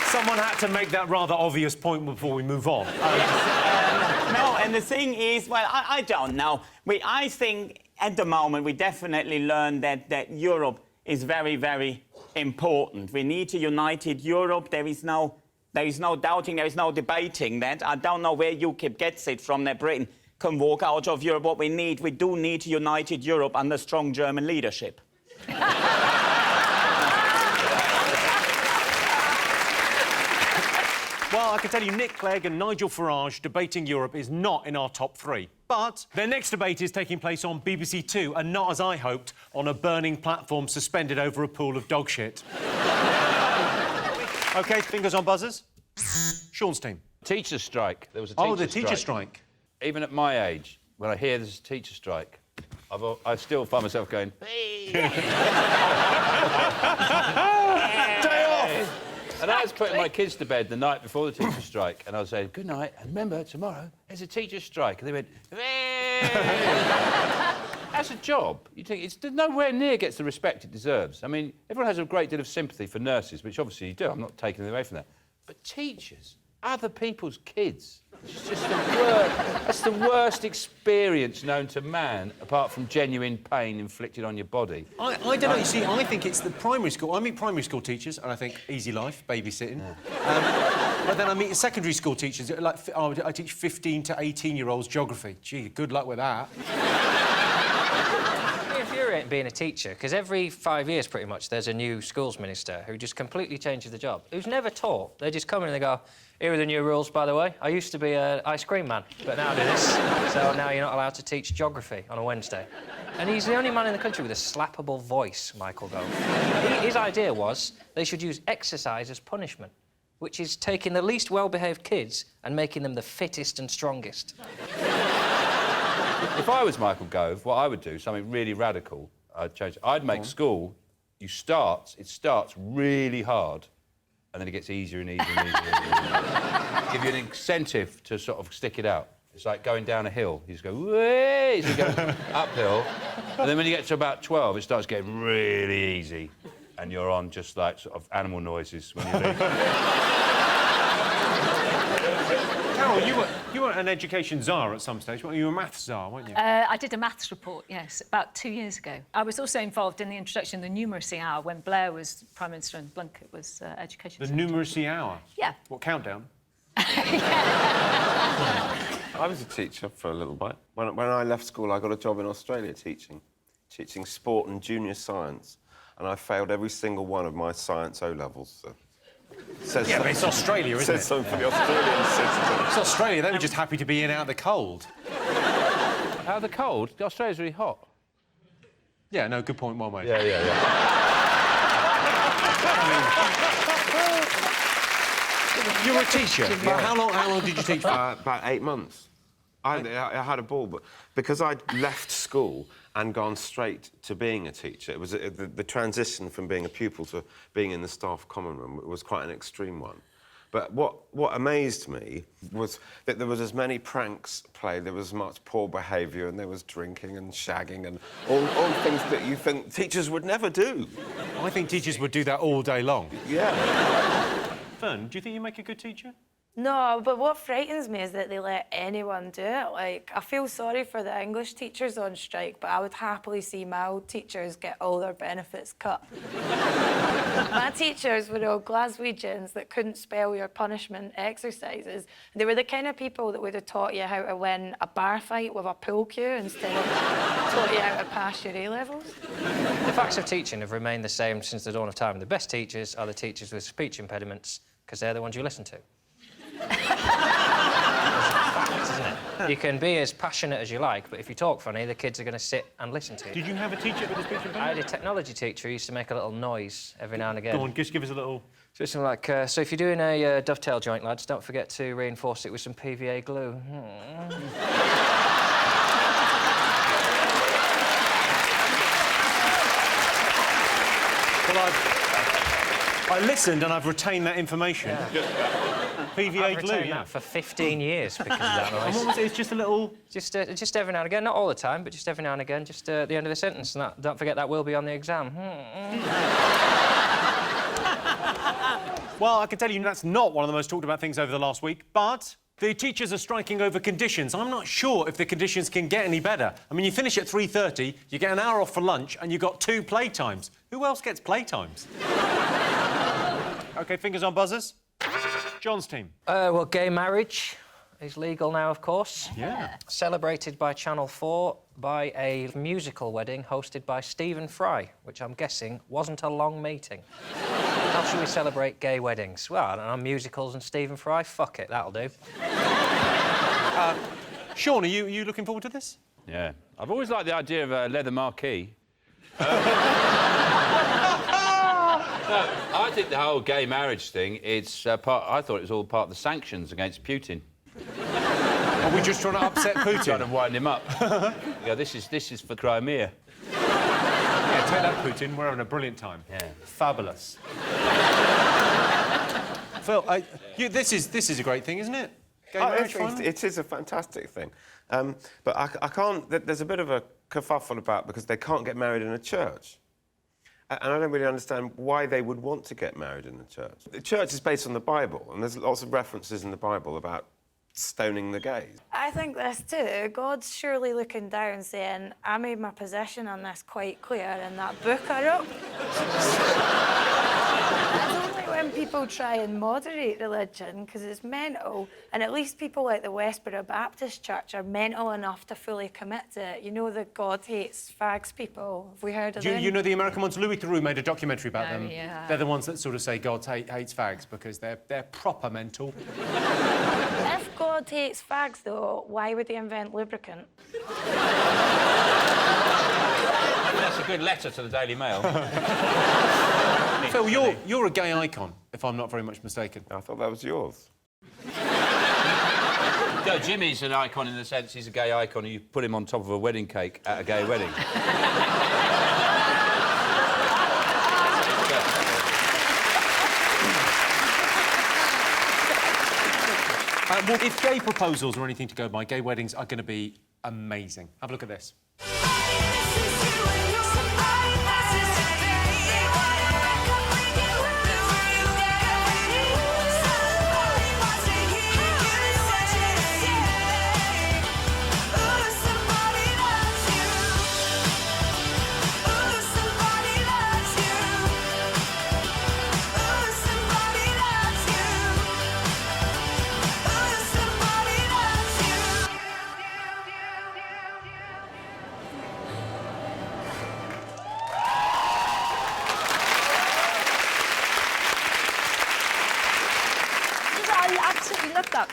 Someone had to make that rather obvious point before we move on.
No, and the thing is, well, I don't know. I think at the moment we definitely learned that Europe is very, very important. We need a united Europe. There is no doubting, there is no debating that. I don't know where UKIP gets it from that Britain can walk out of Europe. What we do need a united Europe under strong German leadership.
Well, I can tell you Nick Clegg and Nigel Farage debating Europe is not in our top 3. But their next debate is taking place on BBC Two and not, as I hoped, on a burning platform suspended over a pool of dog shit. OK, fingers on buzzers. Sean's team.
Teacher strike. There was a teacher strike.
Oh, the teacher strike.
Even at my age, when I hear there's a teacher strike, I still find myself going, hey! Day off! And I was putting my kids to bed the night before the teacher strike, and I was saying, good night, and remember, tomorrow there's a teacher strike. And they went, hey! As a job, you think it's nowhere near gets the respect it deserves. I mean, everyone has a great deal of sympathy for nurses, which obviously you do. I'm not taking away from that. But teachers, other people's kids. It's just the worst. That's the worst experience known to man, apart from genuine pain inflicted on your body.
I don't know. You see, I think it's the primary school. I meet primary school teachers, and I think easy life, babysitting. But then I meet secondary school teachers. Like, I teach 15 to 18-year-olds geography. Gee, good luck with that.
Infuriating being a teacher, because every 5 years, pretty much, there's a new schools minister who just completely changes the job, who's never taught. They just come in and they go, here are the new rules, by the way. I used to be an ice cream man, but now I do this. So now you're not allowed to teach geography on a Wednesday. And he's the only man in the country with a slappable voice, Michael Gove. His idea was they should use exercise as punishment, which is taking the least well-behaved kids and making them the fittest and strongest.
If I was Michael Gove, what I would do, something really radical, I'd make school, it starts really hard, and then it gets easier and easier and easier. Give you an incentive to sort of stick it out. It's like going down a hill. You just go, way, so you go uphill, and then when you get to about 12, it starts getting really easy, and you're on just like sort of animal noises when you leave.
Carol, you were an education czar at some stage, weren't you? You were a maths czar, weren't you?
I did a maths report, yes, about 2 years ago. I was also involved in the introduction of the numeracy hour when Blair was Prime Minister and Blunkett was Education
The
Secretary.
numeracy hour?
Yeah.
What, countdown?
I was a teacher for a little bit. When I left school, I got a job in Australia teaching sport and junior science, and I failed every single one of my science O-levels. So.
Yeah, but it's Australia, isn't it?
Says something for the Australian citizens.
It's Australia. They were just happy to be in out of the cold.
Out of the cold? Australia's really hot.
Yeah, no, good point, well made.
Yeah.
You were a teacher. Yeah. How long did you teach for?
About 8 months. I had a ball, but because I'd left school and gone straight to being a teacher, it was the transition from being a pupil to being in the staff common room was quite an extreme one. But what amazed me was that there was as many pranks played, there was much poor behaviour, and there was drinking and shagging and all things that you think teachers would never do.
I think teachers would do that all day long.
Yeah.
Fern, do you think you make a good teacher?
No, but what frightens me is that they let anyone do it. Like, I feel sorry for the English teachers on strike, but I would happily see my old teachers get all their benefits cut. My teachers were all Glaswegians that couldn't spell your punishment exercises. They were the kind of people that would have taught you how to win a bar fight with a pool cue instead of taught you how to pass your A-levels.
The facts of teaching have remained the same since the dawn of time. The best teachers are the teachers with speech impediments, because they're the ones you listen to. Facts, isn't it? You can be as passionate as you like, but if you talk funny, the kids are going to sit and listen to you.
Did you have a teacher with a speech impediment?
I had a technology teacher who used to make a little noise every now and again.
Go on, just give us a little...
So it's something like, so if you're doing a dovetail joint, lads, don't forget to reinforce it with some PVA glue.
Well, I listened and I've retained that information.
Yeah.
PVA glue,
yeah. That for 15 years because of that noise.
And what was it? It's just a little...
Just every now and again, not all the time, but just every now and again, just at the end of the sentence. And that, don't forget that will be on the exam.
Well, I can tell you that's not one of the most talked about things over the last week, but the teachers are striking over conditions. I'm not sure if the conditions can get any better. I mean, you finish at 3:30, you get an hour off for lunch, and you've got 2 playtimes. Who else gets playtimes? OK, fingers on buzzers. John's team.
Well, gay marriage is legal now, of course.
Yeah.
Celebrated by Channel 4 by a musical wedding hosted by Stephen Fry, which I'm guessing wasn't a long meeting. How should we celebrate gay weddings? Well, I don't know, musicals and Stephen Fry? Fuck it, that'll do.
Sean, are you looking forward to this?
Yeah. I've always liked the idea of a leather marquee. No, I think the whole gay marriage thing, I thought it was all part of the sanctions against Putin.
Are we just trying to upset Putin?
Trying to wind him up. Yeah, this is for Crimea.
Yeah, take that, Putin. We're having a brilliant time.
Yeah.
Fabulous. Phil, this is a great thing, isn't it? Gay marriage fun?
It is a fantastic thing. But I can't... There's a bit of a kerfuffle about because they can't get married in a church. And I don't really understand why they would want to get married in the church. The church is based on the Bible, and there's lots of references in the Bible about stoning the gays.
I think this too. God's surely looking down saying, I made my position on this quite clear in that book I wrote. It's only when people try and moderate religion, because it's mental, and at least people like the Westboro Baptist Church are mental enough to fully commit to it. You know that God hates fags people. Have we heard of them?
You know the American ones? Louis Theroux made a documentary about them.
Yeah.
They're the ones that sort of say God hates fags because they're proper mental.
If God hates fags, though, why would he invent lubricant?
That's a good letter to the Daily Mail.
Phil, you're a gay icon, if I'm not very much mistaken.
I thought that was yours.
No, Jimmy's an icon in the sense he's a gay icon. You put him on top of a wedding cake at a gay wedding.
Well, if gay proposals are anything to go by, gay weddings are going to be amazing. Have a look at this.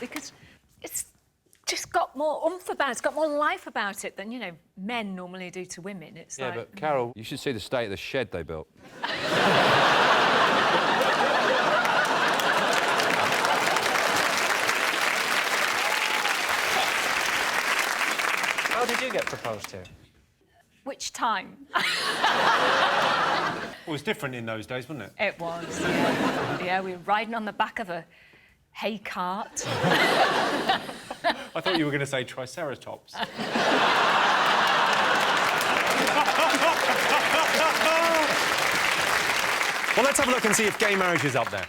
Because it's just got more oomph about it. It's got more life about it than, you know, men normally do to women. It's
yeah,
like...
but Carol, you should see the state of the shed they built.
How did you get proposed to?
Which time?
Well, it was different in those days, wasn't it?
It was, yeah. Yeah, we were riding on the back of a hay cart.
I thought you were going to say Triceratops. Well, let's have a look and see if gay marriage is up there.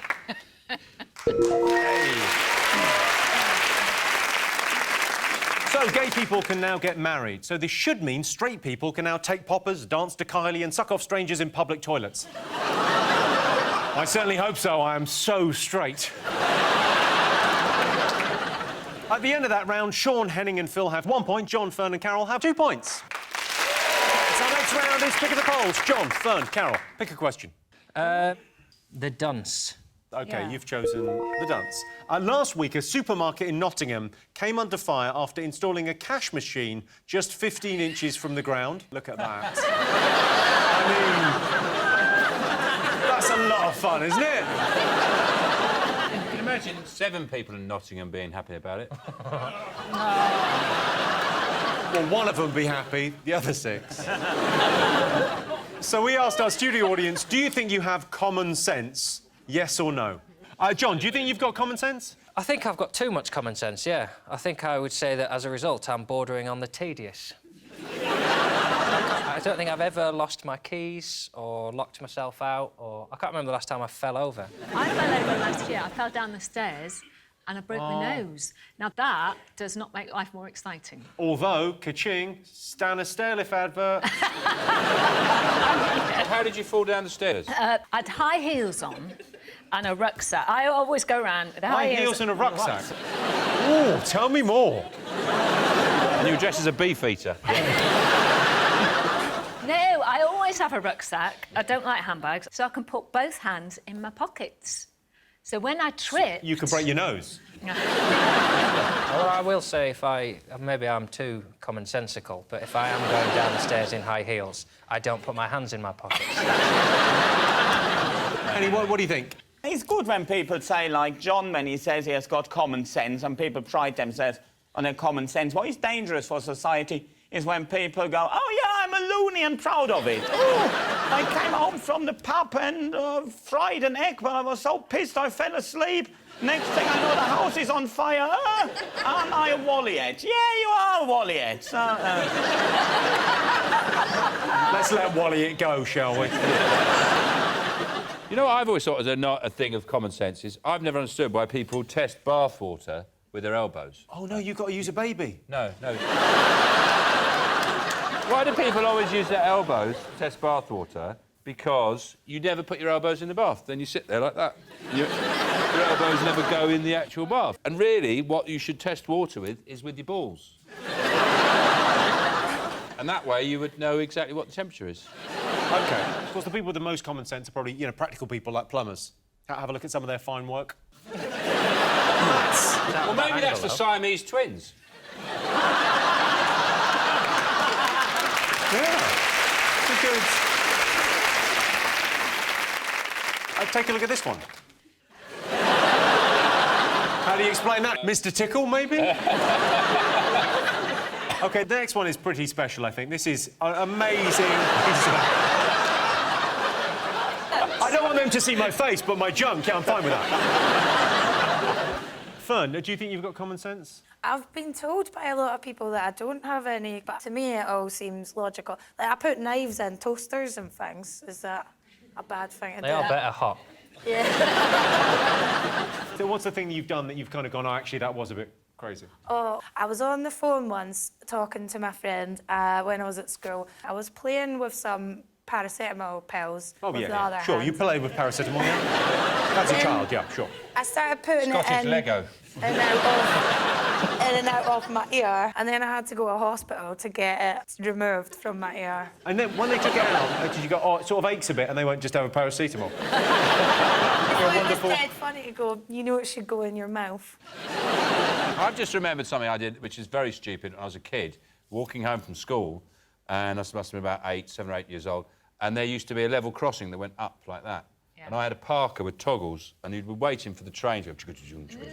So, gay people can now get married. So this should mean straight people can now take poppers, dance to Kylie and suck off strangers in public toilets. I certainly hope so. I am so straight. At the end of that round, Sean, Henning and Phil have 1 point. John, Fern and Carol have 2 points. So next round is Pick of the Polls. John, Fern, Carol, pick a question.
The dunce.
OK,
Yeah.
you've chosen the dunce. Last week, a supermarket in Nottingham came under fire after installing a cash machine just 15 inches from the ground. Look at that. I mean, that's a lot of fun, isn't it?
You can imagine 7 people in Nottingham being happy about it.
Well, one of them be happy, the other 6. So we asked our studio audience, do you think you have common sense? Yes or no? John, do you think you've got common sense?
I think I've got too much common sense, yeah. I think I would say that, as a result, I'm bordering on the tedious. I don't think I've ever lost my keys or locked myself out, or... I can't remember the last time I fell over.
I fell over last year. I fell down the stairs and I broke my nose. Now, that does not make life more exciting.
Although, ka-ching, Stan a stairlift advert.
How did you fall down the stairs?
I had high heels on and a rucksack. I always go around with
High heels and a rucksack? Oh, tell me more.
And you were dressed as a beefeater.
No, I always have a rucksack. I don't like handbags, so I can put both hands in my pockets. So when I trip...
You could break your nose.
Well, I will say, maybe I'm too commonsensical, but if I am going down the stairs in high heels, I don't put my hands in my pockets.
Annie, what do you think?
It's good when people say, like John, when he says he has got common sense and people pride themselves on their common sense. What is dangerous for society is when people go, oh, yeah, I'm a loony and proud of it. Oh, I came home from the pub and fried an egg, but I was so pissed I fell asleep. Next thing I know, the house is on fire. Am I a Walliet? Yeah, you are a Walliet.
Let's let Walliet go, shall we?
You know what I've always thought is a thing of common sense is I've never understood why people test bathwater with their elbows.
Oh, no, you've got to use a baby.
No. Why do people always use their elbows to test bath water? Because you never put your elbows in the bath. Then you sit there like that. Your elbows never go in the actual bath. And really, what you should test water with is with your balls. And that way, you would know exactly what the temperature is.
OK. Of course, the people with the most common sense are probably, you know, practical people like plumbers. Have a look at some of their fine work.
Well, maybe that's the Siamese twins.
Yeah. Good. Take a look at this one. How do you explain that? Mr. Tickle, maybe? OK, the next one is pretty special, I think. This is amazing. I don't want them to see my face, but my junk, yeah, I'm fine with that. Fern, do you think you've got common sense?
I've been told by a lot of people that I don't have any, but to me it all seems logical. Like, I put knives in toasters and things. Is that a bad thing to do?
They are better hot.
Yeah.
So what's the thing that you've done that you've kind of gone, oh, actually, that was a bit crazy?
Oh, I was on the phone once talking to my friend when I was at school. I was playing with some paracetamol pills with the other
Sure,
hand.
you play with paracetamol, yeah? As a child, yeah, sure.
I started putting
Scottish
it in
Lego.
in and out of my ear, and then I had to go to hospital to get it removed from my ear.
And then when they took it out, did you go, oh, it sort of aches a bit, and they won't just have a paracetamol?
It was dead funny to go, you know it should go in your mouth.
I've just remembered something I did, which is very stupid when I was a kid, walking home from school, and I must have been about 7 or 8 years old, and there used to be a level crossing that went up like that. Yeah. And I had a Parker with toggles, and he'd be waiting for the train to go...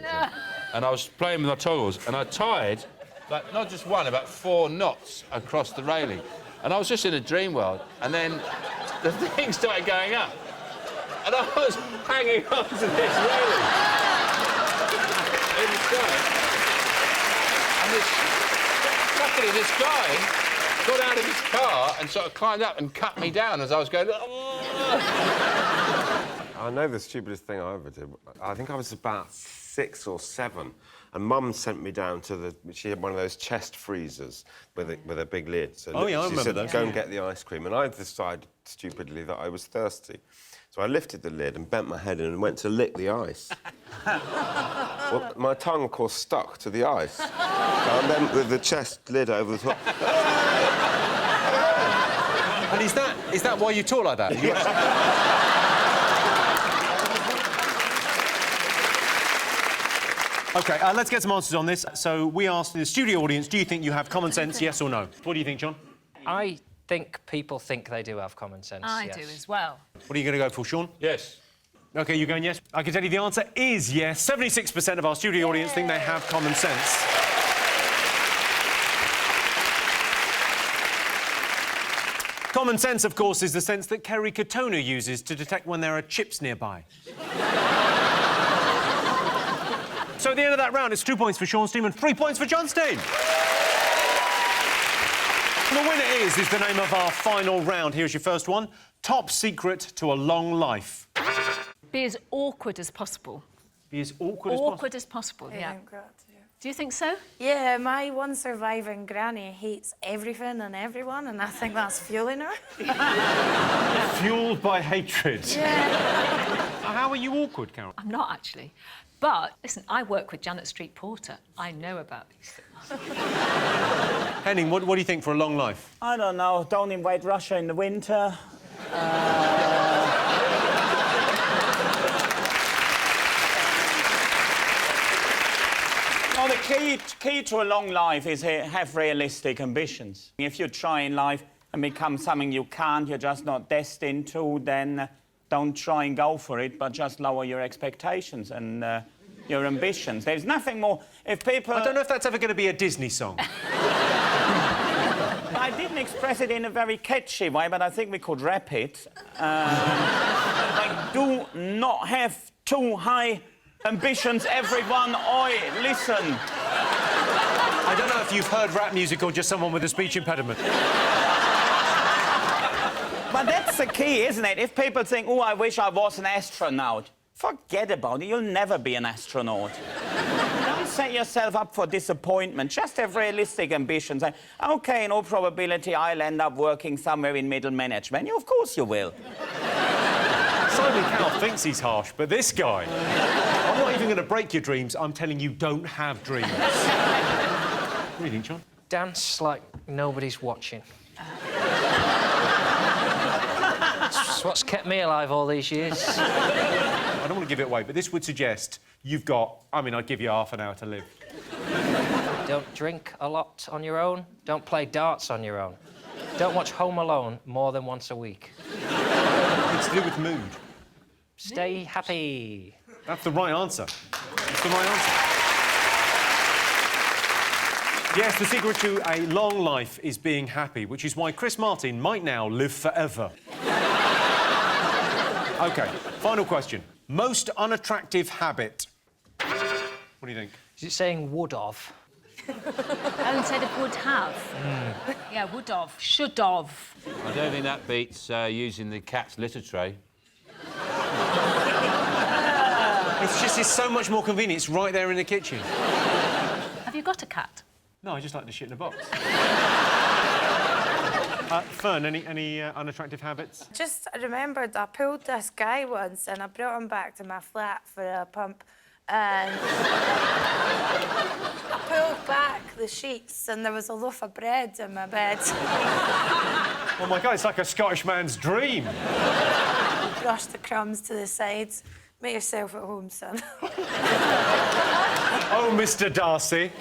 No. And I was playing with my toggles, and I tied, like, not just one, about 4 knots across the railing. And I was just in a dream world, and then the thing started going up. And I was hanging on to this railing in the sky. And luckily, this guy got out of his car and sort of climbed up and cut me down as I was going...
I know the stupidest thing I ever did. I think I was about 6 or 7, and Mum sent me down to the... She had one of those chest freezers with a big lid. So
oh, yeah, I remember
those. She said, go and get the ice cream. And I decided, stupidly, that I was thirsty. So I lifted the lid and bent my head in and went to lick the ice. Well, my tongue, of course, stuck to the ice. And then with the chest lid over the top...
And is that why you talk like that? OK, let's get some answers on this. So we asked the studio audience, do you think you have common sense, yes or no? What do you think, John?
I think people think they do have common sense,
I
yes.
do as well.
What are you going to go for, Sean?
Yes.
OK, you're going yes? I can tell you the answer is yes. 76% of our studio audience think they have common sense. Common sense, of course, is the sense that Kerry Katona uses to detect when there are chips nearby. So at the end of that round, it's 2 points for Sean Steam and 3 points for John Steam. The winner is the name of our final round. Here's your first one. Top secret to a long life.
Be as awkward as possible.
Be as awkward as possible?
Awkward as possible, yeah. Do you think so?
Yeah, my one surviving granny hates everything and everyone, and I think that's fueling her.
Fueled by hatred.
Yeah.
How are you awkward, Carol?
I'm not, actually. But, listen, I work with Janet Street Porter. I know about these things.
Henning, what do you think for a long life?
I don't know. Don't invade Russia in the winter. Well, the key to a long life is have realistic ambitions. If you try in life and become something you can't, you're just not destined to, then don't try and go for it, but just lower your expectations and your ambitions. There's nothing more... If people...
I don't know if that's ever going to be a Disney song.
I didn't express it in a very catchy way, but I think we could rap it. Like, do not have too high ambitions, everyone. Oi, listen.
I don't know if you've heard rap music or just someone with a speech impediment.
But that's the key, isn't it? If people think, oh, I wish I was an astronaut, forget about it. You'll never be an astronaut. Don't set yourself up for disappointment. Just have realistic ambitions. And, OK, in all probability, I'll end up working somewhere in middle management. Of course you will.
Simon Cowell thinks he's harsh, but this guy... I'm not even going to break your dreams. I'm telling you, don't have dreams. What do you think, John?
Dance like nobody's watching. It's what's kept me alive all these years.
I don't want to give it away, but this would suggest you've got... I mean, I'd give you half an hour to live.
Don't drink a lot on your own. Don't play darts on your own. Don't watch Home Alone more than once a week.
It's to do with mood.
Stay happy.
That's the right answer. That's the right answer. Yes, the secret to a long life is being happy, which is why Chris Martin might now live forever. OK, final question. Most unattractive habit. What do you think?
Is it saying would of?
Oh, instead of would have. Yeah, would have. Should have.
I don't think that beats using the cat's litter tray.
It's so much more convenient. It's right there in the kitchen.
Have you got a cat?
No, I just like to shit in a box. Fern, any unattractive habits?
Just remembered I pulled this guy once and I brought him back to my flat for a pump and I pulled back the sheets and there was a loaf of bread in my bed.
Oh, my God, it's like a Scottish man's dream.
Brush the crumbs to the sides. Make yourself at home, son.
Oh, Mr. Darcy.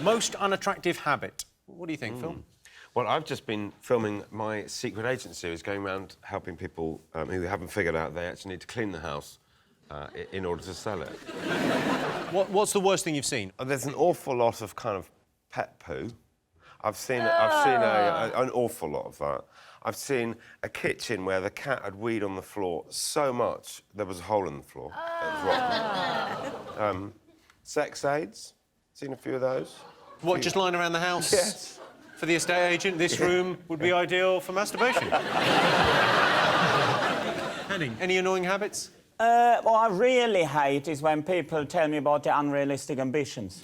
Most unattractive habit. What do you think, Phil?
Well, I've just been filming my secret agent series, going around helping people who haven't figured out they actually need to clean the house in order to sell it.
What's the worst thing you've seen?
There's an awful lot of kind of pet poo. I've seen an awful lot of that. I've seen a kitchen where the cat had weed on the floor so much there was a hole in the floor. It was rotten. Sex aids. Seen a few of those.
What, just lying around the house?
Yes.
For the estate agent, this room would be ideal for masturbation. Henning, any annoying habits?
What I really hate is when people tell me about their unrealistic ambitions.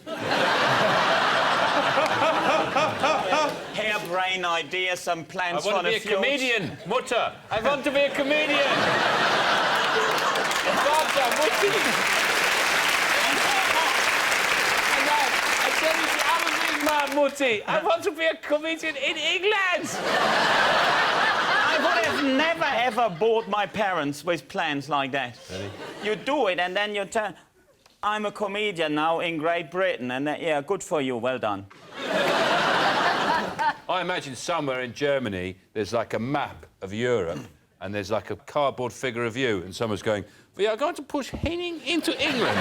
Harebrained ideas and plans for the future.
I want to be a comedian, Mutter. I want to be a comedian. Mutti. I want to be a comedian in England!
I would have never, ever bored my parents with plans like that.
Really?
You do it, and then you tell... I'm a comedian now in Great Britain, and then, yeah, good for you, well done.
I imagine somewhere in Germany there's like a map of Europe and there's like a cardboard figure of you and someone's going, we are going to push Henning into England.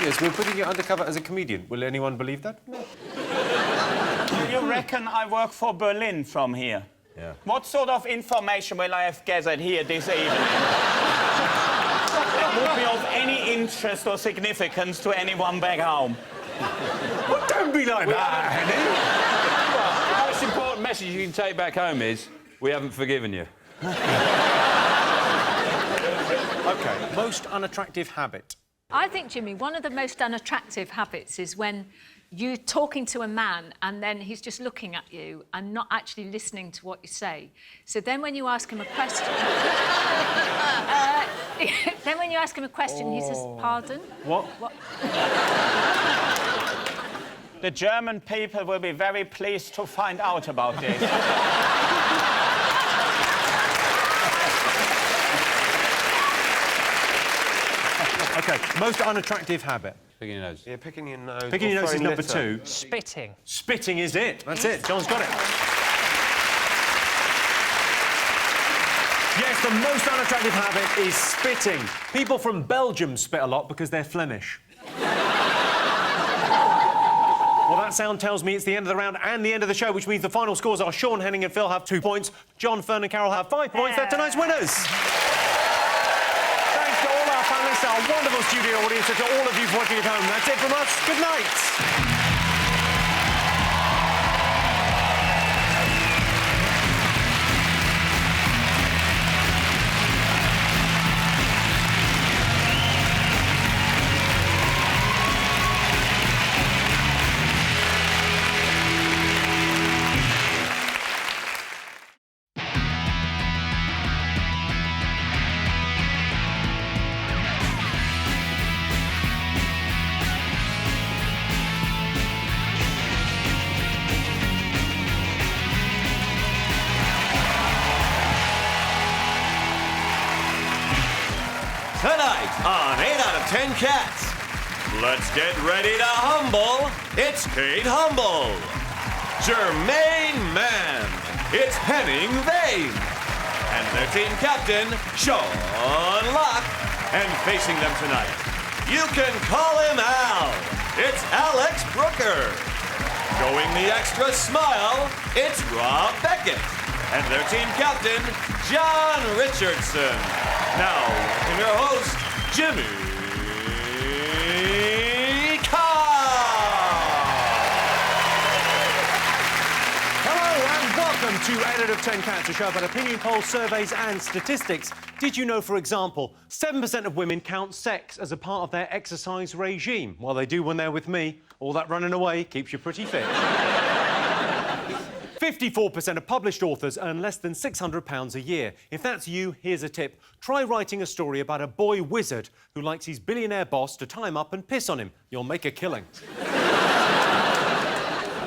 Yes, we're putting you undercover as a comedian. Will anyone believe that? No.
Do you reckon I work for Berlin from here?
Yeah.
What sort of information will I have gathered here this evening? That would be of any interest or significance to anyone back home.
Well, don't be like that, Henning.
Well, the most important message you can take back home is, we haven't forgiven you.
OK, most unattractive habit.
I think, Jimmy, one of the most unattractive habits is when you're talking to a man and then he's just looking at you and not actually listening to what you say. So then when you ask him a question... then when you ask him a question, he says, pardon?
What?
The German people will be very pleased to find out about this.
OK, most unattractive habit.
Picking your nose.
Yeah, picking your nose.
Picking your nose is number 2.
Spitting.
Spitting is it. That's it. John's got it. Yes, the most unattractive habit is spitting. People from Belgium spit a lot because they're Flemish. Well, that sound tells me it's the end of the round and the end of the show, which means the final scores are Sean, Henning and Phil have 2 points. John, Fern and Carol have 5 points. They're tonight's winners. Thanks to all our panellists, our wonderful studio audience, and to all of you for watching at home. That's it from us. Good night.
Tonight on 8 out of 10 Cats, let's get ready to humble. It's Kate Humble. Jermaine Mann. It's Henning Vane. And their team captain, Sean Locke. And facing them tonight, you can call him Al. It's Alex Brooker. Going the extra smile, it's Rob Beckett. And their team captain, Jon Richardson. Now, welcome your host, Jimmy Carr.
Hello and welcome to 8 out of 10 Cats, a show about opinion polls, surveys and statistics. Did you know, for example, 7% of women count sex as a part of their exercise regime? Well, they do when they're with me. All that running away keeps you pretty fit. 54% of published authors earn less than £600 a year. If that's you, here's a tip. Try writing a story about a boy wizard who likes his billionaire boss to tie him up and piss on him. You'll make a killing.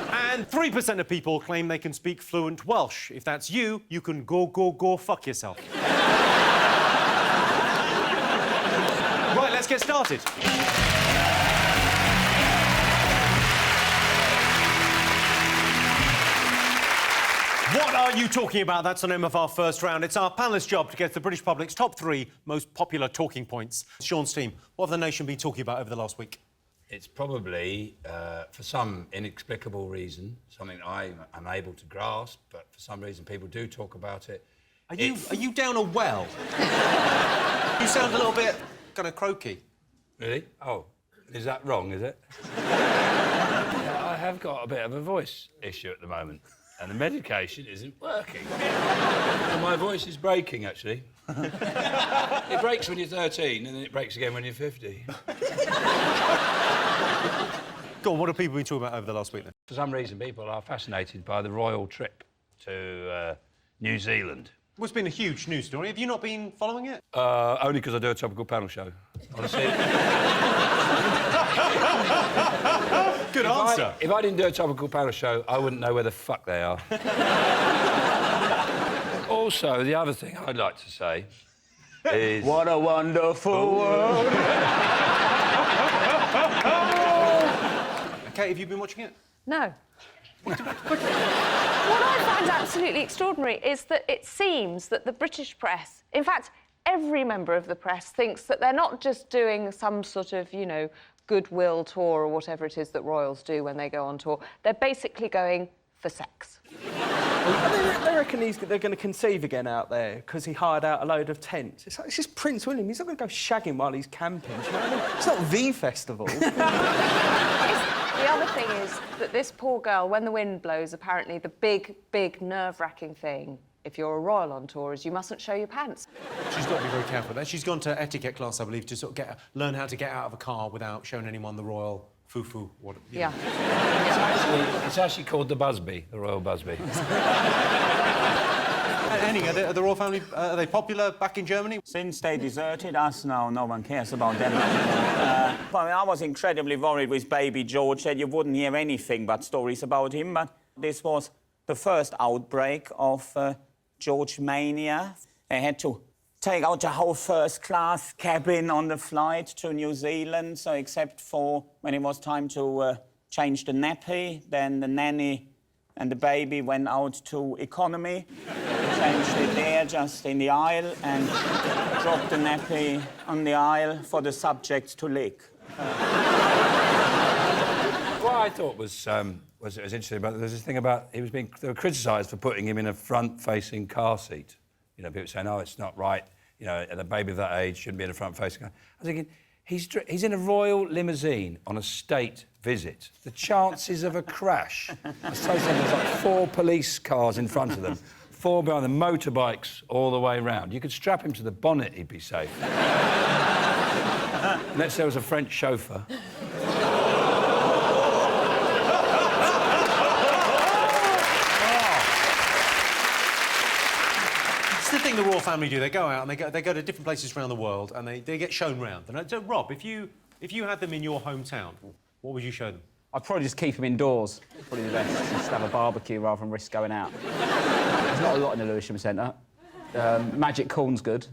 And 3% of people claim they can speak fluent Welsh. If that's you, you can go fuck yourself. Right, let's get started. What are you talking about? That's the name of our first round. It's our panellists' job to get the British public's top 3 most popular talking points. Sean's team, what have the nation been talking about over the last week?
It's probably, for some inexplicable reason, something I'm unable to grasp, but for some reason people do talk about it.
Are you down a well? You sound a little bit kind of croaky.
Really? Oh, is that wrong, is it? Yeah, I have got a bit of a voice issue at the moment, and the medication isn't working. So my voice is breaking, actually. It breaks when you're 13, and then it breaks again when you're 50.
Go on, what have people been talking about over the last week, then?
For some reason, people are fascinated by the royal trip to New Zealand.
Well, it's been a huge news story. Have you not been following it?
Only because I do a topical panel show. Honestly.
Good answer.
If I didn't do a topical panel show, I wouldn't know where the fuck they are. Also, the other thing I'd like to say is...
What a wonderful world.
Kate, have you been watching it?
No. What I find absolutely extraordinary is that it seems that the British press, in fact, every member of the press thinks that they're not just doing some sort of, you know, goodwill tour or whatever it is that royals do when they go on tour. They're basically going for sex.
They reckon they're going to conceive again out there because he hired out a load of tents. It's just Prince William. He's not going to go shagging while he's camping. Do you know what I mean? It's not the festival.
The other thing is that this poor girl, when the wind blows, apparently the big, nerve-wracking thing, if you're a royal on tour, is you mustn't show your pants.
She's got to be very careful with that. She's gone to etiquette class, I believe, to sort of learn how to get out of a car without showing anyone the royal foo-foo.
Yeah.
It's actually called the Busby, the Royal Busby.
Henning, are the royal family, are they popular back in Germany?
Since they deserted us, now no one cares about them. I was incredibly worried with baby George that you wouldn't hear anything but stories about him, but this was the first outbreak of George mania. They had to take out the whole first-class cabin on the flight to New Zealand, so except for when it was time to change the nappy, then the nanny and the baby went out to economy, changed it there just in the aisle, and dropped the nappy on the aisle for the subjects to lick.
What I thought was interesting about there's this thing about they were criticised for putting him in a front-facing car seat. You know, people saying, "Oh, it's not right. You know, a baby of that age shouldn't be in a front-facing car." I was thinking, he's in a royal limousine on a state visit. The chances of a crash. I suppose there's like 4 police cars in front of them, 4 behind them, motorbikes all the way round. You could strap him to the bonnet, he'd be safe. Unless there was a French chauffeur.
It's the thing the royal family do. They go out and they go to different places around the world and they get shown round. And so, Rob, if you had them in your hometown, what would you show them?
I'd probably just keep them indoors. Probably the best. Just have a barbecue rather than risk going out. There's not a lot in the Lewisham Centre. Magic Corn's good.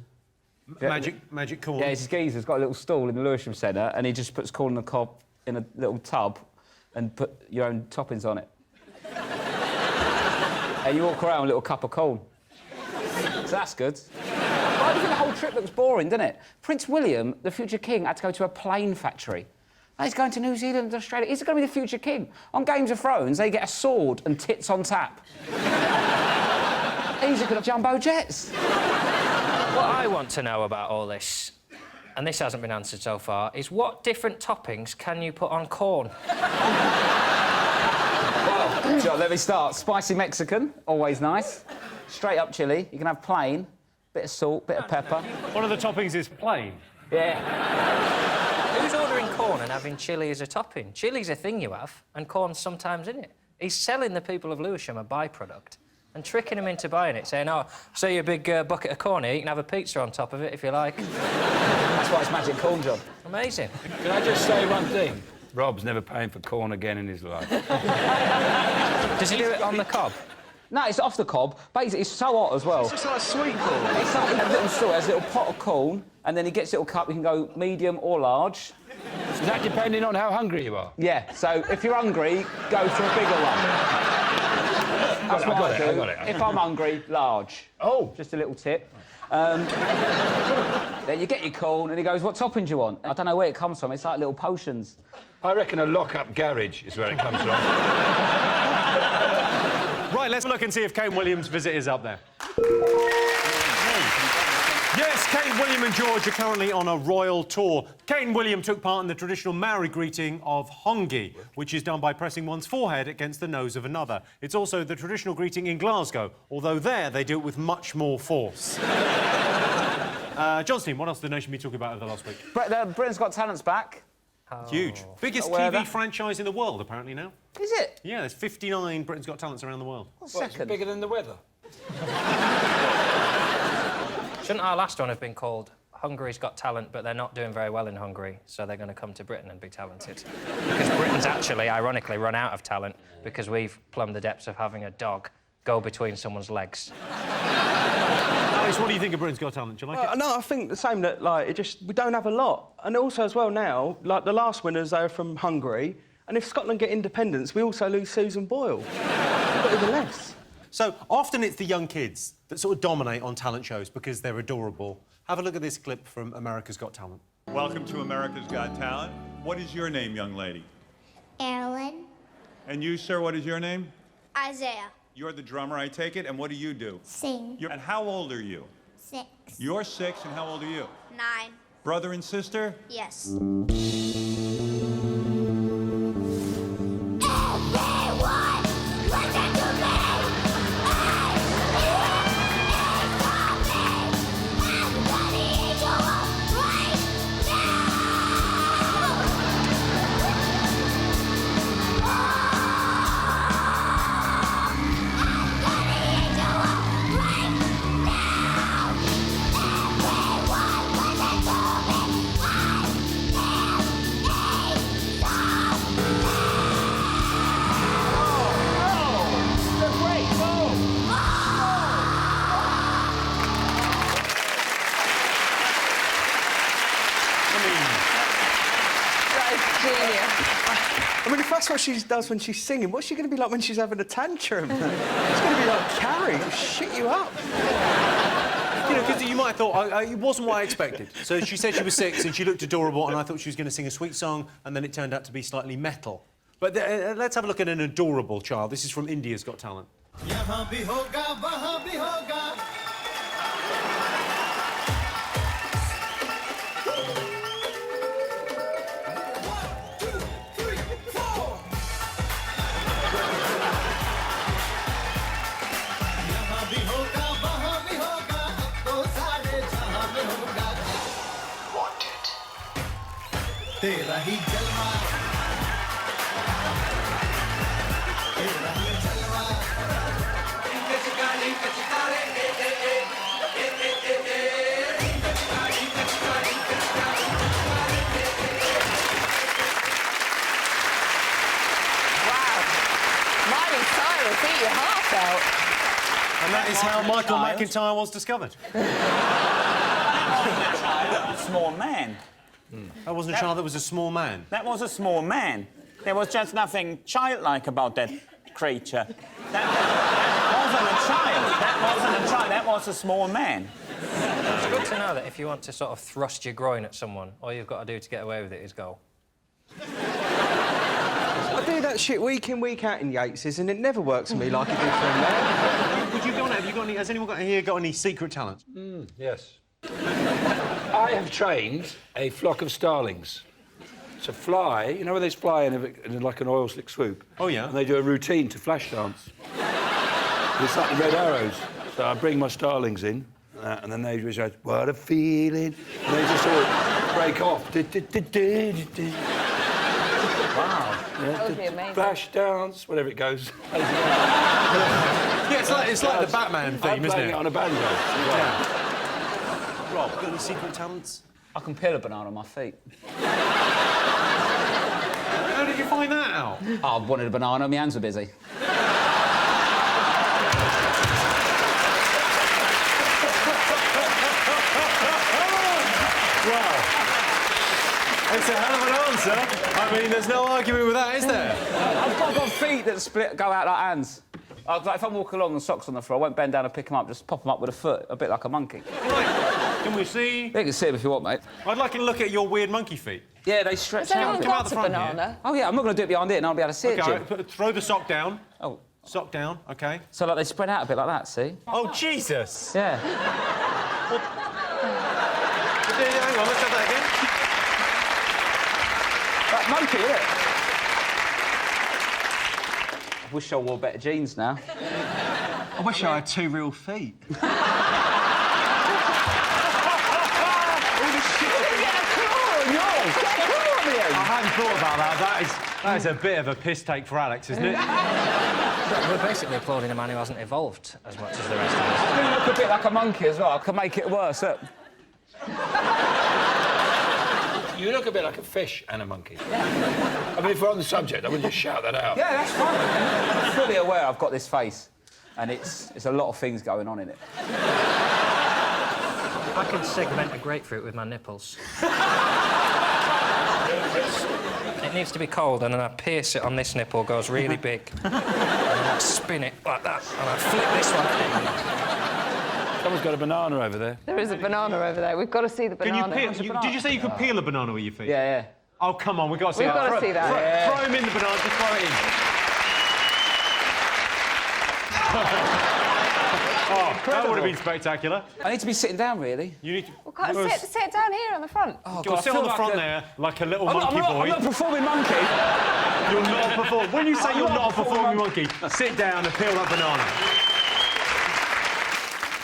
Magic corn.
Yeah, his geezer's got a little stall in the Lewisham Centre, and he just puts corn on the cob in a little tub and put your own toppings on it. And you walk around with a little cup of corn. So that's good. I think the whole trip looks boring, doesn't it? Prince William, the future king, had to go to a plane factory. Now he's going to New Zealand and Australia. He's going to be the future king. On Games of Thrones, they get a sword and tits on tap. He's looking at jumbo jets.
What I want to know about all this, and this hasn't been answered so far, is what different toppings can you put on corn?
Well, John, let me start. Spicy Mexican, always nice. Straight up chilli. You can have plain, bit of salt, bit of pepper.
One of the toppings is plain.
Yeah.
Who's ordering corn and having chilli as a topping? Chilli's a thing you have, and corn's sometimes in it. He's selling the people of Lewisham a byproduct and tricking them into buying it, saying, oh, say a big bucket of corn here, you can have a pizza on top of it if you like.
That's why it's magic corn, John.
Amazing.
Can I just say one thing? Rob's never paying for corn again in his life.
Does he do it on the cob?
No, it's off the cob. Basically, it's so hot as well.
It's just like sweet corn.
It's like a little store, has a little pot of corn, and then he gets a little cup. You can go medium or large.
Is that depending on how hungry you are?
Yeah, so if you're hungry, go for a bigger one. That's what I do. If I'm hungry, large.
Oh.
Just a little tip. Then you get your corn, and he goes, what topping do you want? I don't know where it comes from. It's like little potions.
I reckon a lock-up garage is where it comes from.
Right, let's look and see if Kate Williams' visit is up there. Yes, Kate, William and George are currently on a royal tour. Kate and William took part in the traditional Maori greeting of hongi, which is done by pressing one's forehead against the nose of another. It's also the traditional greeting in Glasgow, although there they do it with much more force. Johnston, what else did the nation be talking about over the last week?
Britain's Got Talent's back.
Huge. Biggest TV franchise in the world, apparently, now.
Is it?
Yeah, there's 59 Britain's Got Talents around the world.
What's second?
Bigger than the weather.
Shouldn't our last one have been called Hungary's Got Talent, but they're not doing very well in Hungary, so they're going to come to Britain and be talented? Because Britain's actually, ironically, run out of talent because we've plumbed the depths of having a dog go between someone's legs.
Alex, what do you think of Britain's Got Talent? Do you like it?
No, I think the same, that, like, we don't have a lot. And also, as well, now, like, the last winners, they are from Hungary, and if Scotland get independence, we also lose Susan Boyle. We've got even less.
So, often it's the young kids that sort of dominate on talent shows because they're adorable. Have a look at this clip from America's Got Talent.
Welcome to America's Got Talent. What is your name, young lady?
Erin.
And you, sir, what is your name?
Isaiah.
You're the drummer, I take it, and what do you do?
Sing.
And how old are you?
6.
You're 6, and how old are you?
9.
Brother and sister?
Yes.
I mean, if that's what she does when she's singing, what's she going to be like when she's having a tantrum? It's going to be like Carrie, it'll shit you up.
You know, because you might have thought, it wasn't what I expected. So she said she was 6 and she looked adorable, and I thought she was going to sing a sweet song, and then it turned out to be slightly metal. But let's have a look at an adorable child. This is from India's Got Talent.
तेरा ही जलवा तेरा ही जलवा
Miley Cyrus, eat your heart out.
And that is how Michael McIntyre was discovered.
man.
That wasn't a child, that was a small man.
That was a small man. There was just nothing childlike about that creature. That wasn't a child. That wasn't a child. That was a small man.
It's good to know that if you want to sort of thrust your groin at someone, all you've got to do to get away with it is go.
I do that shit week in, week out in Yates's, and it never works for me like it did for him there.
Would you go on it? Have you got any... Has anyone got any secret talents?
Yes. I have trained a flock of starlings to fly. You know where they fly in like an oil slick swoop?
Oh, yeah.
And they do a routine to flash dance. It's like the red arrows. So I bring my starlings in, and then they just go, what a feeling. And they just all break off.
Wow.
That would be amazing.
Flash dance, whatever it goes.
Yeah, it's like the Batman theme, isn't it?
it on a banjo.
Yeah. Rob, got any secret talents?
I can peel a banana on my feet.
How did you find that out?
I wanted a banana, my hands were busy.
Wow. It's a hell of an answer. I mean, there's no arguing with that, is there?
I've got feet that go out like hands. Like if I'm walking along and socks on the floor, I won't bend down and pick them up, just pop them up with a foot, a bit like a monkey.
Right. Can we see?
You can see them if you want, mate.
I'd like to look at your weird monkey feet.
Yeah, they stretch
Has
out.
anyone
Come out
got
the
a
front
banana?
here.
Oh, yeah, I'm not going to do it behind it and I'll be able to see it, Jim.
OK, throw the sock down.
Oh.
Sock down, OK.
So, like, they spread out a bit like that, see?
Oh, Jesus!
Yeah.
Hang on, let's have that again.
That monkey, isn't it? I wish I wore better jeans now.
I wish I had 2 real feet.
I hadn't thought about that. That is a bit of a piss take for Alex, isn't it?
We're basically applauding a man who hasn't evolved as much as the rest of us.
You look a bit like a monkey as well. I can make it worse, look.
You look a bit like a fish and a monkey. I mean, if we're on the subject, I would just shout that out.
Yeah, that's fine. I'm fully aware I've got this face, and it's a lot of things going on in it.
I can segment a grapefruit with my nipples. It needs to be cold, and then I pierce it on this nipple, goes really big. And then I spin it like that, and I flip this one.
Someone's got a banana over there.
There is a banana over there. We've got to see the banana.
Did you say you could peel a banana with your feet?
Yeah, yeah.
Oh, come on, we've got to see
We've
that.
got to see that.
Throw him in the banana, just throw it in. Oh, that would have been spectacular.
I need to be sitting down, really.
You need to...
Well, can't sit down here on the front.
Oh,
You'll
God,
sit on the
like
front there like a little monkey boy.
I'm not a performing monkey.
You're not a performing... When you say you're not a performing monkey, sit down and peel that banana.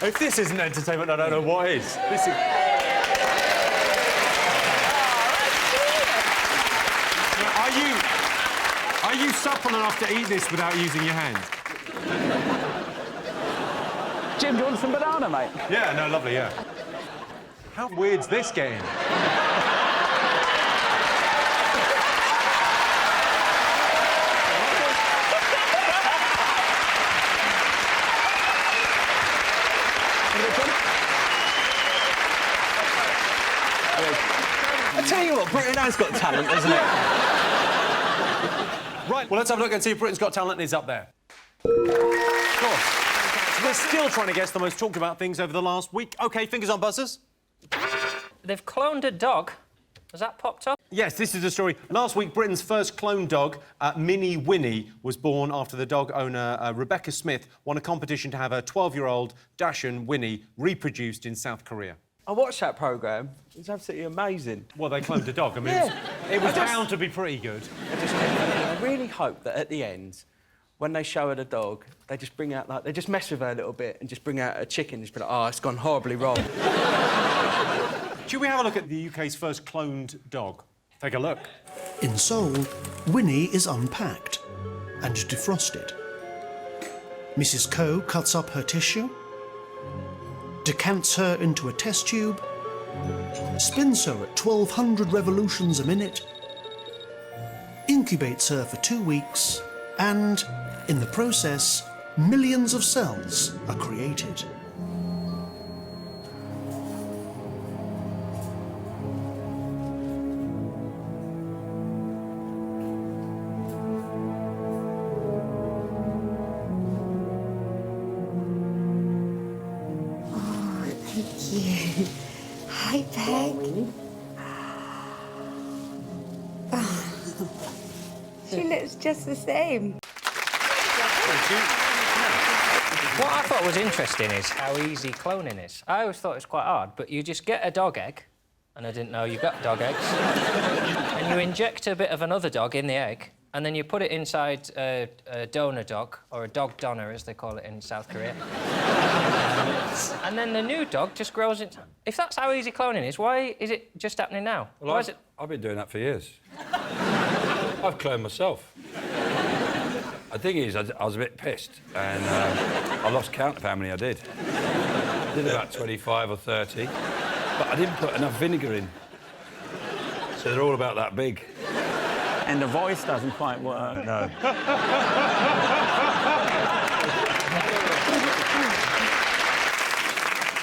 If this isn't entertainment, I don't know what is. This is... Are you supple enough to eat this without using your hands?
Jim, do you want some banana, mate?
Yeah, no, lovely, yeah. How weird's this getting?
I tell you what, Britain has got talent, hasn't it?
Right, well, let's have a look and see if Britain's Got Talent is up there. Of course. We're still trying to guess the most talked about things over the last week. OK, fingers on buzzers.
They've cloned a dog. Has that popped up?
Yes, this is the story. Last week, Britain's first cloned dog, Minnie Winnie, was born after the dog owner, Rebecca Smith, won a competition to have her 12-year-old Dachshund Winnie reproduced in South Korea.
I watched that programme. It was absolutely amazing.
Well, they cloned a dog. I mean,
yeah.
it was bound to be pretty good.
I really hope that at the end, when they show her the dog, they just bring out, like, they just mess with her a little bit and just bring out a chicken and just be like, oh, it's gone horribly wrong.
Should we have a look at the UK's first cloned dog? Take a look.
In Seoul, Winnie is unpacked and defrosted. Mrs. Ko cuts up her tissue, decants her into a test tube, spins her at 1,200 revolutions a minute, incubates her for 2 weeks, and, in the process, millions of cells are created.
heck? She looks just the same.
What I thought was interesting is how easy cloning is. I always thought it was quite hard, but you just get a dog egg, and I didn't know you got dog eggs, and you inject a bit of another dog in the egg, and then you put it inside a donor dog, or a dog donor, as they call it in South Korea. And then the new dog just grows into... If that's how easy cloning is, why is it just happening now?
Well,
why is it...
I've been doing that for years. I've cloned myself. The thing is, I was a bit pissed, and I lost count of how many I did. I did about 25 or 30, but I didn't put enough vinegar in. So they're all about that big.
And the voice doesn't quite work.
No.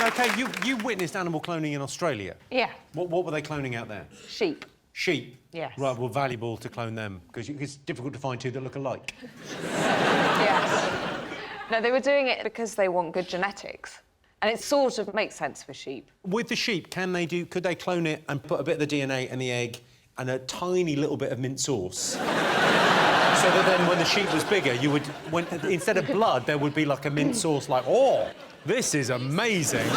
OK, you witnessed animal cloning in Australia.
Yeah.
What were they cloning out there?
Sheep.
Sheep?
Yes.
Right, well, valuable to clone them, because it's difficult to find two that look alike.
Yes. No, they were doing it because they want good genetics. And it sort of makes sense for sheep.
With the sheep, could they clone it and put a bit of the DNA in the egg and a tiny little bit of mint sauce? So that then when the sheep was bigger, instead of blood, there would be like a mint sauce, like, oh, this is amazing.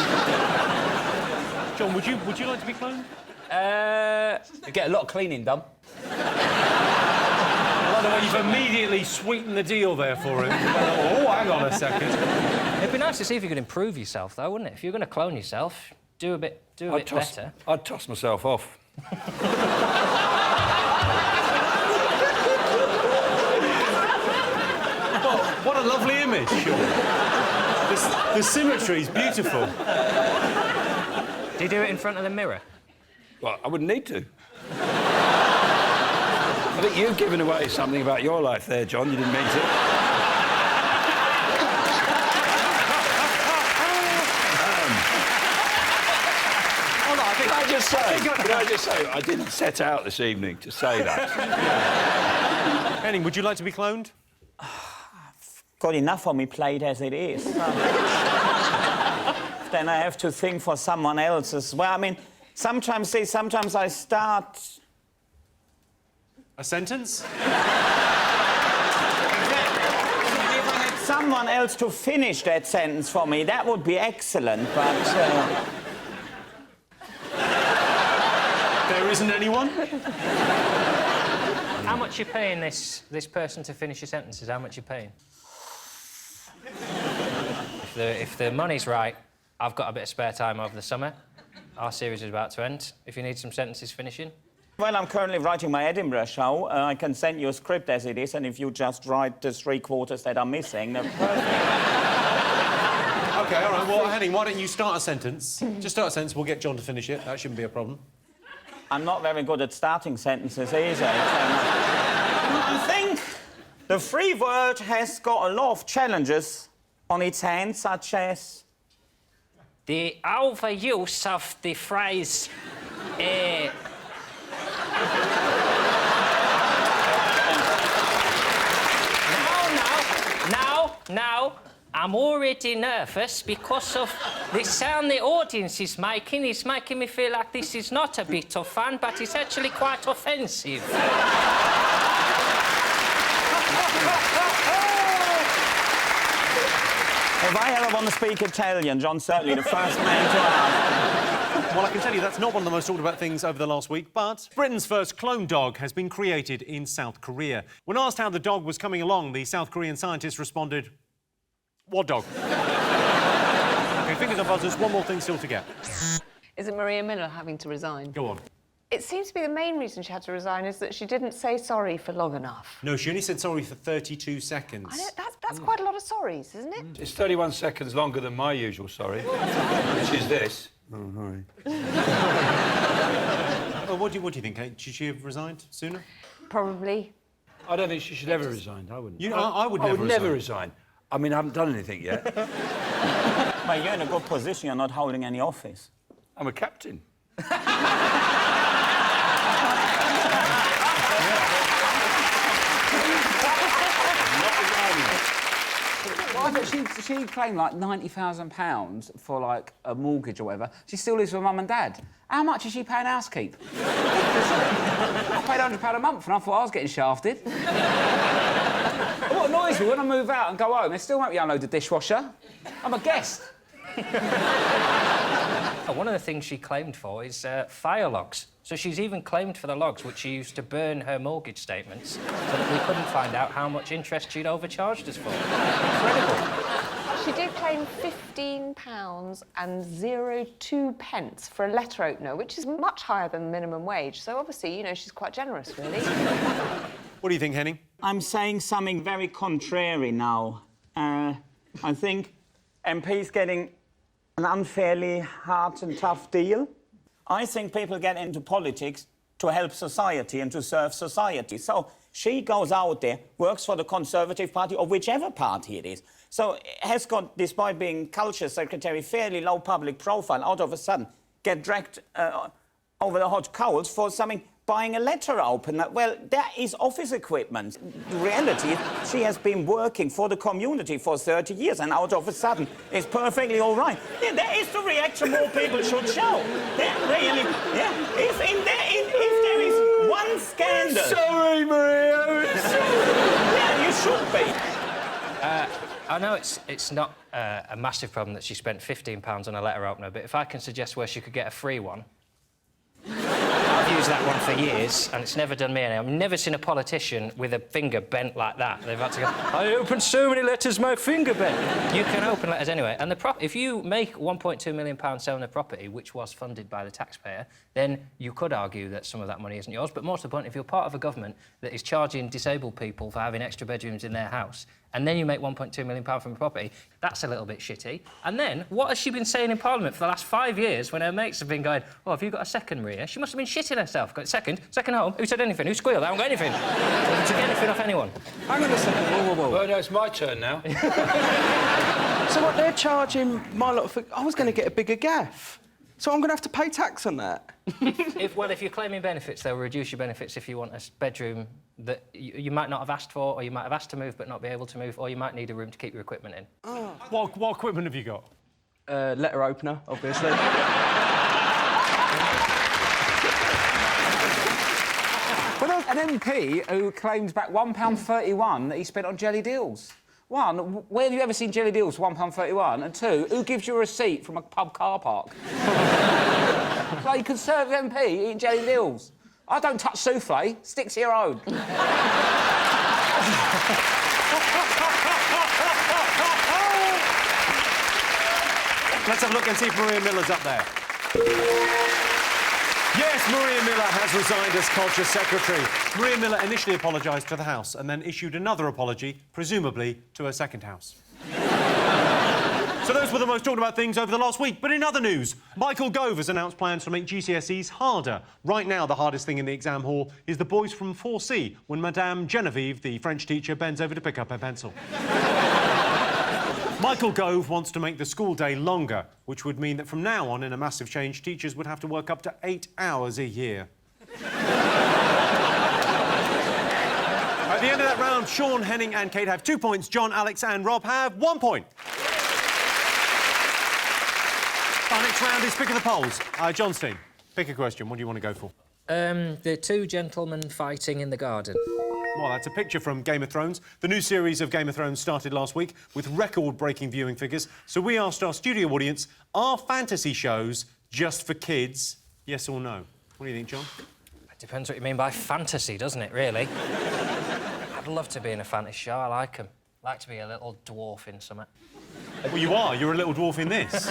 John, would you like to be cloned?
Get a lot of cleaning done.
By the way, you've immediately sweetened the deal there for him. Oh, hang on a second.
It'd be nice to see if you could improve yourself, though, wouldn't it? If you're going to clone yourself, do a bit better.
I'd toss myself off.
What a lovely image, Sean. The symmetry's beautiful.
Do you do it in front of the mirror?
Well, I wouldn't need to. I think you've given away something about your life there, John. You didn't mean to. Can I just say, I didn't set out this evening to say that.
Henning, would you like to be cloned?
Got enough on me plate as it is. Then I have to think for someone else as well. I mean, sometimes I start...
A sentence?
If I had someone else to finish that sentence for me, that would be excellent, but...
There isn't anyone?
How much are you paying this person to finish your sentences? How much are you paying? If the money's right, I've got a bit of spare time over the summer. Our series is about to end. If you need some sentences finishing.
Well, I'm currently writing my Edinburgh show. I can send you a script as it is, and if you just write the 3 quarters that are missing, they're perfect.
OK, all right. Well, Henning, why don't you start a sentence? Just start a sentence, we'll get John to finish it. That shouldn't be a problem.
I'm not very good at starting sentences either. I think the free world has got a lot of challenges on its hands, such as...
The overuse of the phrase... Now, I'm already nervous because of the sound the audience is making. It's making me feel like this is not a bit of fun, but it's actually quite offensive.
If I ever want to speak Italian, John's certainly the first man to ask.
Well, I can tell you that's not one of the most talked about things over the last week, but Britain's first clone dog has been created in South Korea. When asked how the dog was coming along, the South Korean scientists responded, what dog? OK, fingers on buzzers, one more thing still to get.
Is it Maria Miller having to resign?
Go on.
It seems to be the main reason she had to resign is that she didn't say sorry for long enough.
No, she only said sorry for 32 seconds.
I know, that's quite a lot of sorries, isn't it?
It's 31 seconds longer than my usual sorry, which is this. Oh, sorry.
Well, what do you think, Kate? Should she have resigned sooner?
Probably.
I don't think she should ever resign. I wouldn't.
I would
never resign. I mean, I haven't done anything yet.
Well, you're in a good position. You're not holding any office.
I'm a captain.
Well, but she claimed like £90,000 for like a mortgage or whatever. She still lives with mum and dad. How much is she paying housekeep? I paid £100 a month and I thought I was getting shafted. What annoys me when I move out and go home, they still make me unload the dishwasher. I'm a guest.
One of the things she claimed for is fire logs. So she's even claimed for the logs which she used to burn her mortgage statements so that we couldn't find out how much interest she'd overcharged us for. Incredible.
She did claim £15.02 for a letter opener, which is much higher than the minimum wage. So obviously, you know, she's quite generous, really.
What do you think, Henning?
I'm saying something very contrary now. I think MP's getting an unfairly hard and tough deal. I think people get into politics to help society and to serve society. So she goes out there, works for the Conservative Party or whichever party it is. So has got, despite being Culture Secretary, fairly low public profile, out of a sudden get dragged over the hot coals for something, buying a letter opener. Well, that is office equipment. The reality is she has been working for the community for 30 years and out of a sudden it's perfectly all right. Yeah, that is the reaction more people should show. That really, yeah. If there is one scandal...
Sorry, Maria.
Yeah, you should be.
I know it's not a massive problem that she spent £15 on a letter opener, but if I can suggest where she could get a free one... I've used that one for years, and it's never done me any. I've never seen a politician with a finger bent like that. They've had to go, I opened so many letters, my finger bent. You can open letters anyway. And if you make £1.2 million selling a property, which was funded by the taxpayer, then you could argue that some of that money isn't yours. But more to the point, if you're part of a government that is charging disabled people for having extra bedrooms in their house, and then you make £1.2 million from a property, that's a little bit shitty. And then, what has she been saying in Parliament for the last 5 years when her mates have been going, oh, have you got a second, Maria? She must have been shitting herself. Got second home? Who said anything? Who squealed? I haven't got anything. Did you get anything off anyone?
Hang on a second. Whoa.
Well, no, it's my turn now.
So what, they're charging my lot for... I was going to get a bigger gaff. So I'm going to have to pay tax on that?
If you're claiming benefits, they'll reduce your benefits if you want a bedroom that you might not have asked for, or you might have asked to move but not be able to move, or you might need a room to keep your equipment in.
Oh. What equipment have you got?
Letter opener, obviously.
Well, an MP who claims back £1.31 that he spent on jelly deals. One, where have you ever seen jelly deals for £1.31? And two, who gives you a receipt from a pub car park? Like, Conservative MP eating jelly deals. I don't touch souffle. Stick to your own.
Let's have a look and see if Maria Miller's up there. Yes, Maria Miller has resigned as Culture Secretary. Maria Miller initially apologised to the House and then issued another apology, presumably to her second house. So those were the most talked about things over the last week. But in other news, Michael Gove has announced plans to make GCSEs harder. Right now, the hardest thing in the exam hall is the boys from 4C, when Madame Genevieve, the French teacher, bends over to pick up her pencil. Michael Gove wants to make the school day longer, which would mean that from now on, in a massive change, teachers would have to work up to 8 hours a year. At the end of that round, Sean, Henning and Kate have 2 points. John, Alex and Rob have 1 point. Our next round is Pick of the Polls. John Steen, pick a question. What do you want to go for?
The two gentlemen fighting in the garden.
Well, that's a picture from Game of Thrones. The new series of Game of Thrones started last week with record-breaking viewing figures. So we asked our studio audience, are fantasy shows just for kids? Yes or no? What do you think, John?
It depends what you mean by fantasy, doesn't it, really? I'd love to be in a fantasy show. I like them. I like to be a little dwarf in something.
Well, you are. You're a little dwarf in this.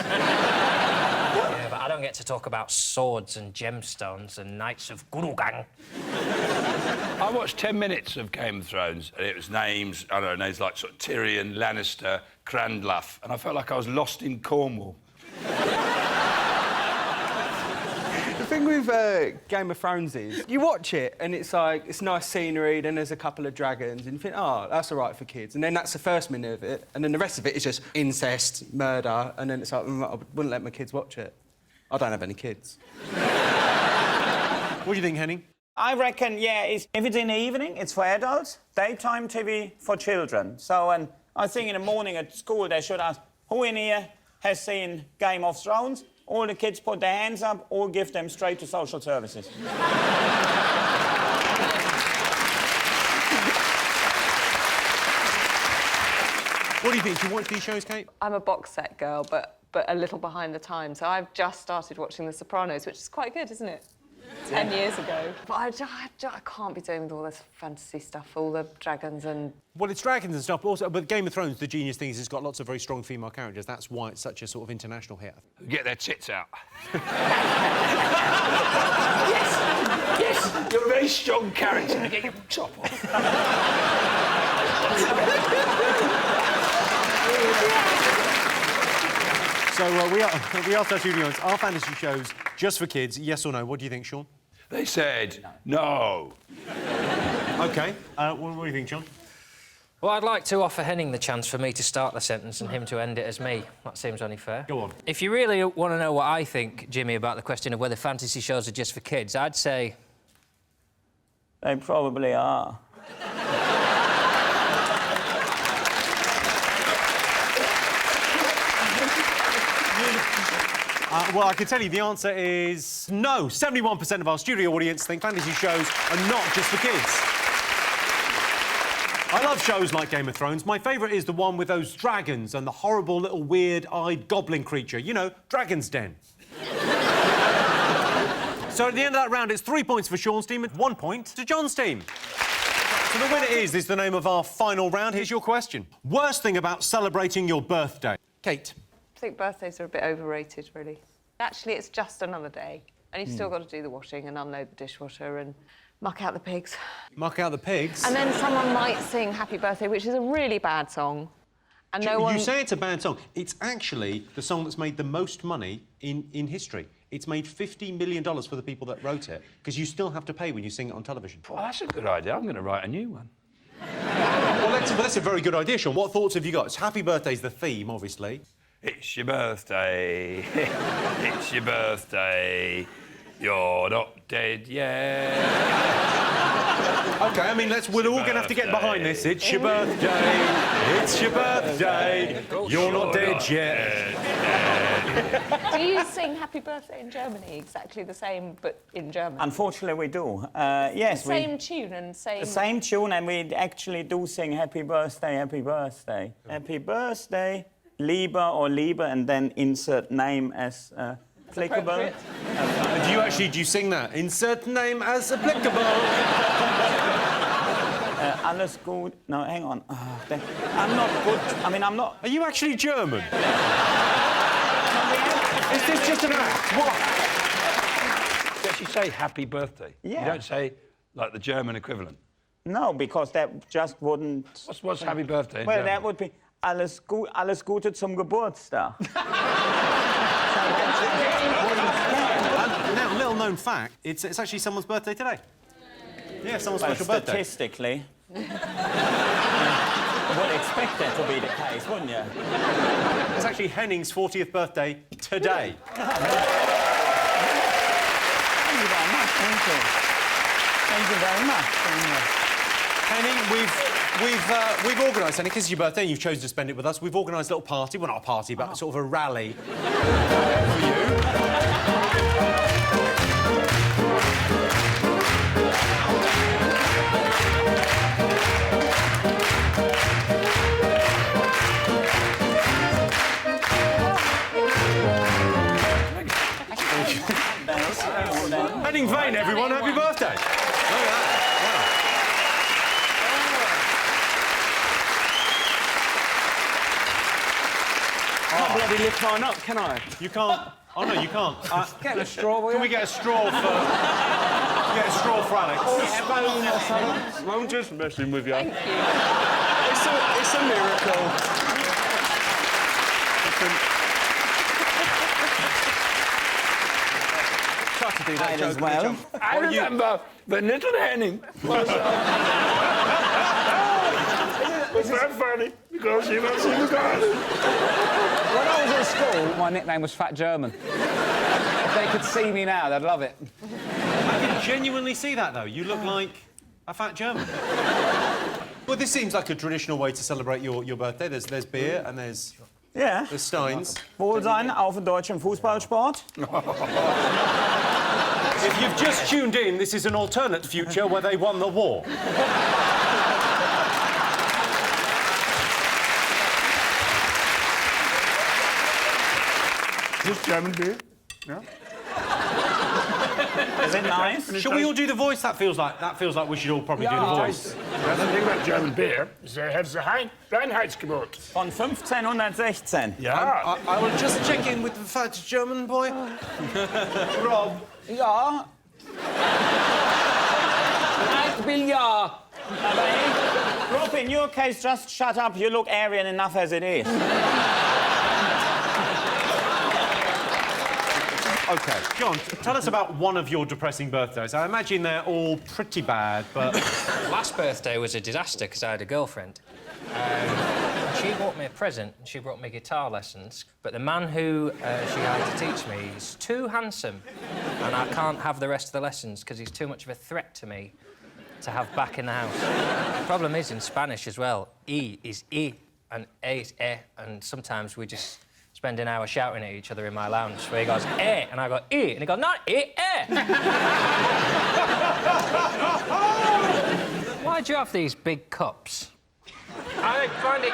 Yeah, but I don't get to talk about swords and gemstones and knights of Gurugang.
I watched 10 minutes of Game of Thrones, and it was names, I don't know, names like sort of Tyrion, Lannister, Cranluff, and I felt like I was lost in Cornwall.
The thing with Game of Thrones is, you watch it and it's like, it's nice scenery, then there's a couple of dragons, and you think, oh, that's all right for kids. And then that's the first minute of it, and then the rest of it is just incest, murder, and then it's like, I wouldn't let my kids watch it. I don't have any kids.
What do you think, Henning?
I reckon, yeah, if it's in the evening, it's for adults. Daytime TV for children. So, and I think in the morning at school they should ask, who in here has seen Game of Thrones? All the kids put their hands up or give them straight to social services.
What do you think? Do you watch these shows, Kate?
I'm a box set girl, but a little behind the times. So I've just started watching The Sopranos, which is quite good, isn't it? 10 years ago. But I can't be doing with all this fantasy stuff, all the dragons and...
Well, it's dragons and stuff, but also with Game of Thrones, the genius thing is it's got lots of very strong female characters. That's why it's such a sort of international hit.
Get their tits out.
Yes,
you're a very strong character. Get your top off.
So we asked our studios, are fantasy shows just for kids, yes or no? What do you think, Sean?
They said no.
OK. What do you think, John?
Well, I'd like to offer Henning the chance for me to start the sentence and him to end it as me. That seems only fair.
Go on.
If you really want to know what I think, Jimmy, about the question of whether fantasy shows are just for kids, I'd say...
They probably are.
Well, I can tell you the answer is no. 71% of our studio audience think fantasy shows are not just for kids. I love shows like Game of Thrones. My favourite is the one with those dragons and the horrible little weird-eyed goblin creature. You know, Dragon's Den. So at the end of that round, it's 3 points for Sean's team and 1 point to John's team. So the winner is the name of our final round. Here's your question. Worst thing about celebrating your birthday? Kate.
I think birthdays are a bit overrated, really. Actually, it's just another day. And you've still got to do the washing and unload the dishwasher and muck out the pigs.
Muck out the pigs?
And then someone might sing Happy Birthday, which is a really bad song. And no one...
You say it's a bad song. It's actually the song that's made the most money in history. It's made $50 million for the people that wrote it, because you still have to pay when you sing it on television.
Oh, that's a good idea. I'm going to write a new one.
Well, that's a very good idea, Sean. What thoughts have you got? It's Happy Birthday's the theme, obviously.
It's your birthday. It's your birthday. You're not dead yet.
OK, I mean, we're all going to have to get behind this. It's your birthday. It's your birthday. You're not dead yet.
Do you sing Happy Birthday in Germany exactly the same, but in German?
Unfortunately, we do. Yes,
the same tune and same...
The same tune, and we actually do sing Happy Birthday, Happy Birthday. Happy Birthday, Lieber or Liebe, and then insert name as applicable.
Do you sing that? Insert name as applicable.
Alles gut. No, hang on. Oh, I'm not good. I mean, I'm not...
Are you actually German? Is this just an act? What?
You actually say Happy Birthday.
Yeah.
You don't say, like, the German equivalent.
No, because that just wouldn't...
What's Happy Birthday in
Well,
German?
that would be alles Gute zum Geburtstag.
Now, little known fact, it's actually someone's birthday today. Yeah, someone's special birthday.
Statistically, you would expect that to be the case, wouldn't you?
It's actually Henning's 40th birthday today.
Thank you very much, thank you. Thank you very much.
Henning, we've organised, Henning, because it's your birthday and you've chosen to spend it with us, we've organised a little party. Well, not a party, but sort of a rally for you. Henning Vane, everyone, happy birthday. Look at that.
I can't bloody lift mine up, can I?
You can't. Oh, no, you can't.
Get a straw, will you?
Can we get a straw for... Get a straw for Alex?
I'm just messing with you.
Thank you.
It's a miracle.
Try to do that
As
joke
well.
I remember the little Henning was very funny because she was in the garden.
When I was at school, my nickname was Fat German. If they could see me now, they'd love it.
I can genuinely see that, though. You look like a fat German. Well, this seems like a traditional way to celebrate your birthday. There's beer and there's Steins.
Wohlsein auf deutschem Fußballsport.
If you've just tuned in, this is an alternate future where they won the war.
Is this German beer? Yeah.
Is it nice?
Shall we all do the voice? That feels like we should all probably do the voice.
The thing about German beer is they have the Reinheitsgebot.
Von 1516.
Yeah.
I will just check in with the fat German boy. Rob.
Ja.
Ich will ja.
Rob, in your case, just shut up. You look Aryan enough as it is.
OK, John, tell us about one of your depressing birthdays. I imagine they're all pretty bad, but...
Last birthday was a disaster because I had a girlfriend. She bought me a present and she brought me guitar lessons, but the man who she had to teach me is too handsome and I can't have the rest of the lessons because he's too much of a threat to me to have back in the house. The problem is in Spanish as well, E is E and A is E, and sometimes we just spend an hour shouting at each other in my lounge where he goes, eh, and I go, e, and he goes, not e, eh. Why do you have these big cups? I find it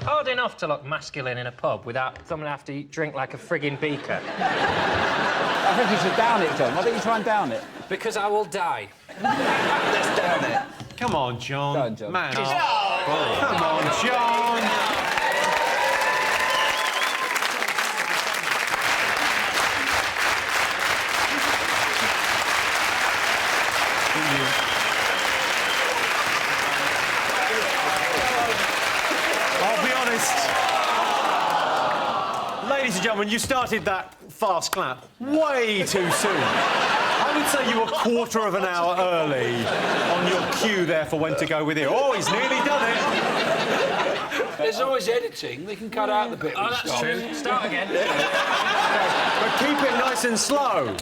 hard enough to look masculine in a pub without someone have to drink like a frigging beaker.
I think you should down it, John. Why don't you try and down it?
Because I will die.
Let's down it.
Come on, John.
Go on, John.
Man. Come on, John. Ladies and gentlemen, you started that fast clap way too soon. I would say you were a quarter of an hour early on your cue there for when to go with it. Oh, he's nearly done it.
There's always editing. They can cut out the bit.
Oh, that's true. Start again.
But keep it nice and slow.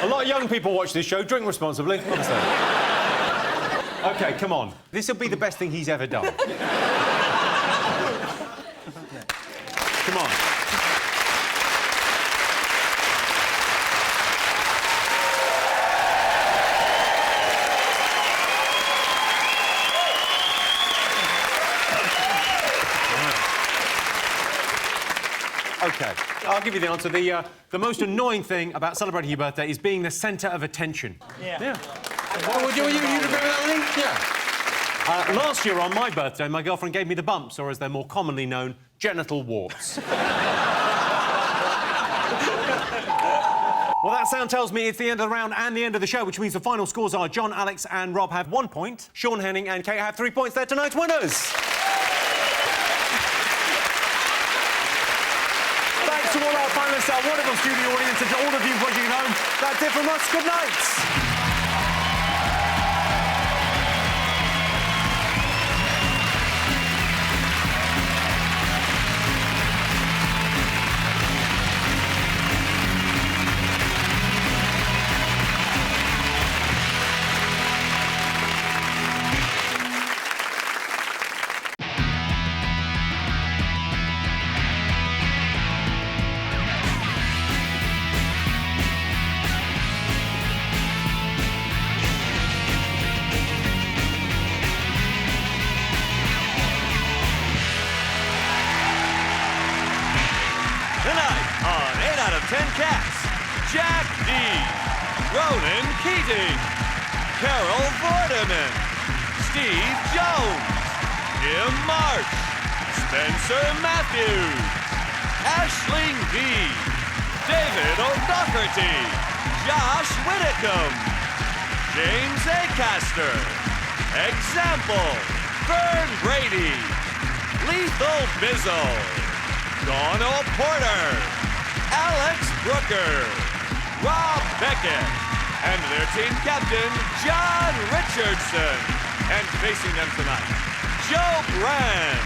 A lot of young people watch this show. Drink responsibly. OK, come on. This will be the best thing he's ever done. Come on. OK, I'll give you the answer. The most annoying thing about celebrating your birthday is being the centre of attention.
Yeah.
What would you agree with that, Lee? Yeah. Last year on my birthday, my girlfriend gave me the bumps, or as they're more commonly known, genital warts. Well, that sound tells me it's the end of the round and the end of the show, which means the final scores are John, Alex and Rob have 1 point. Sean, Henning and Kate have 3 points. They're tonight's winners. To all our finalists, our wonderful studio audience, and to all of you watching at home, that's it from us. Good night.
Tonight on 8 out of 10 Cats, Jack D, Ronan Keating, Carol Vorderman, Steve Jones, Jim Marsh, Spencer Matthews, Aisling D, David O'Doherty, Josh Whitcomb, James Acaster, Example, Vern Brady, Lethal Bizzle, Dawn O'Porter, Alex Brooker, Rob Beckett, and their team captain, Jon Richardson. And facing them tonight, Joe Brand.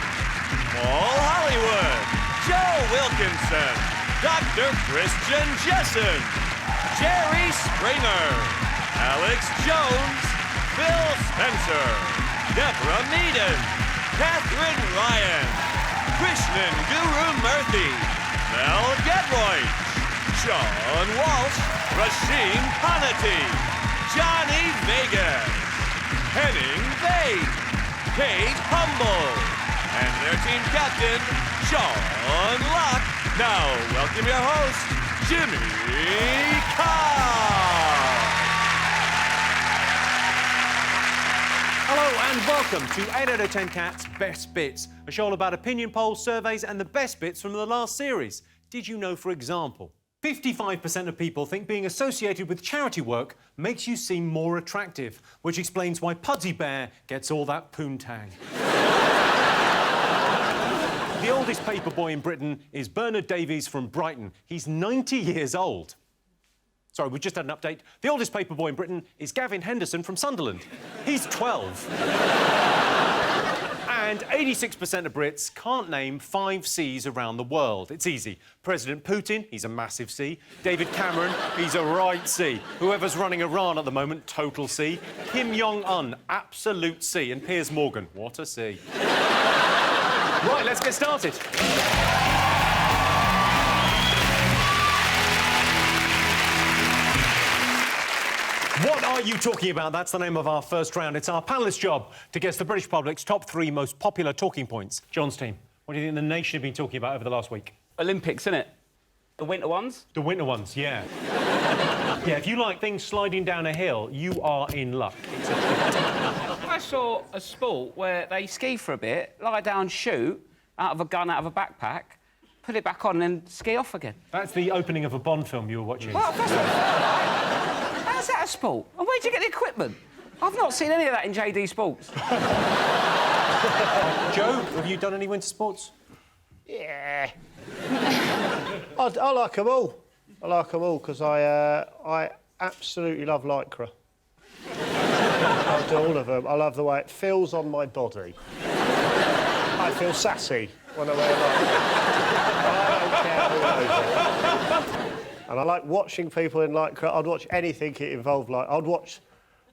Paul Hollywood. Joe Wilkinson. Dr. Christian Jessen. Jerry Springer. Alex Jones. Phil Spencer. Deborah Meaden. Catherine Ryan. Krishnan Guru Murthy. Mel Gedroyd. John Walsh. Rasheen Panati. Johnny Vegas. Henning Vade. Kate Humble. And their team captain, John Locke. Now, welcome your host, Jimmy Carr.
Hello and welcome to 8 out of 10 Cats Best Bits, a show all about opinion polls, surveys and the best bits from the last series. Did you know, for example, 55% of people think being associated with charity work makes you seem more attractive, which explains why Pudsey Bear gets all that poontang. The oldest paper boy in Britain is Bernard Davies from Brighton. He's 90 years old. Sorry, we just had an update. The oldest paper boy in Britain is Gavin Henderson from Sunderland. He's 12. And 86% of Brits can't name 5 Cs around the world. It's easy. President Putin, he's a massive C. David Cameron, he's a right C. Whoever's running Iran at the moment, total C. Kim Jong-un, absolute C. And Piers Morgan, what a C. Right, let's get started. What are you talking about? That's the name of our first round. It's our panellists' job to guess the British public's top 3 most popular talking points. John's team, what do you think the nation have been talking about over the last week?
Olympics, innit? The winter ones?
The winter ones, yeah. Yeah, if you like things sliding down a hill, you are in luck. It's a treat.
I saw a sport where they ski for a bit, lie down, shoot, out of a gun, out of a backpack, put it back on and then ski off again.
That's the opening of a Bond film you were watching.
Well, that's what how's that a sport? And where'd you get the equipment? I've not seen any of that in JD Sports.
Joe, have you done any winter sports?
Yeah. I like them all. I like them all because I absolutely love lycra. I do all of them. I love the way it feels on my body. I feel sassy when I wear lycra. I don't care who knows it. And I like watching people in lycra. I'd watch anything it involved like. I'd watch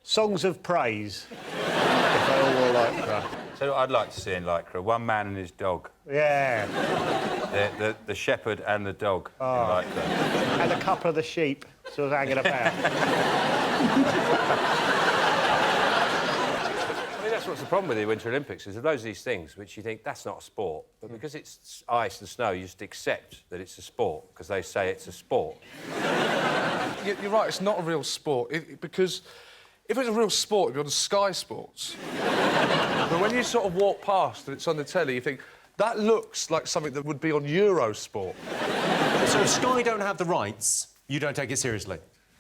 Songs of Praise if they all wore lycra.
So I'd like to see in lycra, one man and his dog.
Yeah.
The shepherd and the dog in lycra.
And a couple of the sheep sort of hanging about.
That's what's the problem with the Winter Olympics, is there are loads of these things which you think, that's not a sport, but because it's ice and snow, you just accept that it's a sport, because they say it's a sport.
You're right, it's not a real sport, because if it was a real sport, it'd be on Sky Sports. But when you sort of walk past and it's on the telly, you think, that looks like something that would be on Eurosport.
So if Sky don't have the rights, you don't take it seriously?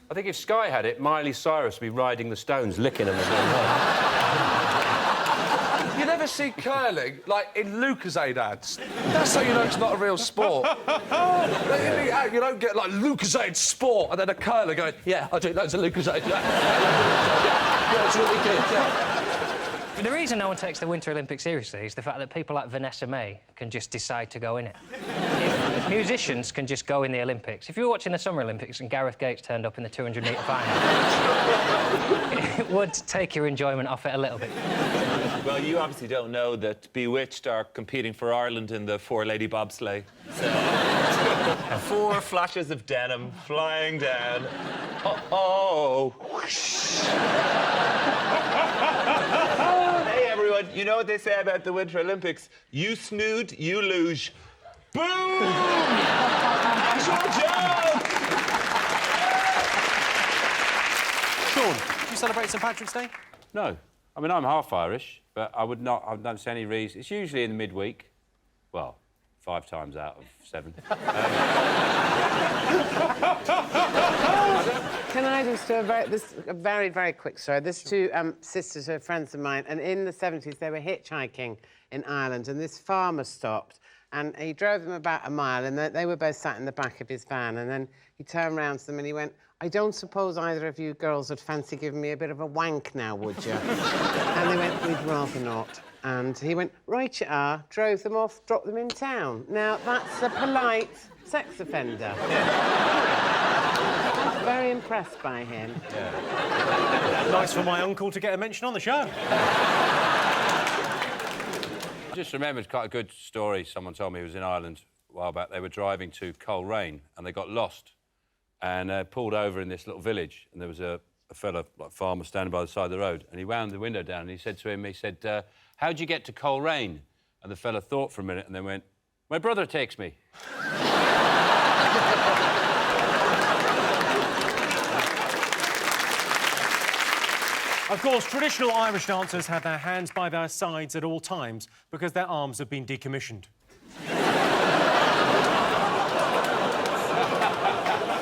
I think if Sky had it, Miley Cyrus would be riding the Stones, licking them as well.
You never see curling, like, in Lucozade ads. That's how you know it's not a real sport. You don't get, like, Lucozade Sport, and then a curler going, yeah, I do loads of Lucozade. Yeah, it's really good, yeah.
The reason no one takes the Winter Olympics seriously is the fact that people like Vanessa May can just decide to go in it. If musicians can just go in the Olympics. If you were watching the Summer Olympics and Gareth Gates turned up in the 200-metre final, it would take your enjoyment off it a little bit.
Well, you obviously don't know that Bewitched are competing for Ireland in the 4-lady bobsleigh. So, 4 flashes of denim flying down. Oh. Hey, everyone, you know what they say about the Winter Olympics? You snood, you luge. Boom! That's your job!
Sean, do you celebrate St Patrick's Day?
No. I mean, I'm half Irish, but I don't see any reason. It's usually in the midweek. Well, 5 times out of 7.
Can I just do a very, very quick story? There's 2 sisters who are friends of mine, and in the 70s they were hitchhiking in Ireland, and this farmer stopped, and he drove them about a mile, and they were both sat in the back of his van, and then he turned round to them and he went, I don't suppose either of you girls would fancy giving me a bit of a wank now, would you? And they went, we'd rather not. And he went, right you are, drove them off, dropped them in town. Now, that's a polite sex offender. I was very impressed by him.
Nice for my uncle to get a mention on the show.
I just remembered quite a good story someone told me. It was in Ireland a while back. They were driving to Coleraine and they got lost and pulled over in this little village, and there was a fella, like farmer, standing by the side of the road, and he wound the window down and he said to him, how'd you get to Coleraine? And the fella thought for a minute and then went, my brother takes me.
Of course, traditional Irish dancers have their hands by their sides at all times because their arms have been decommissioned.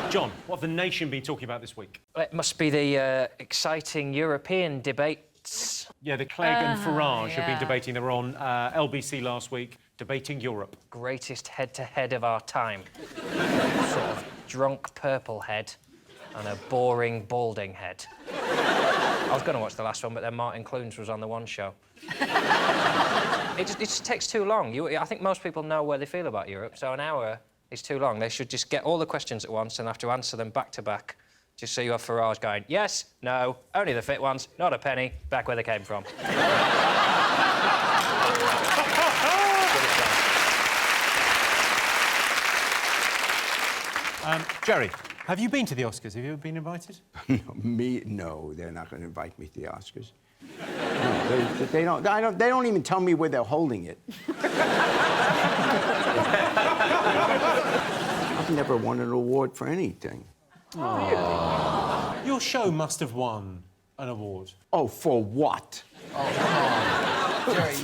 John, what have the nation been talking about this week?
It must be the exciting European debates.
Yeah, the Clegg and Farage have been debating. They were on LBC last week, debating Europe.
Greatest head-to-head of our time. Sort of drunk purple head and a boring balding head. I was going to watch the last one, but then Martin Clunes was on the one show. It just takes too long. I think most people know where they feel about Europe, so an hour is too long. They should just get all the questions at once and have to answer them back to back, just so you have Farage going, yes, no, only the fit ones, not a penny, back where they came from.
Jerry, have you been to the Oscars? Have you ever been invited?
No, they're not going to invite me to the Oscars. No, they don't even tell me where they're holding it. I've never won an award for anything.
Oh. Your show must have won an award.
Oh, for what?
Oh, come on. Jerry,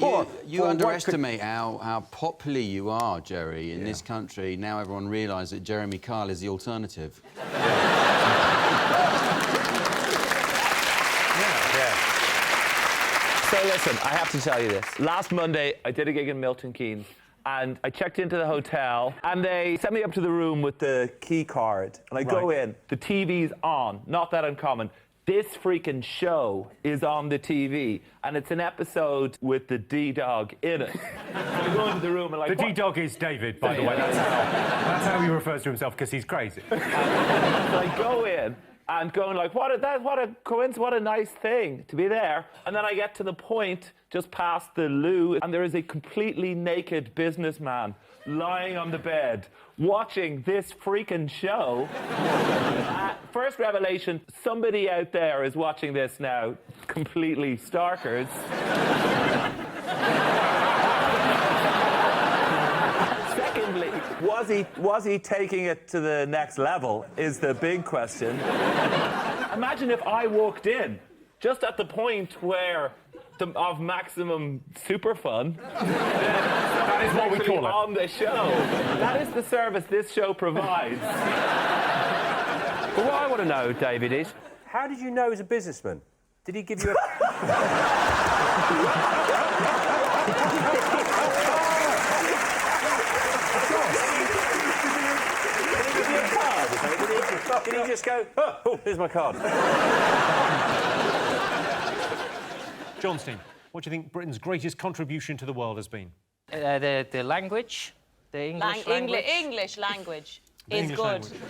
you underestimate how popular you are, Jerry, in this country. Now everyone realises that Jeremy Kyle is the alternative.
So listen, I have to tell you this. Last Monday, I did a gig in Milton Keynes, and I checked into the hotel, and they sent me up to the room with the key card. And I go in, the TV's on, not that uncommon. This freaking show is on the TV, and it's an episode with the D-Dog in it. So I go into the room and like...
The D-Dog is David, by the way. That's how he refers to himself, because he's crazy.
So I go in, and going like, what a coincidence, what a nice thing to be there. And then I get to the point just past the loo, and there is a completely naked businessman lying on the bed, watching this freaking show. First revelation, somebody out there is watching this now, completely starkers. Secondly, was he taking it to the next level is the big question. Imagine if I walked in just at the point where of maximum super fun. That is what we call it. On the show. That is the service this show provides.
But what I want to know, David, is how did you know he's a businessman? Did he give you a... Did he just go, oh, here's my card?
John's team, what do you think Britain's greatest contribution to the world has been?
The language, the English language.
English language is
English
good.
language.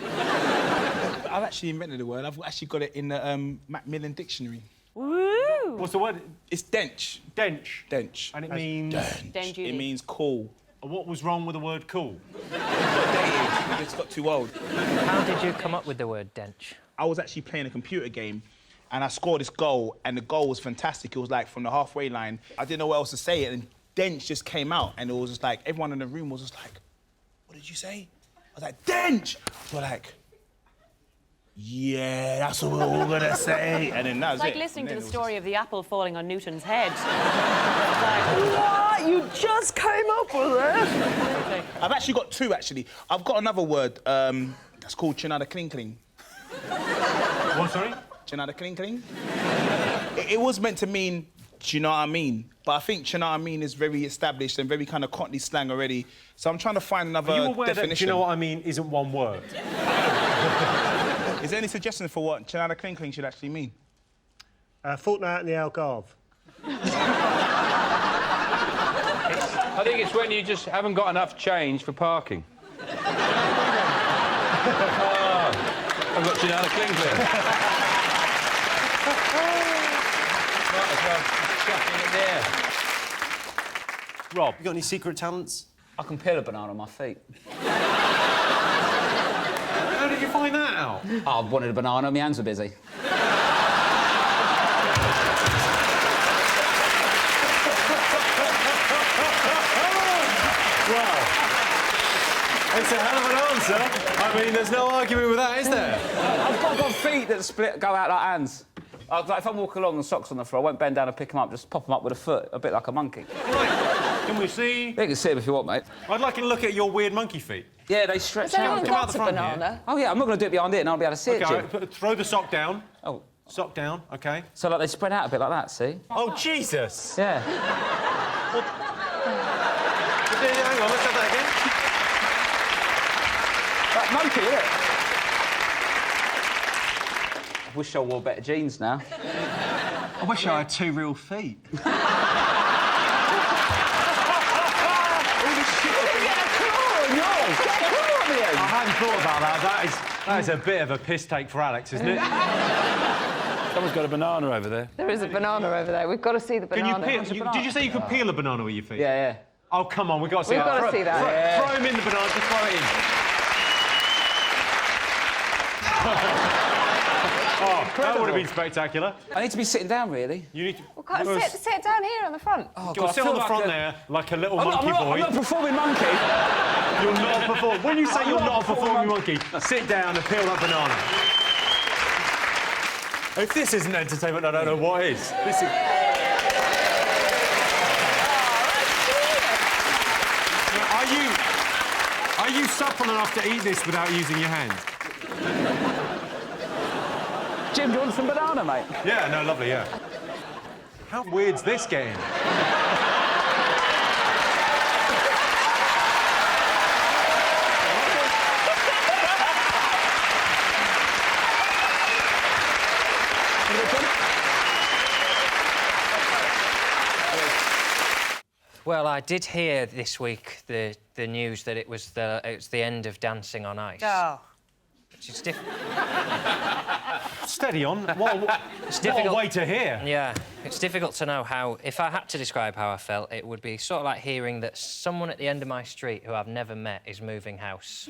I've actually invented the word. I've actually got it in the Macmillan Dictionary.
Woo!
What's the word?
It's dench.
Dench?
Dench.
And it means?
Dench. It means cool.
And what was wrong with the word cool?
It's got too old.
How did you come up with the word dench?
I was actually playing a computer game, and I scored this goal, and the goal was fantastic. It was like from the halfway line. I didn't know what else to say, and dench just came out, and it was just like everyone in the room was just like, "What did you say?" I was like, "Dench." We're like, "Yeah, that's what we're all gonna say." And then that was
It's like
it.
listening to the story of the apple falling on Newton's head. It's like, what? You just came up with it?
I've actually got two, actually. I've got another word that's called chinada klinkling.
What, sorry?
Chinada klinkling. It was meant to mean, do you know what I mean? But I think, do you know what I mean, is very established and very kind of Cockney slang already. So I'm trying to find another
Are you aware
definition.
that, do you know what I mean, isn't one word?
Is there any suggestion for what Chinada Crinkling should actually mean?
Fortnight in the Algarve.
I think it's when you just haven't got enough change for parking. I've got Chinada Crinkling. Might as well chuck it in there.
Rob, you got any secret talents?
I can peel a banana on my feet.
How did you find that out?
I wanted a banana, my hands were busy.
Wow. It's a hell of an answer. I mean, there's no argument with that, is there?
I've got feet that go out like hands. Like if I'm walking along and socks on the floor, I won't bend down and pick them up, just pop them up with a foot, a bit like a monkey.
Right. Can we see?
You can see them if you want, mate.
I'd like to look at your weird monkey feet.
Yeah, they stretch
Has
out.
anyone
Come out
got
the
a
front
banana?
here.
Oh, yeah, I'm not going to do it behind it and I'll be able to see it, Jim.
Okay, throw the sock down.
Oh.
Sock down, OK.
So, like, they spread out a bit like that, see?
Oh, Jesus!
Yeah.
Well, hang on, let's have that again.
That monkey, isn't it? I wish I wore better jeans now.
I wish I had 2 real feet.
I hadn't thought about that. That is a bit of a piss take for Alex, isn't it?
Someone's got a banana over there.
There is a banana over there. We've got to see the
Can
banana.
you peel? Did you say you could peel a banana with your feet?
Yeah, yeah.
Oh, come on, we've got to see
We've
that.
got to see that.
Throw him in the banana, just throw it in. Oh, that would have been spectacular.
I need to be sitting down, really.
You need to...
Well, sit down here on the front.
Oh,
Go on, sit on the front there, like a little monkey boy.
I'm not a performing monkey.
You're not a performing... When you say you're not a performing monkey, sit down and peel that banana. If this isn't entertainment, I don't know what is. This is... Are you supple enough to eat this without using your hands?
Jim, do you want some banana, mate?
Yeah, no, lovely, yeah. How weird's this getting?
Well, I did hear this week the news that it was the end of Dancing on Ice.
Oh.
Which is different.
Steady on. What a way to hear.
Yeah, it's difficult to know how... If I had to describe how I felt, it would be sort of like hearing that someone at the end of my street who I've never met is moving house.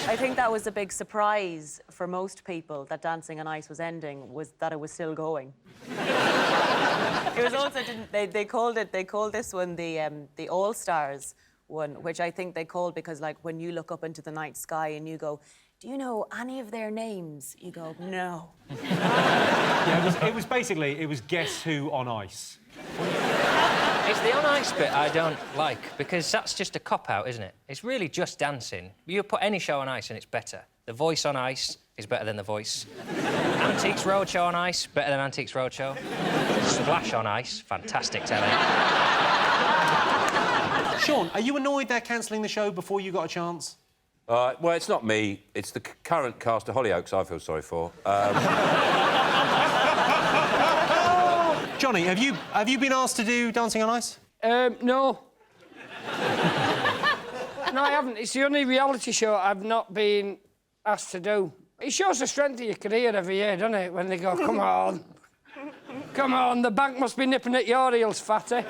I think that was a big surprise for most people that Dancing on Ice was ending, was that it was still going. It was also they called this one the All Stars one, which I think they called because, like, when you look up into the night sky and you go, do you know any of their names? You go, no.
Yeah, it was basically Guess Who on Ice.
It's the on ice bit I don't like, because that's just a cop-out, isn't it? It's really just dancing. You put any show on ice and it's better. The Voice on Ice is better than The Voice. Antiques Roadshow on ice, better than Antiques Roadshow. Splash on Ice, fantastic telly.
Sean, are you annoyed they're cancelling the show before you got a chance?
Well, it's not me. It's the current cast of Hollyoaks I feel sorry for.
Johnny, have you been asked to do Dancing on Ice?
No. No, I haven't. It's the only reality show I've not been asked to do. It shows the strength of your career every year, doesn't it? When they go, come on. Come on, the bank must be nipping at your heels, fatty.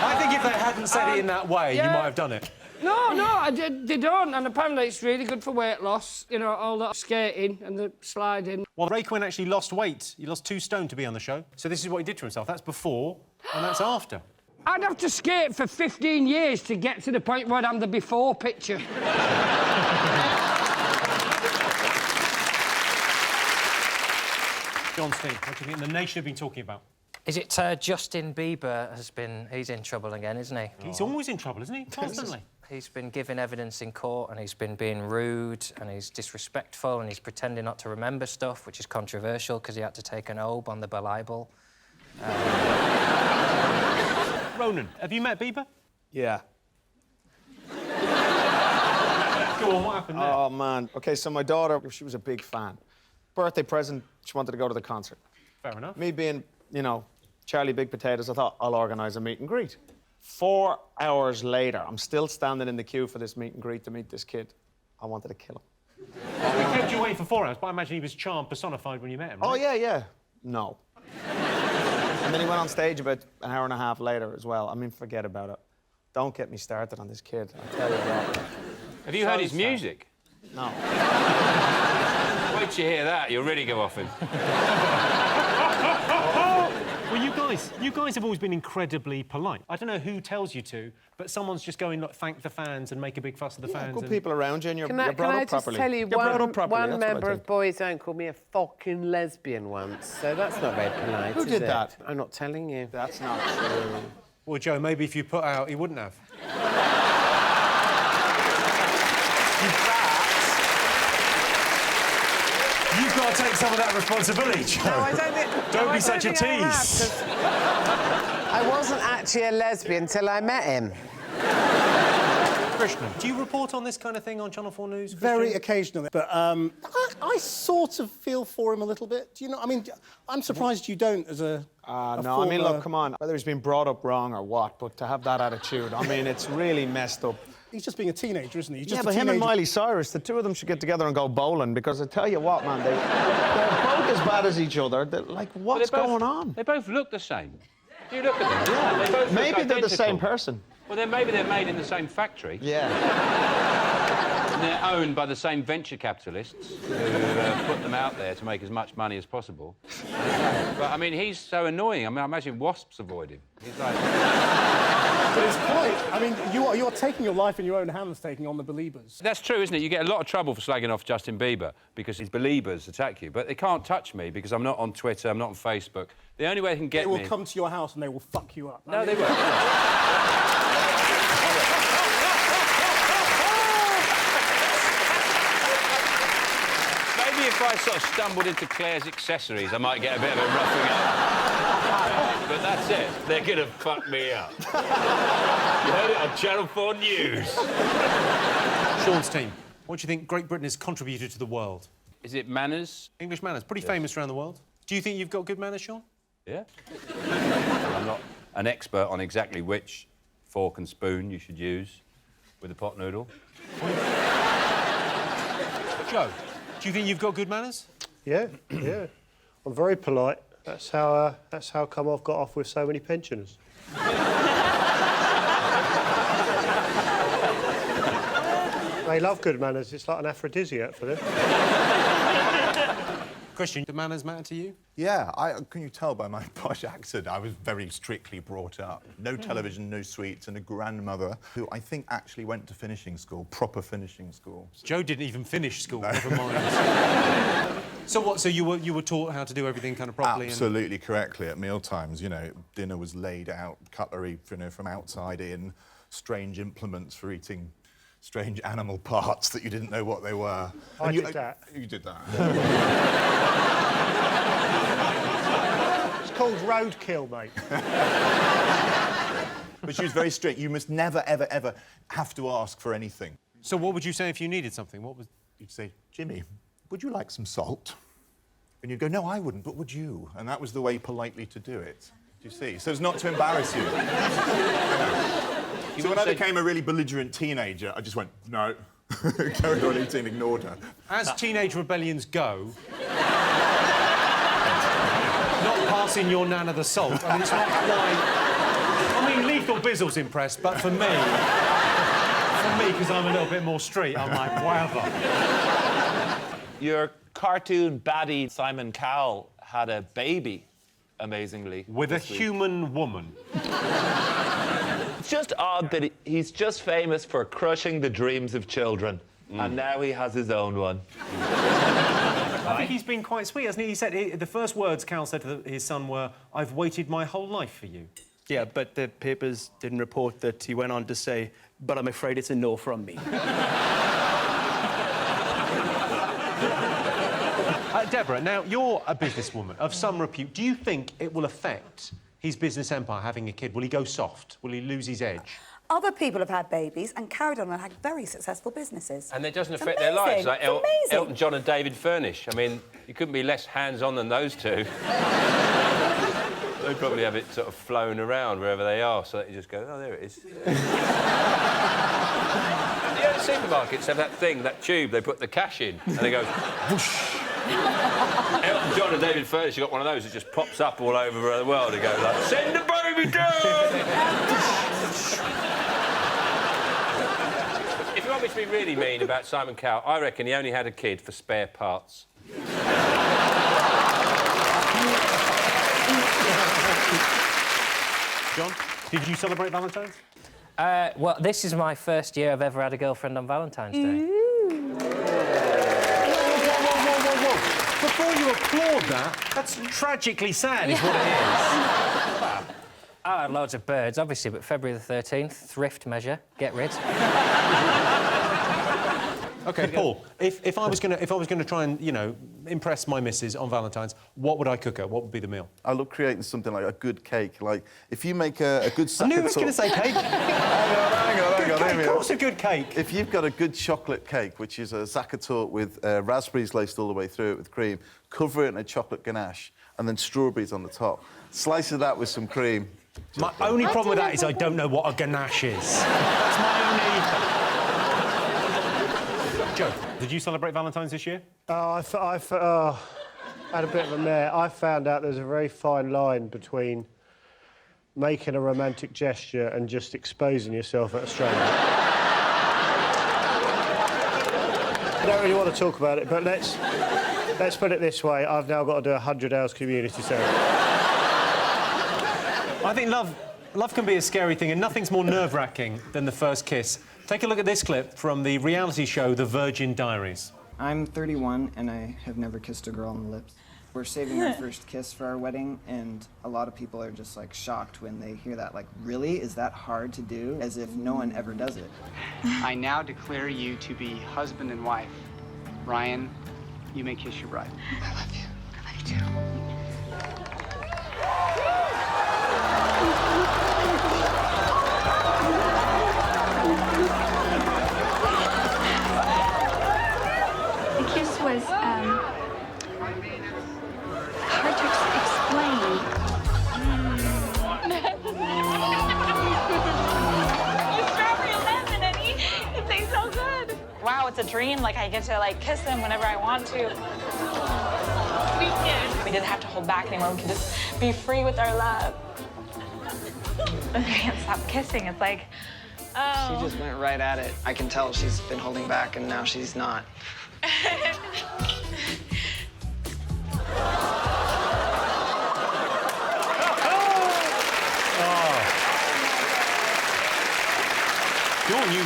I think if they hadn't said it in that way, you might have done it.
No, they don't, and apparently it's really good for weight loss, you know, all that skating and the sliding.
Well, Ray Quinn actually lost weight. He lost 2 stone to be on the show. So this is what he did to himself. That's before, and that's after.
I'd have to skate for 15 years to get to the point where I'm the before picture.
John Steen, what do you think the nation have been talking about?
Is it Justin Bieber he's in trouble again, isn't he?
He's always in trouble, isn't he? Constantly.
He's been giving evidence in court and he's been being rude and he's disrespectful and he's pretending not to remember stuff, which is controversial because he had to take an oath on the Bible.
Ronan, have you met Bieber?
Yeah.
Go on, what happened there?
Oh, man. OK, so my daughter, she was a big fan. Birthday present, she wanted to go to the concert.
Fair enough.
Me being, you know, Charlie Big Potatoes, I thought, I'll organise a meet and greet. 4 hours later, I'm still standing in the queue for this meet and greet to meet this kid. I wanted to kill him.
We kept you waiting for 4 hours, but I imagine he was charm personified when you met him, right?
Oh, yeah. No. And then he went on stage about an hour and a half later as well. I mean, forget about it. Don't get me started on this kid, I'll tell you what.
Have you heard his music?
No.
Wait till you hear that, you'll really go off him.
Well, you guys have always been incredibly polite. I don't know who tells you to, but someone's just going, look, thank the fans and make a big fuss of the fans.
Good people around you and you're
Can
brought
I
up
just
properly.
tell you,
You're brought up properly,
one
that's what I
member of
think.
Boys Own called me a fucking lesbian once, so that's not very polite,
Who
is
did
it?
that?
I'm not telling you.
That's not true.
Well, Joe, maybe if you put out, he wouldn't have. You've got to take some of that responsibility, Joe.
No, I don't think...
Don't
no,
be
I
such a
think I have,
tease.
'cause I wasn't actually a lesbian till I met him.
Krishnan, do you report on this kind of thing on Channel 4 News?
Very
Krishnan?
occasionally, but I sort of feel for him a little bit. Do you know? I mean, I'm surprised you don't as a.
No, I mean, look, come on. Whether he's been brought up wrong or what, but to have that attitude, I mean, it's really messed up.
He's just being a teenager, isn't he? He's
Yeah,
just
but
a
him and
teenager.
Miley Cyrus, the two of them should get together and go bowling, because I tell you what, man, they're both as bad as each other. They're like, what's going on?
They both look the same. Do you look at them? Yeah, they both look
Maybe they're the
identical.
same person.
Well, then maybe they're made in the same factory.
Yeah.
And they're owned by the same venture capitalists who put them out there to make as much money as possible. But, I mean, he's so annoying. I mean, I imagine wasps avoid him. He's like...
But it's quite. I mean, you're taking your life in your own hands, taking on the Beliebers.
That's true, isn't it? You get a lot of trouble for slagging off Justin Bieber because his Beliebers attack you. But they can't touch me because I'm not on Twitter, I'm not on Facebook. The only way they can get
They
me...
will come to your house and they will fuck you up.
No, they won't. Maybe if I sort of stumbled into Claire's accessories, I might get a bit of a roughing up. But that's it. They're gonna fuck me up. You heard it on Channel 4 News.
Sean's team, what do you think Great Britain has contributed to the world?
Is it manners?
English manners, pretty famous around the world. Do you think you've got good manners, Sean?
Yeah. I'm not an expert on exactly which fork and spoon you should use with a pot noodle.
Joe, do you think you've got good manners?
Yeah. I'm very polite. That's how come I've got off with so many pensioners. They love good manners. It's like an aphrodisiac for them.
Question, do manners matter to you?
Yeah, can you tell by my posh accent, I was very strictly brought up. No television, no sweets, and a grandmother who I think actually went to finishing school, proper finishing school.
Joe didn't even finish school, never mind. So what, so you were taught how to do everything kind of properly?
Absolutely correctly at mealtimes, you know, dinner was laid out, cutlery, you know, from outside in, strange implements for eating strange animal parts that you didn't know what they were.
I did that.
You did that.
It's called roadkill, mate.
But she was very strict. You must never, ever, ever have to ask for anything.
So what would you say if you needed something? What would...
You'd say, Jimmy, would you like some salt? And you'd go, no, I wouldn't, but would you? And that was the way politely to do it. Do you see? So as not to embarrass you. So when I became a really belligerent teenager, I just went, no. Carried on eating, ignored her.
As teenage rebellions go, not passing your nana the salt, I mean, it's not quite... I mean, Lethal Bizzle's impressed, but for me, because I'm a little bit more street, I'm like, whatever.
Your cartoon baddie, Simon Cowell, had a baby, amazingly.
With a human woman.
It's just odd that he's just famous for crushing the dreams of children, and now he has his own one.
I think he's been quite sweet, hasn't he? He said the first words Cal said to his son were, "I've waited my whole life for you."
Yeah, but the papers didn't report that. He went on to say, but I'm afraid it's a no from me.
Deborah, now, you're a businesswoman of some repute. Do you think it will affect his business empire having a kid? Will he go soft? Will he lose his edge?
Other people have had babies and carried on and had very successful businesses.
And it doesn't
It's
affect their lives,
amazing.
like
It's amazing.
Elton John and David Furnish. I mean, you couldn't be less hands-on than those two. They probably have it sort of flown around wherever they are, so that you just go, oh, there it is. Yeah, the supermarkets have that thing, that tube, they put the cash in, and they go, whoosh. Elton John and David Furnish have got one of those that just pops up all over the world and goes like, send the baby down! If you want me to be really mean about Simon Cowell, I reckon he only had a kid for spare parts.
John, did you celebrate Valentine's?
Well, this is my first year I've ever had a girlfriend on Valentine's Day.
Whoa. Before you applaud that, that's tragically sad, is what it is.
Well, I had loads of birds, obviously, but February the 13th, thrift measure, get rid.
OK, Paul, if I was gonna try and, you know, impress my missus on Valentine's, what would I cook her? What would be the meal?
I love creating something like a good cake. Like, if you make a good...
I knew he was going to say cake.
Hang on,
Good cake,
hear me
of
out.
course a good cake.
If you've got a good chocolate cake, which is a Zacatort with raspberries laced all the way through it with cream, cover it in a chocolate ganache, and then strawberries on the top. Slice of that with some cream.
My only problem with that is I don't know what a ganache is. That's my only... Joe, did you celebrate Valentine's this year?
I had a bit of a mare. I found out there's a very fine line between making a romantic gesture and just exposing yourself at a stranger. I don't really want to talk about it, but let's put it this way. I've now got to do 100 hours community service.
I think love can be a scary thing, and nothing's more nerve-wracking than the first kiss. Take a look at this clip from the reality show The Virgin Diaries.
I'm 31 and I have never kissed a girl on the lips. We're saving our first kiss for our wedding, and a lot of people are just like shocked when they hear that. Like, really? Is that hard to do? As if no one ever does it.
I now declare you to be husband and wife. Ryan, you may kiss your bride.
I love you.
I love you too.
The kiss was, hard to explain.
Strawberry lemon, and it tastes so good. Wow, it's a dream. Like, I get to, like, kiss him whenever I want to. We didn't have to hold back anymore. We could just be free with our love. I can't stop kissing. It's like, oh.
She just went right at it. I can tell she's been holding back, and now she's not.
Dawn, you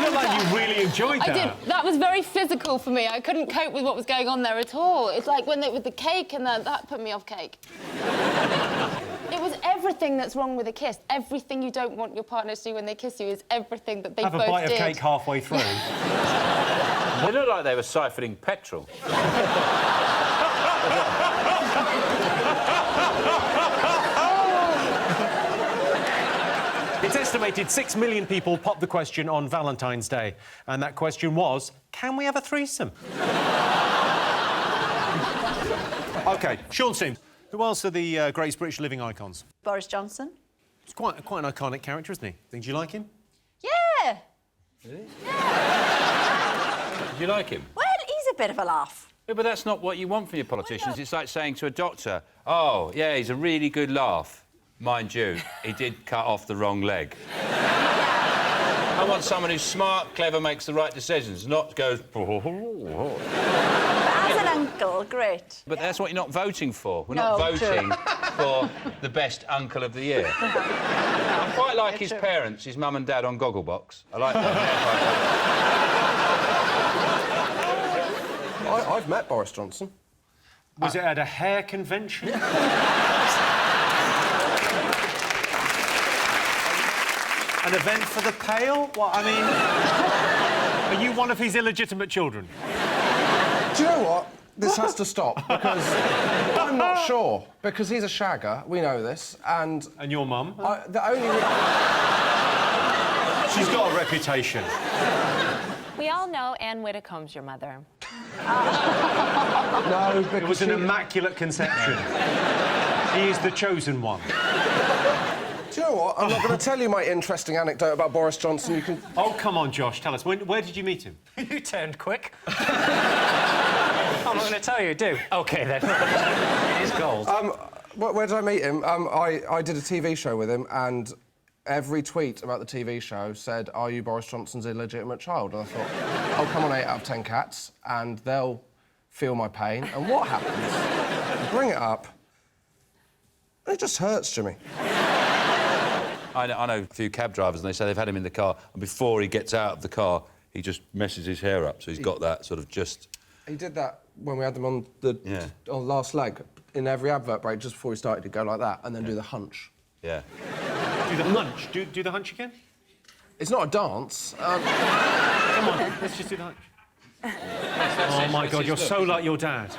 look like you really enjoyed that.
I did. That was very physical for me. I couldn't cope with what was going on there at all. It's like when with the cake, and that put me off cake. It was everything that's wrong with a kiss. Everything you don't want your partner to do when they kiss you is everything that they both did.
Have a bite of cake halfway through.
They looked like they were siphoning petrol.
It's estimated 6 million people popped the question on Valentine's Day, and that question was, can we have a threesome? OK, Sean Sims, who else are the greatest British living icons?
Boris Johnson.
He's quite an iconic character, isn't he? Do you like him?
Yeah.
Really? Do you like him?
Well, he's a bit of a laugh.
Yeah, but that's not what you want from your politicians. It's like saying to a doctor, oh, yeah, he's a really good laugh. Mind you, he did cut off the wrong leg. I want someone who's smart, clever, makes the right decisions, not goes...
But as an uncle, great.
But that's what you're not voting for. We're
No,
not voting
true.
for the best uncle of the year. I quite like his parents, his mum and dad on Gogglebox. I like that.
I've met Boris Johnson.
Was it at a hair convention? An event for the pale? What, I mean... Are you one of his illegitimate children?
Do you know what? This has to stop, because I'm
not sure, because he's a shagger, we know this, and...
And your mum?
The only...
She's got a reputation.
We all know Anne Widdecombe's your mother.
No, because
it was an immaculate conception. He is the chosen one.
Do you know what? I'm not going to tell you my interesting anecdote about Boris Johnson. You can...
Oh, come on, Josh, tell us. Where did you meet him?
You turned quick. I'm not going to tell you, do? OK, then. It is gold.
Where did I meet him? I did a TV show with him, and every tweet about the TV show said, "Are you Boris Johnson's illegitimate child?" And I thought, I'll come on 8 out of 10 cats, and they'll feel my pain. And what happens? You bring it up, and it just hurts, Jimmy.
I know a few cab drivers, and they say they've had him in the car, and before he gets out of the car, he just messes his hair up, so he's got that sort of just...
He did that when we had them on the last leg. In every advert break, just before he started, he'd go like that, and then do the hunch.
Yeah.
Do the hunch. Do the hunch again?
It's not a dance.
Come on, let's just do the hunch. Oh, my God, you're so like your dad.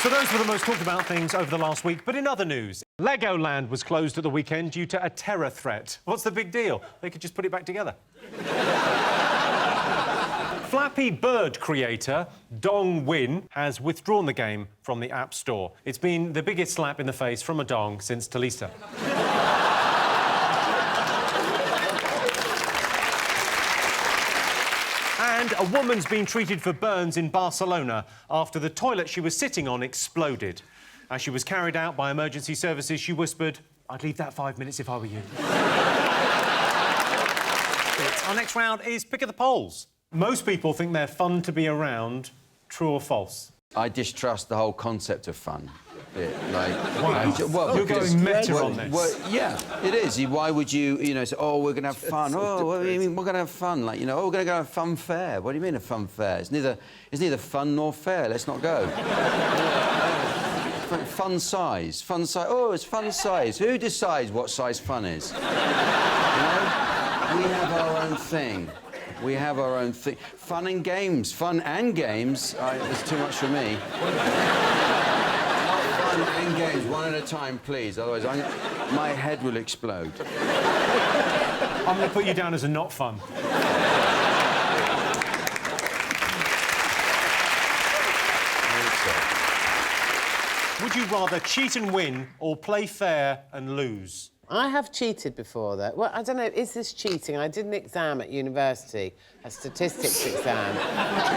So those were the most talked about things over the last week. But in other news, Legoland was closed at the weekend due to a terror threat. What's the big deal? They could just put it back together. Flappy Bird creator Dong Win has withdrawn the game from the App Store. It's been the biggest slap in the face from a dong since Talisa. And a woman's been treated for burns in Barcelona after the toilet she was sitting on exploded. As she was carried out by emergency services, she whispered, "I'd leave that 5 minutes if I were you." Our next round is Pick of the Polls. Most people think they're fun to be around. True or false?
I distrust the whole concept of fun.
Wow. You're going meta on this.
Well, yeah, it is. Why would you, say, "Oh, we're going to have fun"? Oh, what do you mean we're going to have fun? Like, oh, we're going to go to a fun fair. What do you mean a fun fair? It's neither fun nor fair. Let's not go. Fun size. Fun size. Oh, it's fun size. Who decides what size fun is? We have our own thing. We have our own thing. Fun and games. Fun and games. It's too much for me. Fun and games, one at a time, please. Otherwise, my head will explode.
I'm going to put you down as a not fun. Would you rather cheat and win or play fair and lose?
I have cheated before, though. Well, I don't know, is this cheating? I did an exam at university, a statistics exam.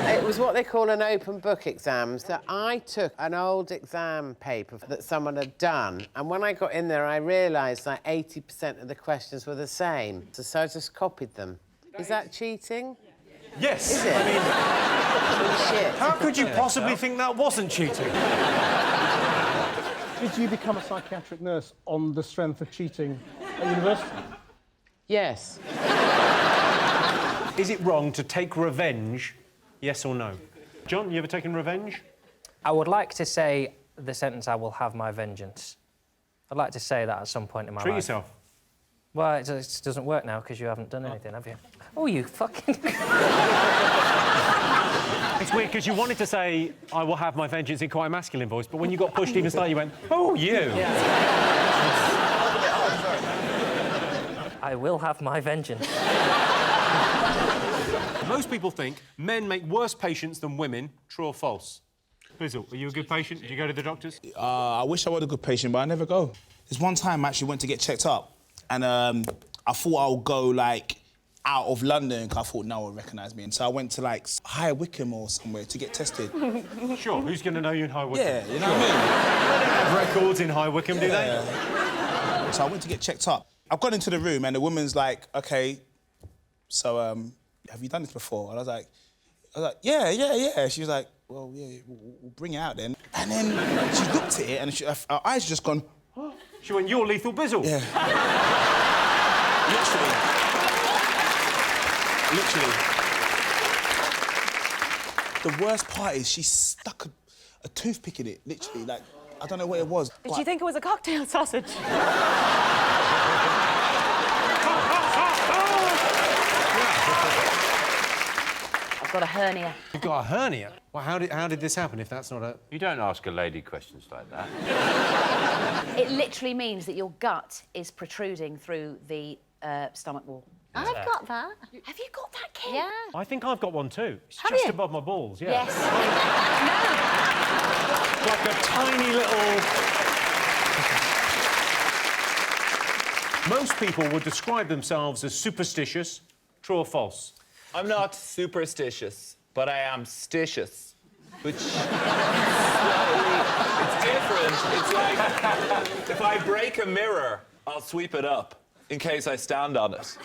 It was what they call an open book exam. So I took an old exam paper that someone had done, and when I got in there, I realised that 80% of the questions were the same. So I just copied them. Is that cheating?
Yes.
Is it?
I mean...
Oh, shit.
How could you possibly think that wasn't cheating?
Did you become a psychiatric nurse on the strength of cheating at university?
Yes.
Is it wrong to take revenge, yes or no? John, you ever taken revenge?
I would like to say the sentence, "I will have my vengeance." I'd like to say that at some point in my life.
Treat yourself.
Well, it just doesn't work now because you haven't done anything, have you? Oh, you fucking...
It's weird because you wanted to say, "I will have my vengeance" in quite a masculine voice, but when you got pushed even slightly, you went, "Oh, you."
I will have my vengeance.
Most people think men make worse patients than women. True or false? Bizzle, are you a good patient? Did you go to the doctors?
I wish I was a good patient, but I never go. There's one time I actually went to get checked up, and I thought I would go, out of London, because I thought no one would recognise me. And so I went to, High Wycombe or somewhere to get tested.
Sure, who's going to know you in High Wycombe?
Yeah, you know what I mean?
Have records in High Wycombe, do they?
So I went to get checked up. I've gone into the room, and the woman's like, "OK, so, have you done this before?" And I was like, yeah. She was like, "Well, yeah, we'll bring it out then." And then she looked at it, and her eyes just gone...
She went, "You're Lethal Bizzle."
Yeah. Literally. The worst part is she stuck a toothpick in it, literally. I don't know what it was.
Did you think it was a cocktail sausage?
I've got a hernia.
You've got a hernia? Well, how did this happen if that's not a...
You don't ask a lady questions like that.
It literally means that your gut is protruding through the stomach wall.
I've got that.
Have you got that, Kim?
Yeah.
I think I've got one too. It's
Have
just
you?
above my balls, yeah.
Yes.
Like a tiny little... Most people would describe themselves as superstitious. True or false?
I'm not superstitious, but I am stitious, which it's different. It's like if I break a mirror, I'll sweep it up in case I stand on it.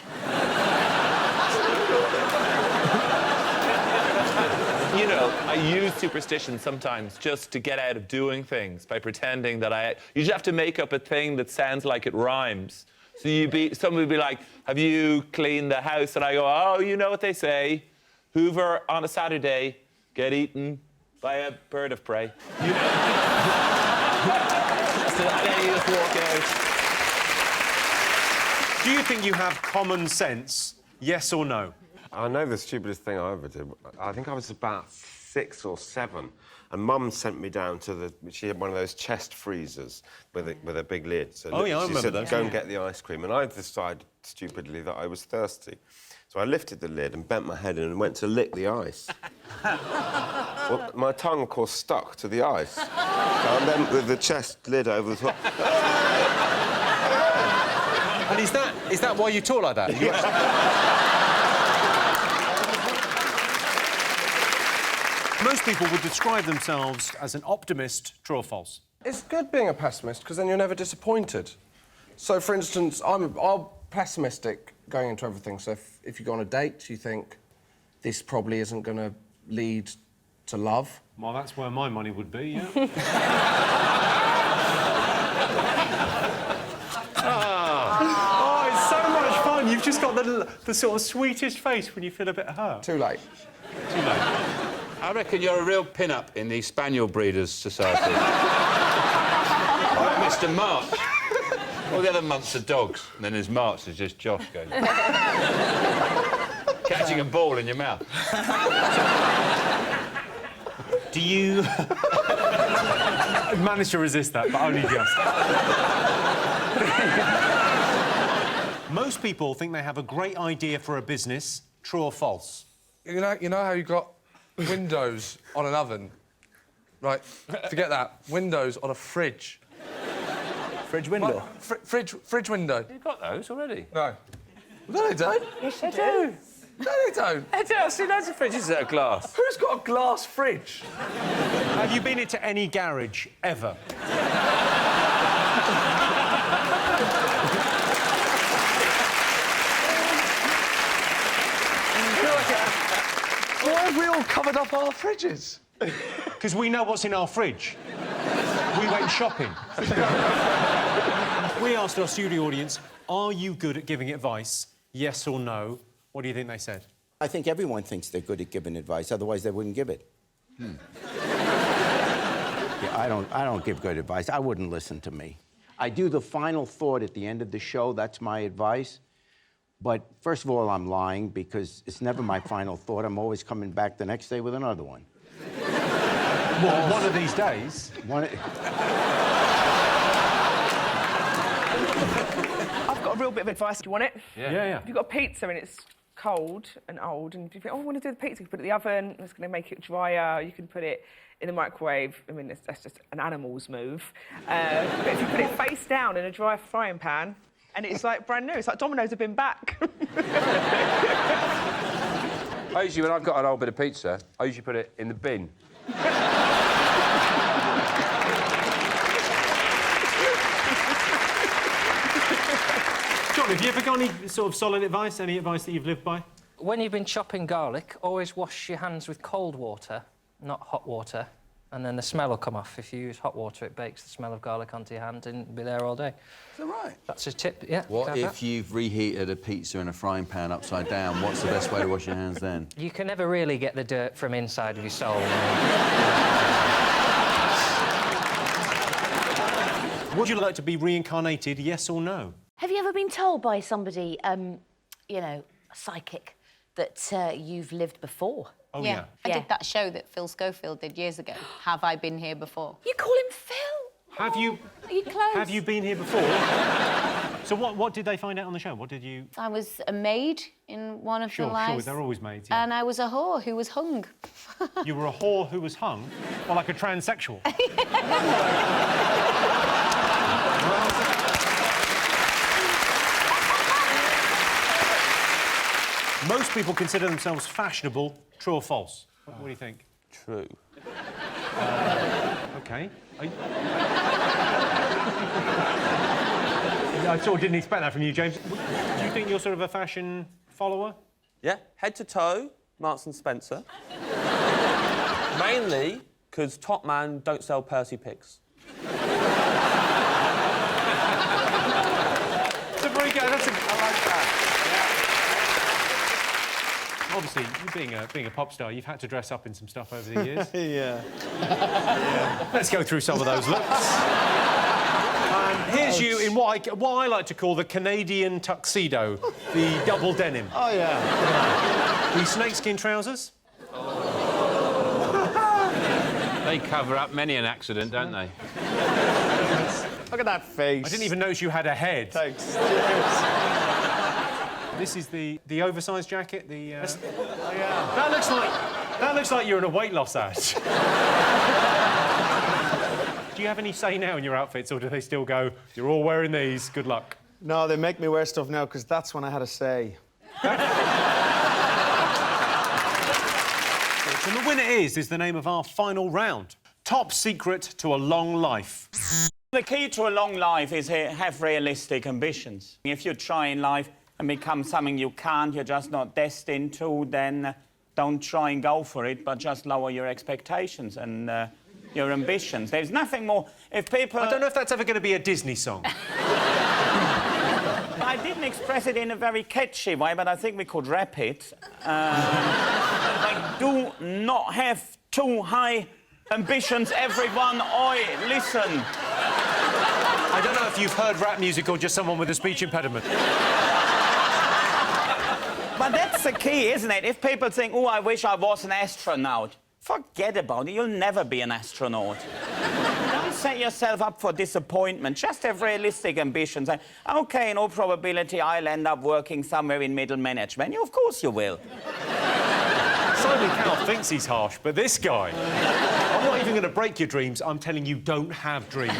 You know, I use superstition sometimes just to get out of doing things by pretending that you just have to make up a thing that sounds like it rhymes. So someone would be like, have you cleaned the house? And I go, oh, you know what they say. Hoover on a Saturday, get eaten by a bird of prey. You know? So then you just walk out.
Do you think you have common sense, yes or no?
I know the stupidest thing I ever did. I think I was about 6 or 7, and Mum sent me down to she had one of those chest freezers with a big lid. So
Oh, yeah, I
she
remember
said,
those.
go and get the ice cream, and I decided stupidly that I was thirsty. So I lifted the lid and bent my head in and went to lick the ice. Well, my tongue, of course, stuck to the ice. And then with the chest lid over the top...
And is that why you talk like that? Most people would describe themselves as an optimist. True or false?
It's good being a pessimist because then you're never disappointed. So, for instance, I'm pessimistic going into everything. So if you go on a date, you think this probably isn't going to lead to love.
Well, that's where my money would be, yeah. Oh, it's so much fun. You've just got the sort of sweetest face when you feel a bit hurt.
Too late.
Too late.
I reckon you're a real pin-up in the Spaniel Breeders' Society. Like Mr. March. All the other months are dogs, and then there's March, there's just Josh going... catching a ball in your mouth.
Do you... manage to resist that, but only just. Most people think they have a great idea for a business. True or false?
You know how you got windows on an oven? Right, forget that. Windows on a fridge.
Fridge window?
Fridge window.
You've got those already?
No. No, they don't.
Yes, they do.
No, they don't.
I do. I've seen loads of fridges that are glass.
Who's got a glass fridge?
Have you been into any garage, ever?
Why have we all covered up our fridges?
Because we know what's in our fridge. We went shopping. We asked our studio audience, are you good at giving advice, yes or no? What do you think they said?
I think everyone thinks they're good at giving advice, otherwise they wouldn't give it. Yeah, I don't give good advice. I wouldn't listen to me. I do the final thought at the end of the show. That's my advice. But first of all, I'm lying because it's never my final thought. I'm always coming back the next day with another one.
Well, one of these days.
I've got a real bit of advice. Do you want it?
Yeah.
If you've got a pizza and it's cold and old, and you think, oh, I want to do the pizza, you can put it in the oven, it's going to make it drier, you can put it in the microwave. I mean, that's just an animal's move. But if you put it face down in a dry frying pan, and it's like brand new, it's like Domino's have been back.
I usually, when I've got an old bit of pizza, I usually put it in the bin.
John, have you ever got any sort of solid advice, any advice that you've lived by?
When you've been chopping garlic, always wash your hands with cold water, not hot water, and then the smell will come off. If you use hot water, it bakes the smell of garlic onto your hand and it'll be there all day.
Is that right?
That's a tip, yeah.
What if you've reheated a pizza in a frying pan upside down? What's the best way to wash your hands then?
You can never really get the dirt from inside of your soul.
Would you like to be reincarnated, yes or no?
Have you ever been told by somebody, you know, a psychic, that you've lived before?
Oh, yeah.
I did that show that Phil Schofield did years ago. Have I been here before?
You call him Phil?
Have you...
Are you close?
Have you been here before? So what did they find out on the show? What did you...
I was a maid in one of the lives.
Sure, they're always maids, yeah.
And I was a whore who was hung.
You were a whore who was hung? Or like a transsexual? Most people consider themselves fashionable. True or false? What do you think?
True.
OK. I sort of didn't expect that from you, James. Do you think you're sort of a fashion follower?
Yeah, head to toe, Marks and Spencer. Mainly because Top Man don't sell Percy pigs.
That's a very good... I like that. Obviously, you being a pop star, you've had to dress up in some stuff over the years.
Yeah.
Let's go through some of those looks. Here's you in what I like to call the Canadian tuxedo, the double denim.
Oh, yeah.
The snakeskin trousers.
They cover up many an accident, don't they?
Look at that face.
I didn't even notice you had a head.
Thanks.
This is the oversized jacket. The
Oh, yeah.
that looks like you're in a weight loss ad. Do you have any say now in your outfits, or do they still go, you're all wearing these, good luck?
No, they make me wear stuff now because that's when I had a say.
And the winner is the name of our final round. Top secret to a long life.
The key to a long life is to have realistic ambitions. If you try in life and become something you can't, you're just not destined to, then don't try and go for it, but just lower your expectations and your ambitions. There's nothing more... If people...
I don't know if that's ever going to be a Disney song.
I didn't express it in a very catchy way, but I think we could rap it. Like, do not have too high ambitions, everyone. Oi, listen.
I don't know if you've heard rap music or just someone with a speech impediment.
But that's the key, isn't it? If people think, oh, I wish I was an astronaut, forget about it. You'll never be an astronaut. Don't set yourself up for disappointment. Just have realistic ambitions. And, OK, in all probability, I'll end up working somewhere in middle management. Of course you will.
Simon Cowell thinks he's harsh, but this guy... I'm not even going to break your dreams. I'm telling you, don't have dreams.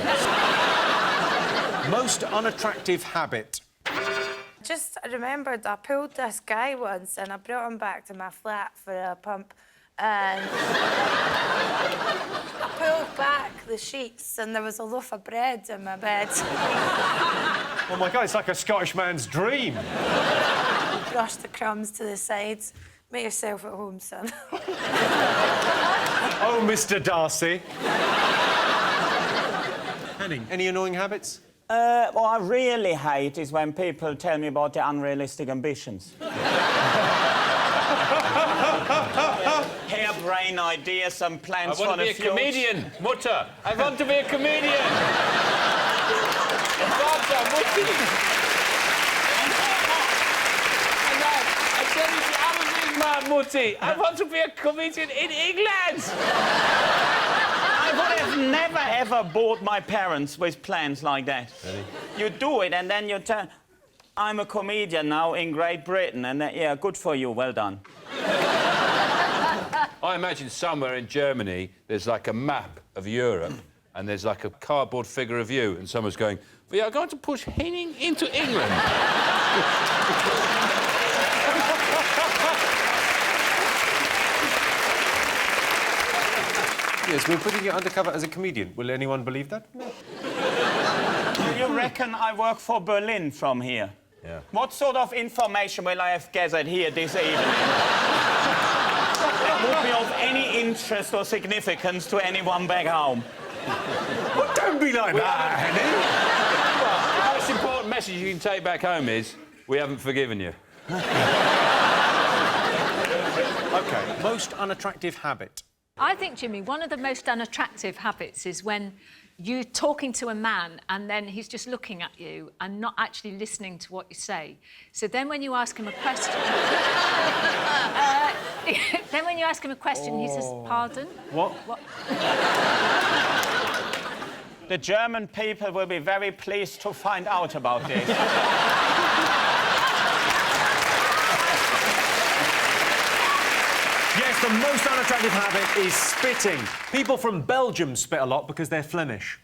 Most unattractive habit.
Just remembered I pulled this guy once and I brought him back to my flat for a pump and I pulled back the sheets and there was a loaf of bread in my bed.
Oh, my God, it's like a Scottish man's dream.
Brush the crumbs to the sides. Make yourself at home, son.
Oh, Mr. Darcy. Henning, any annoying habits?
What I really hate is when people tell me about their unrealistic ambitions. Harebrained ideas and plans for the future.
I want to be a comedian, Mutter. I want to be a comedian. Mutti. I want to be a comedian in England.
I would have never, ever bored my parents with plans like that. Really? You do it, and then you tell... I'm a comedian now in Great Britain, and then, yeah, good for you, well done.
I imagine somewhere in Germany there's like a map of Europe and there's like a cardboard figure of you and someone's going, we are going to push Henning into England.
Yes, we're putting you undercover as a comedian. Will anyone believe that? No.
Do you reckon I work for Berlin from here?
Yeah.
What sort of information will I have gathered here this evening? That would be of any interest or significance to anyone back home.
Well, don't be like that, Henning.
Well, the most important message you can take back home is, we haven't forgiven you.
OK, most unattractive habit.
I think, Jimmy, one of the most unattractive habits is when you're talking to a man and then he's just looking at you and not actually listening to what you say. So then when you ask him a question... you ask him a question, he says, pardon?
What?
The German people will be very pleased to find out about this.
Yes, the most unattractive habit is spitting. People from Belgium spit a lot because they're Flemish.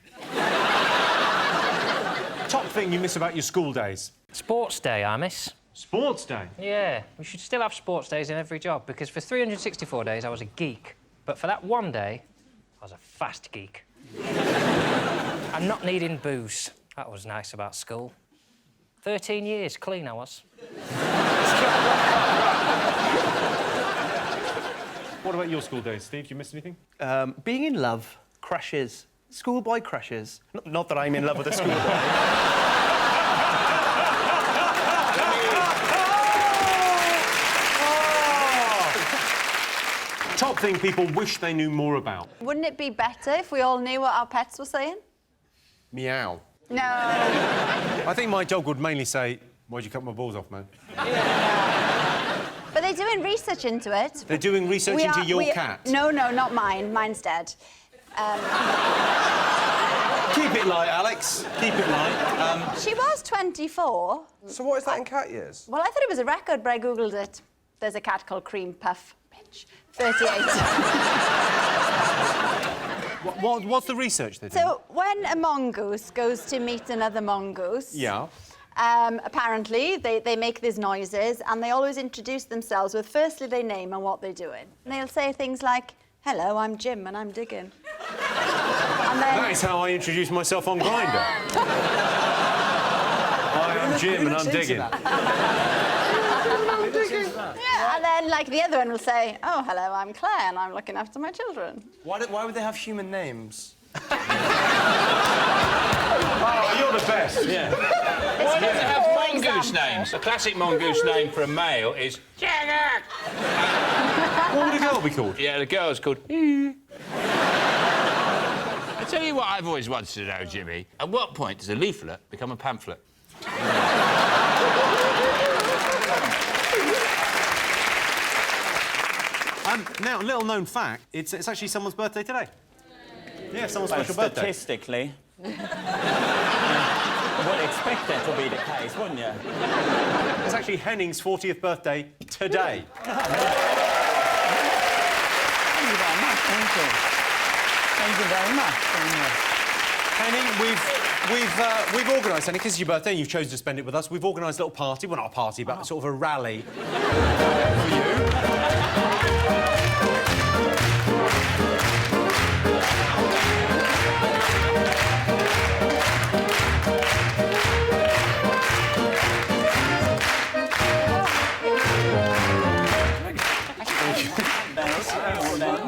Top thing you miss about your school days?
Sports day, I miss.
Sports day?
Yeah, we should still have sports days in every job, because for 364 days I was a geek. But for that one day, I was a fast geek. And not needing booze. That was nice about school. 13 years clean I was.
What about your school days, Steve? Do you miss anything?
Being in love, crushes, schoolboy crushes. Not that I'm in love with a schoolboy.
Top thing people wish they knew more about?
Wouldn't it be better if we all knew what our pets were saying?
Meow.
No.
I think my dog would mainly say, why'd you cut my balls off, man?
But they're doing research into it.
They're doing research into your cat?
No, not mine. Mine's dead.
Keep it light, Alex. Keep it light.
She was 24.
So what is that in cat years?
Well, I thought it was a record, but I Googled it. There's a cat called Cream Puff. Bitch. 38.
What's the research they do?
So, when a mongoose goes to meet another mongoose...
Yeah.
Apparently, they make these noises, and they always introduce themselves with firstly their name and what they're doing. And they'll say things like, hello, I'm Jim, and I'm digging. And then...
That is how I introduce myself on Grindr. Hi, I'm Jim, and I'm digging.
Yeah, and then, like, the other one will say, oh, hello, I'm Claire, and I'm looking after my children.
Why would they have human names?
Oh, you're the best. Yeah.
Why don't they have mongoose names? A classic mongoose name for a male is Jagger.
What would a girl be called?
Yeah, the girl's called. I tell you what I've always wanted to know, Jimmy. At what point does a leaflet become a pamphlet?
Now, little known fact, it's actually someone's birthday today. Yeah, someone's special birthday.
Statistically, you would expect that to be the case, wouldn't you?
It's actually Henning's 40th birthday today.
Thank you very much, thank you. Thank you very much.
Henning, we've organised, Henning, because it's your birthday and you've chosen to spend it with us, we've organised a little party, well, not a party, but sort of a rally for you.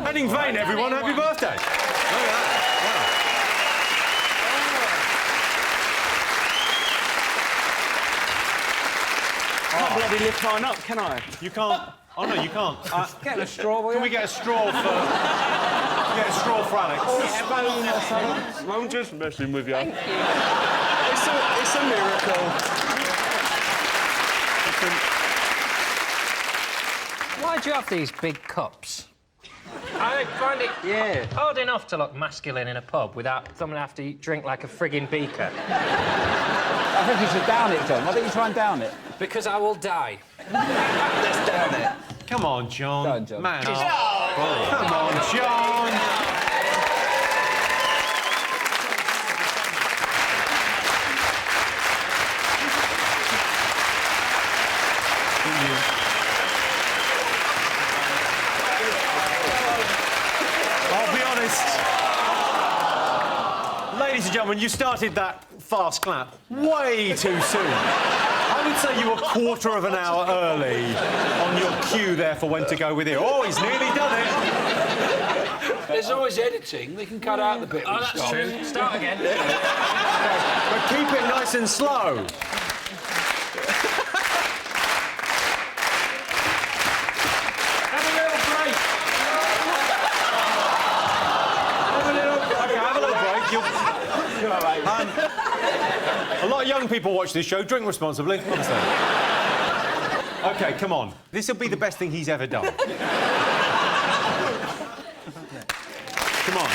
Henning Vane, everyone, happy birthday. Look at that.
I can't bloody lift mine up, can I?
You can't. Oh, no, you can't.
Get a straw, will you?
Can we get a straw for... Get a straw for Alex?
I'm just messing with you.
Thank you.
It's a miracle.
Why do you have these big cups? I find it hard enough to look masculine in a pub without someone have to drink like a frigging beaker.
I think you should down it, John. Why don't you try and down it?
Because I will die.
Let's down it.
Come on, John.
Go on, John.
Man up. Come on, John. I'll be honest. Ladies and gentlemen, you started that fast clap way too soon. I would say you were a quarter of an hour early on your cue there for when to go with it. Oh, he's nearly done it.
There's always editing. They can cut out the bit.
Oh, that's true. Start again.
But keep it nice and slow. Have a little break. Have a little break. A lot of young people watch this show. Drink responsibly. Honestly. OK, come on. This will be the best thing he's ever done. Come on.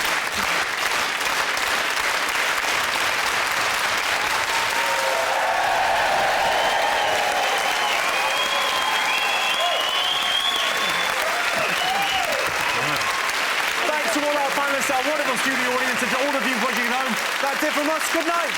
Thanks to all our panellists, our wonderful studio audience, and to all of you watching at home. That's it from us. Good night.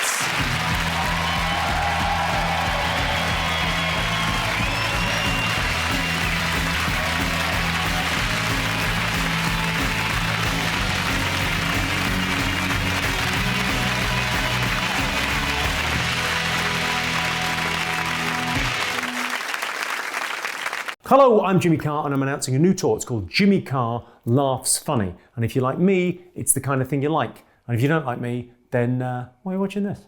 Hello, I'm Jimmy Carr and I'm announcing a new tour. It's called Jimmy Carr Laughs Funny. And if you like me, it's the kind of thing you like. And if you don't like me, then why are you watching this?